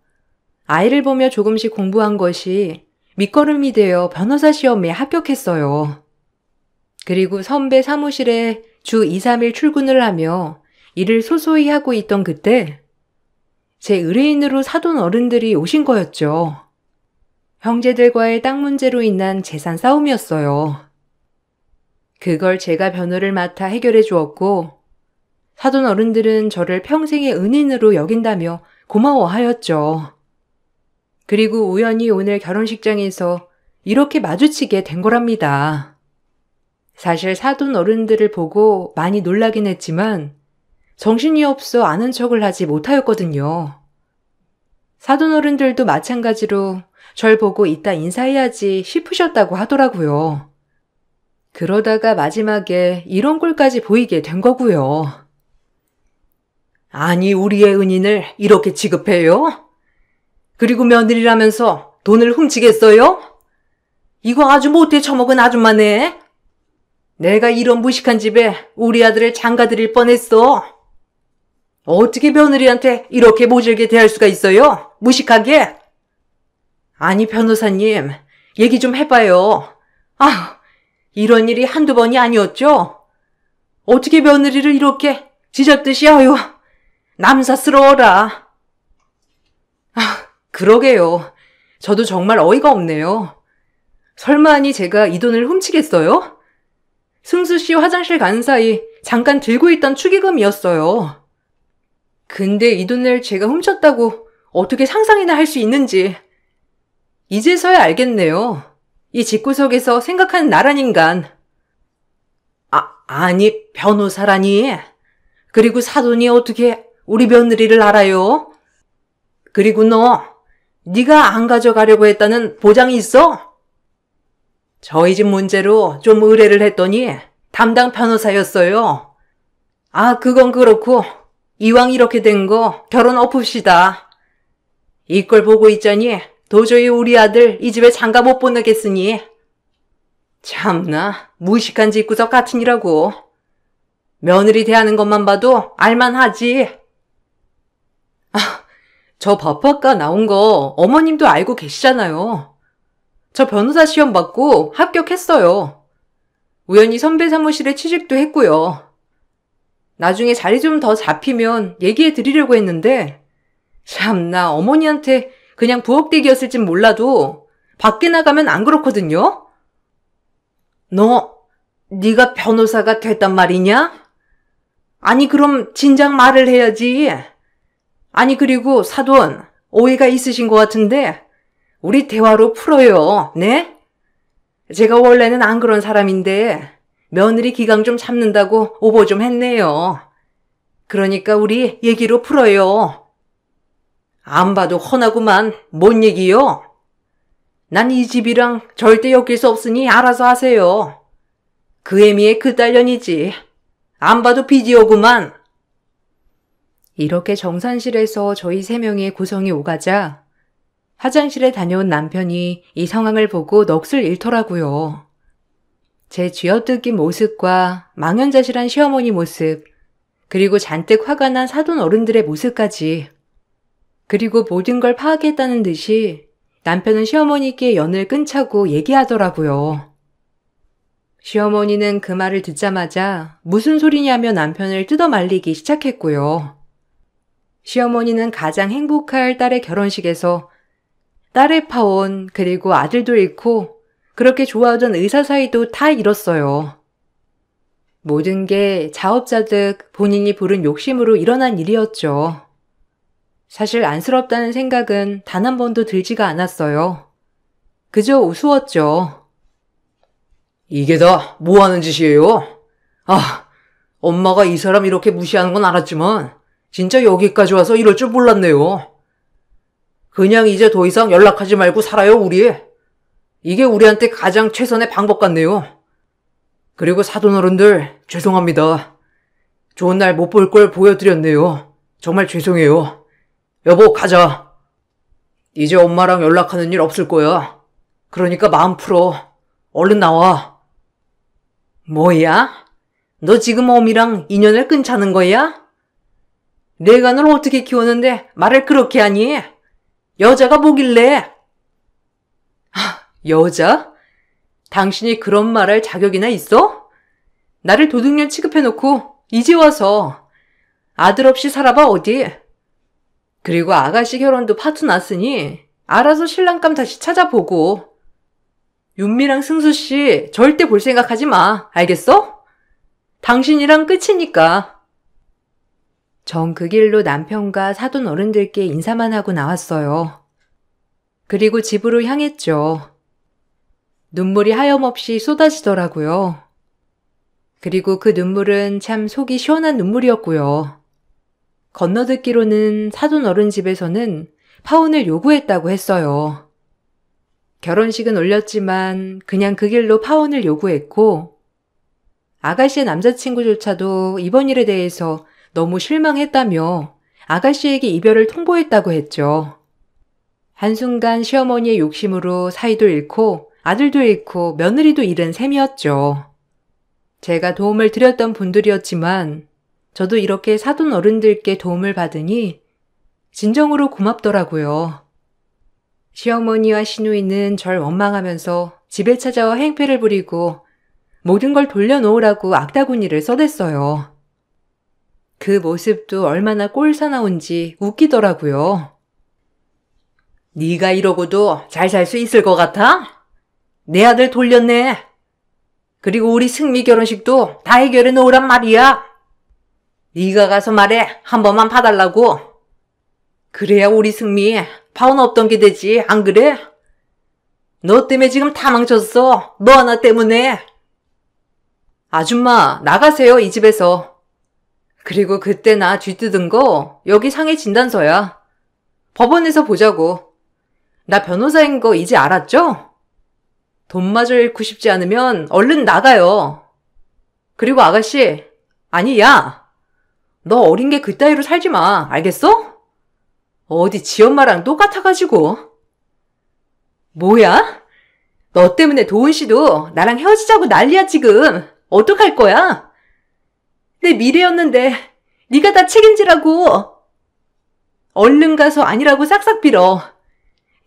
아이를 보며 조금씩 공부한 것이 밑거름이 되어 변호사 시험에 합격했어요. 그리고 선배 사무실에 주 2, 3일 출근을 하며 일을 소소히 하고 있던 그때 제 의뢰인으로 사돈 어른들이 오신 거였죠. 형제들과의 땅 문제로 인한 재산 싸움이었어요. 그걸 제가 변호를 맡아 해결해 주었고 사돈 어른들은 저를 평생의 은인으로 여긴다며 고마워하였죠. 그리고 우연히 오늘 결혼식장에서 이렇게 마주치게 된 거랍니다. 사실 사돈 어른들을 보고 많이 놀라긴 했지만 정신이 없어 아는 척을 하지 못하였거든요. 사돈 어른들도 마찬가지로 절 보고 이따 인사해야지 싶으셨다고 하더라고요. 그러다가 마지막에 이런 꼴까지 보이게 된 거고요. 아니 우리의 은인을 이렇게 취급해요? 그리고 며느리라면서 돈을 훔치겠어요? 이거 아주 못해 처먹은 아줌마네. 내가 이런 무식한 집에 우리 아들을 장가드릴 뻔했어. 어떻게 며느리한테 이렇게 모질게 대할 수가 있어요? 무식하게? 아니 변호사님, 얘기 좀 해봐요. 이런 일이 한두 번이 아니었죠? 어떻게 며느리를 이렇게 쥐잡듯이 남사스러워라. 그러게요. 저도 정말 어이가 없네요. 설마니 제가 이 돈을 훔치겠어요? 승수 씨 화장실 가는 사이 잠깐 들고 있던 축의금이었어요. 근데 이 돈을 제가 훔쳤다고 어떻게 상상이나 할 수 있는지 이제서야 알겠네요. 이 집구석에서 생각하는 나란 인간. 아니 변호사라니. 그리고 사돈이 어떻게 우리 며느리를 알아요? 그리고 네가 안 가져가려고 했다는 보장이 있어? 저희 집 문제로 좀 의뢰를 했더니 담당 변호사였어요. 그건 그렇고 이왕 이렇게 된 거 결혼 엎읍시다. 이걸 보고 있자니 도저히 우리 아들 이 집에 장가 못 보내겠으니. 참나 무식한 집구석 같으니라고. 며느리 대하는 것만 봐도 알만하지. 저 법학과 나온 거 어머님도 알고 계시잖아요. 저 변호사 시험 받고 합격했어요. 우연히 선배 사무실에 취직도 했고요. 나중에 자리 좀 더 잡히면 얘기해 드리려고 했는데 참나 어머니한테 그냥 부엌대기였을진 몰라도 밖에 나가면 안 그렇거든요. 네가 변호사가 됐단 말이냐? 아니 그럼 진작 말을 해야지. 아니 그리고 사돈 오해가 있으신 것 같은데 우리 대화로 풀어요. 네? 제가 원래는 안 그런 사람인데 며느리 기강 좀 잡는다고 오버 좀 했네요. 그러니까 우리 얘기로 풀어요. 안 봐도 훤하구만. 뭔 얘기요? 난 이 집이랑 절대 엮일 수 없으니 알아서 하세요. 그 애미의 그 딸년이지. 안 봐도 비디오구만. 이렇게 정산실에서 저희 3명의 구성이 오가자 화장실에 다녀온 남편이 이 상황을 보고 넋을 잃더라고요. 제 쥐어뜯긴 모습과 망연자실한 시어머니 모습, 그리고 잔뜩 화가 난 사돈 어른들의 모습까지 그리고 모든 걸 파악했다는 듯이 남편은 시어머니께 연을 끊자고 얘기하더라고요. 시어머니는 그 말을 듣자마자 무슨 소리냐며 남편을 뜯어말리기 시작했고요. 시어머니는 가장 행복할 딸의 결혼식에서 딸의 파혼 그리고 아들도 잃고 그렇게 좋아하던 의사 사이도 다 잃었어요. 모든 게 자업자득 본인이 부른 욕심으로 일어난 일이었죠. 사실 안쓰럽다는 생각은 단 한 번도 들지가 않았어요. 그저 우스웠죠. 이게 다 뭐 하는 짓이에요? 아, 엄마가 이 사람 이렇게 무시하는 건 알았지만 진짜 여기까지 와서 이럴 줄 몰랐네요. 그냥 이제 더 이상 연락하지 말고 살아요, 우리. 이게 우리한테 가장 최선의 방법 같네요. 그리고 사돈어른들 죄송합니다. 좋은 날 못 볼 걸 보여드렸네요. 정말 죄송해요. 여보, 가자. 이제 엄마랑 연락하는 일 없을 거야. 그러니까 마음 풀어. 얼른 나와. 뭐야? 너 지금 어미랑 인연을 끊자는 거야? 내가 널 어떻게 키우는데 말을 그렇게 하니? 여자가 뭐길래? 여자? 당신이 그런 말할 자격이나 있어? 나를 도둑년 취급해놓고 이제 와서 아들 없이 살아봐 어디? 그리고 아가씨 결혼도 파토 났으니 알아서 신랑감 다시 찾아보고 윤미랑 승수씨 절대 볼 생각하지 마. 알겠어? 당신이랑 끝이니까. 전 그 길로 남편과 사돈 어른들께 인사만 하고 나왔어요. 그리고 집으로 향했죠. 눈물이 하염없이 쏟아지더라고요. 그리고 그 눈물은 참 속이 시원한 눈물이었고요. 건너듣기로는 사돈 어른 집에서는 파혼을 요구했다고 했어요. 결혼식은 올렸지만 그냥 그 길로 파혼을 요구했고 아가씨의 남자친구조차도 이번 일에 대해서 너무 실망했다며 아가씨에게 이별을 통보했다고 했죠. 한순간 시어머니의 욕심으로 사이도 잃고 아들도 잃고 며느리도 잃은 셈이었죠. 제가 도움을 드렸던 분들이었지만 저도 이렇게 사돈 어른들께 도움을 받으니 진정으로 고맙더라고요. 시어머니와 시누이는 절 원망하면서 집에 찾아와 행패를 부리고 모든 걸 돌려놓으라고 악다구니를 써댔어요. 그 모습도 얼마나 꼴사나운지 웃기더라고요. 네가 이러고도 잘 살 수 있을 것 같아? 내 아들 돌렸네. 그리고 우리 승미 결혼식도 다 해결해 놓으란 말이야. 네가 가서 말해. 한 번만 봐달라고. 그래야 우리 승미 파혼 없던 게 되지. 안 그래? 너 때문에 지금 다 망쳤어. 너 하나 때문에. 아줌마 나가세요 이 집에서. 그리고 그때 나 뒤뜯은 거 여기 상해 진단서야. 법원에서 보자고. 나 변호사인 거 이제 알았죠? 돈마저 잃고 싶지 않으면 얼른 나가요. 그리고 아가씨, 아니 야, 너 어린 게 그따위로 살지 마. 알겠어? 어디 지 엄마랑 똑같아가지고. 뭐야? 너 때문에 도은 씨도 나랑 헤어지자고 난리야 지금. 어떡할 거야? 내 미래였는데 네가 다 책임지라고. 얼른 가서 아니라고 싹싹 빌어.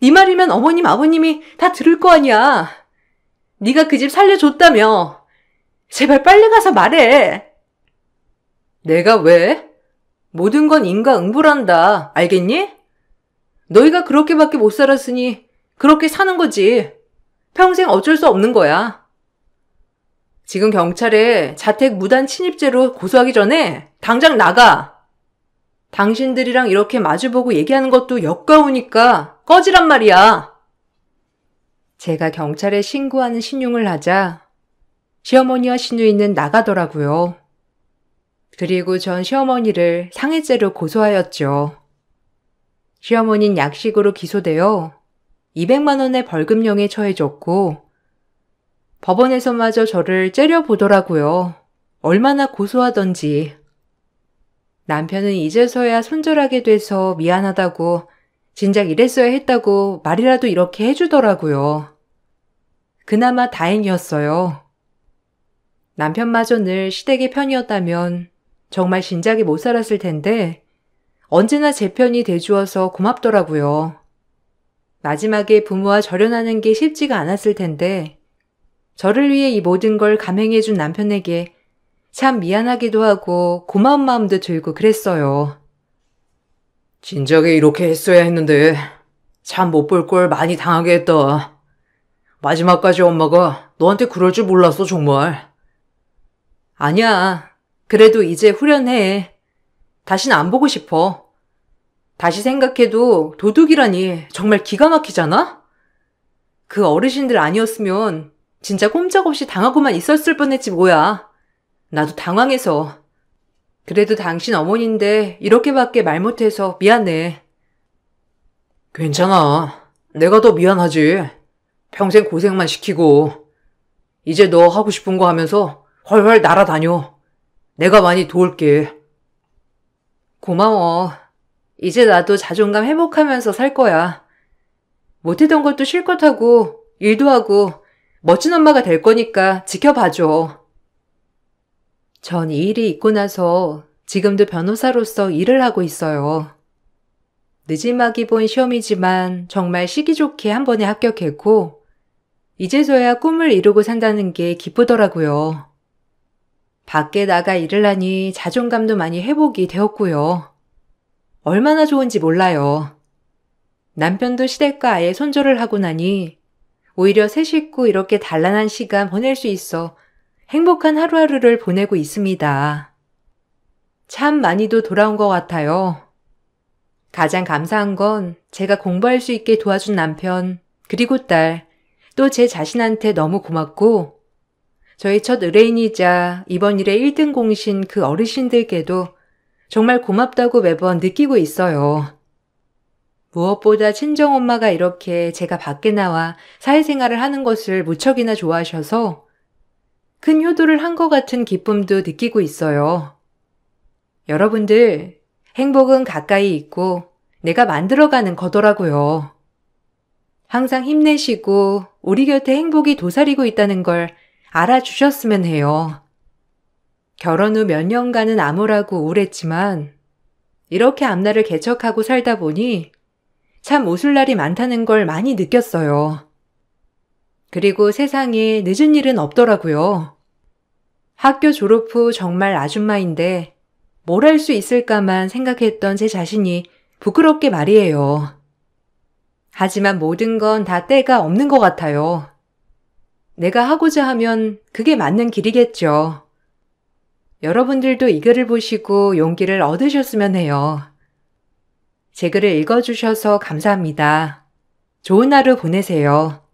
네 말이면 어머님 아버님이 다 들을 거 아니야. 네가 그 집 살려줬다며. 제발 빨리 가서 말해. 내가 왜? 모든 건 인과응보란다. 알겠니? 너희가 그렇게밖에 못 살았으니 그렇게 사는 거지. 평생 어쩔 수 없는 거야. 지금 경찰에 자택 무단 침입죄로 고소하기 전에 당장 나가. 당신들이랑 이렇게 마주보고 얘기하는 것도 역가우니까 꺼지란 말이야. 제가 경찰에 신고하는 신용을 하자 시어머니와 시누이는 나가더라고요. 그리고 전 시어머니를 상해죄로 고소하였죠. 시어머니는 약식으로 기소되어 200만 원의 벌금형에 처해졌고 법원에서마저 저를 째려보더라고요. 얼마나 고소하던지. 남편은 이제서야 손절하게 돼서 미안하다고 진작 이랬어야 했다고 말이라도 이렇게 해주더라고요. 그나마 다행이었어요. 남편마저 늘 시댁의 편이었다면 정말 진작에 못 살았을 텐데 언제나 제 편이 돼주어서 고맙더라고요. 마지막에 부모와 절연하는 게 쉽지가 않았을 텐데 저를 위해 이 모든 걸 감행해준 남편에게 참 미안하기도 하고 고마운 마음도 들고 그랬어요. 진작에 이렇게 했어야 했는데 참 못 볼 걸 많이 당하게 했다. 마지막까지 엄마가 너한테 그럴 줄 몰랐어 정말. 아니야. 그래도 이제 후련해. 다신 안 보고 싶어. 다시 생각해도 도둑이라니 정말 기가 막히잖아? 그 어르신들 아니었으면 진짜 꼼짝없이 당하고만 있었을 뻔했지 뭐야. 나도 당황해서. 그래도 당신 어머니인데 이렇게밖에 말 못해서 미안해. 괜찮아. 내가 더 미안하지. 평생 고생만 시키고. 이제 너 하고 싶은 거 하면서 훨훨 날아다녀. 내가 많이 도울게. 고마워. 이제 나도 자존감 회복하면서 살 거야. 못했던 것도 실컷 하고 일도 하고 멋진 엄마가 될 거니까 지켜봐줘. 전 이 일이 있고 나서 지금도 변호사로서 일을 하고 있어요. 늦지막이 본 시험이지만 정말 시기 좋게 한 번에 합격했고 이제서야 꿈을 이루고 산다는 게 기쁘더라고요. 밖에 나가 일을 하니 자존감도 많이 회복이 되었고요. 얼마나 좋은지 몰라요. 남편도 시댁과 아예 손절을 하고 나니 오히려 새 식구 이렇게 단란한 시간 보낼 수 있어 행복한 하루하루를 보내고 있습니다. 참 많이도 돌아온 것 같아요. 가장 감사한 건 제가 공부할 수 있게 도와준 남편, 그리고 딸, 또 제 자신한테 너무 고맙고 저희 첫 의뢰인이자 이번 일의 1등 공신 그 어르신들께도 정말 고맙다고 매번 느끼고 있어요. 무엇보다 친정엄마가 이렇게 제가 밖에 나와 사회생활을 하는 것을 무척이나 좋아하셔서 큰 효도를 한 것 같은 기쁨도 느끼고 있어요. 여러분들, 행복은 가까이 있고 내가 만들어가는 거더라고요. 항상 힘내시고 우리 곁에 행복이 도사리고 있다는 걸 알아주셨으면 해요. 결혼 후 몇 년간은 암울하고 우울했지만 이렇게 앞날을 개척하고 살다 보니 참 웃을 날이 많다는 걸 많이 느꼈어요. 그리고 세상에 늦은 일은 없더라고요. 학교 졸업 후 정말 아줌마인데 뭘 할 수 있을까만 생각했던 제 자신이 부끄럽게 말이에요. 하지만 모든 건 다 때가 없는 것 같아요. 내가 하고자 하면 그게 맞는 길이겠죠. 여러분들도 이 글을 보시고 용기를 얻으셨으면 해요. 제 글을 읽어주셔서 감사합니다. 좋은 하루 보내세요.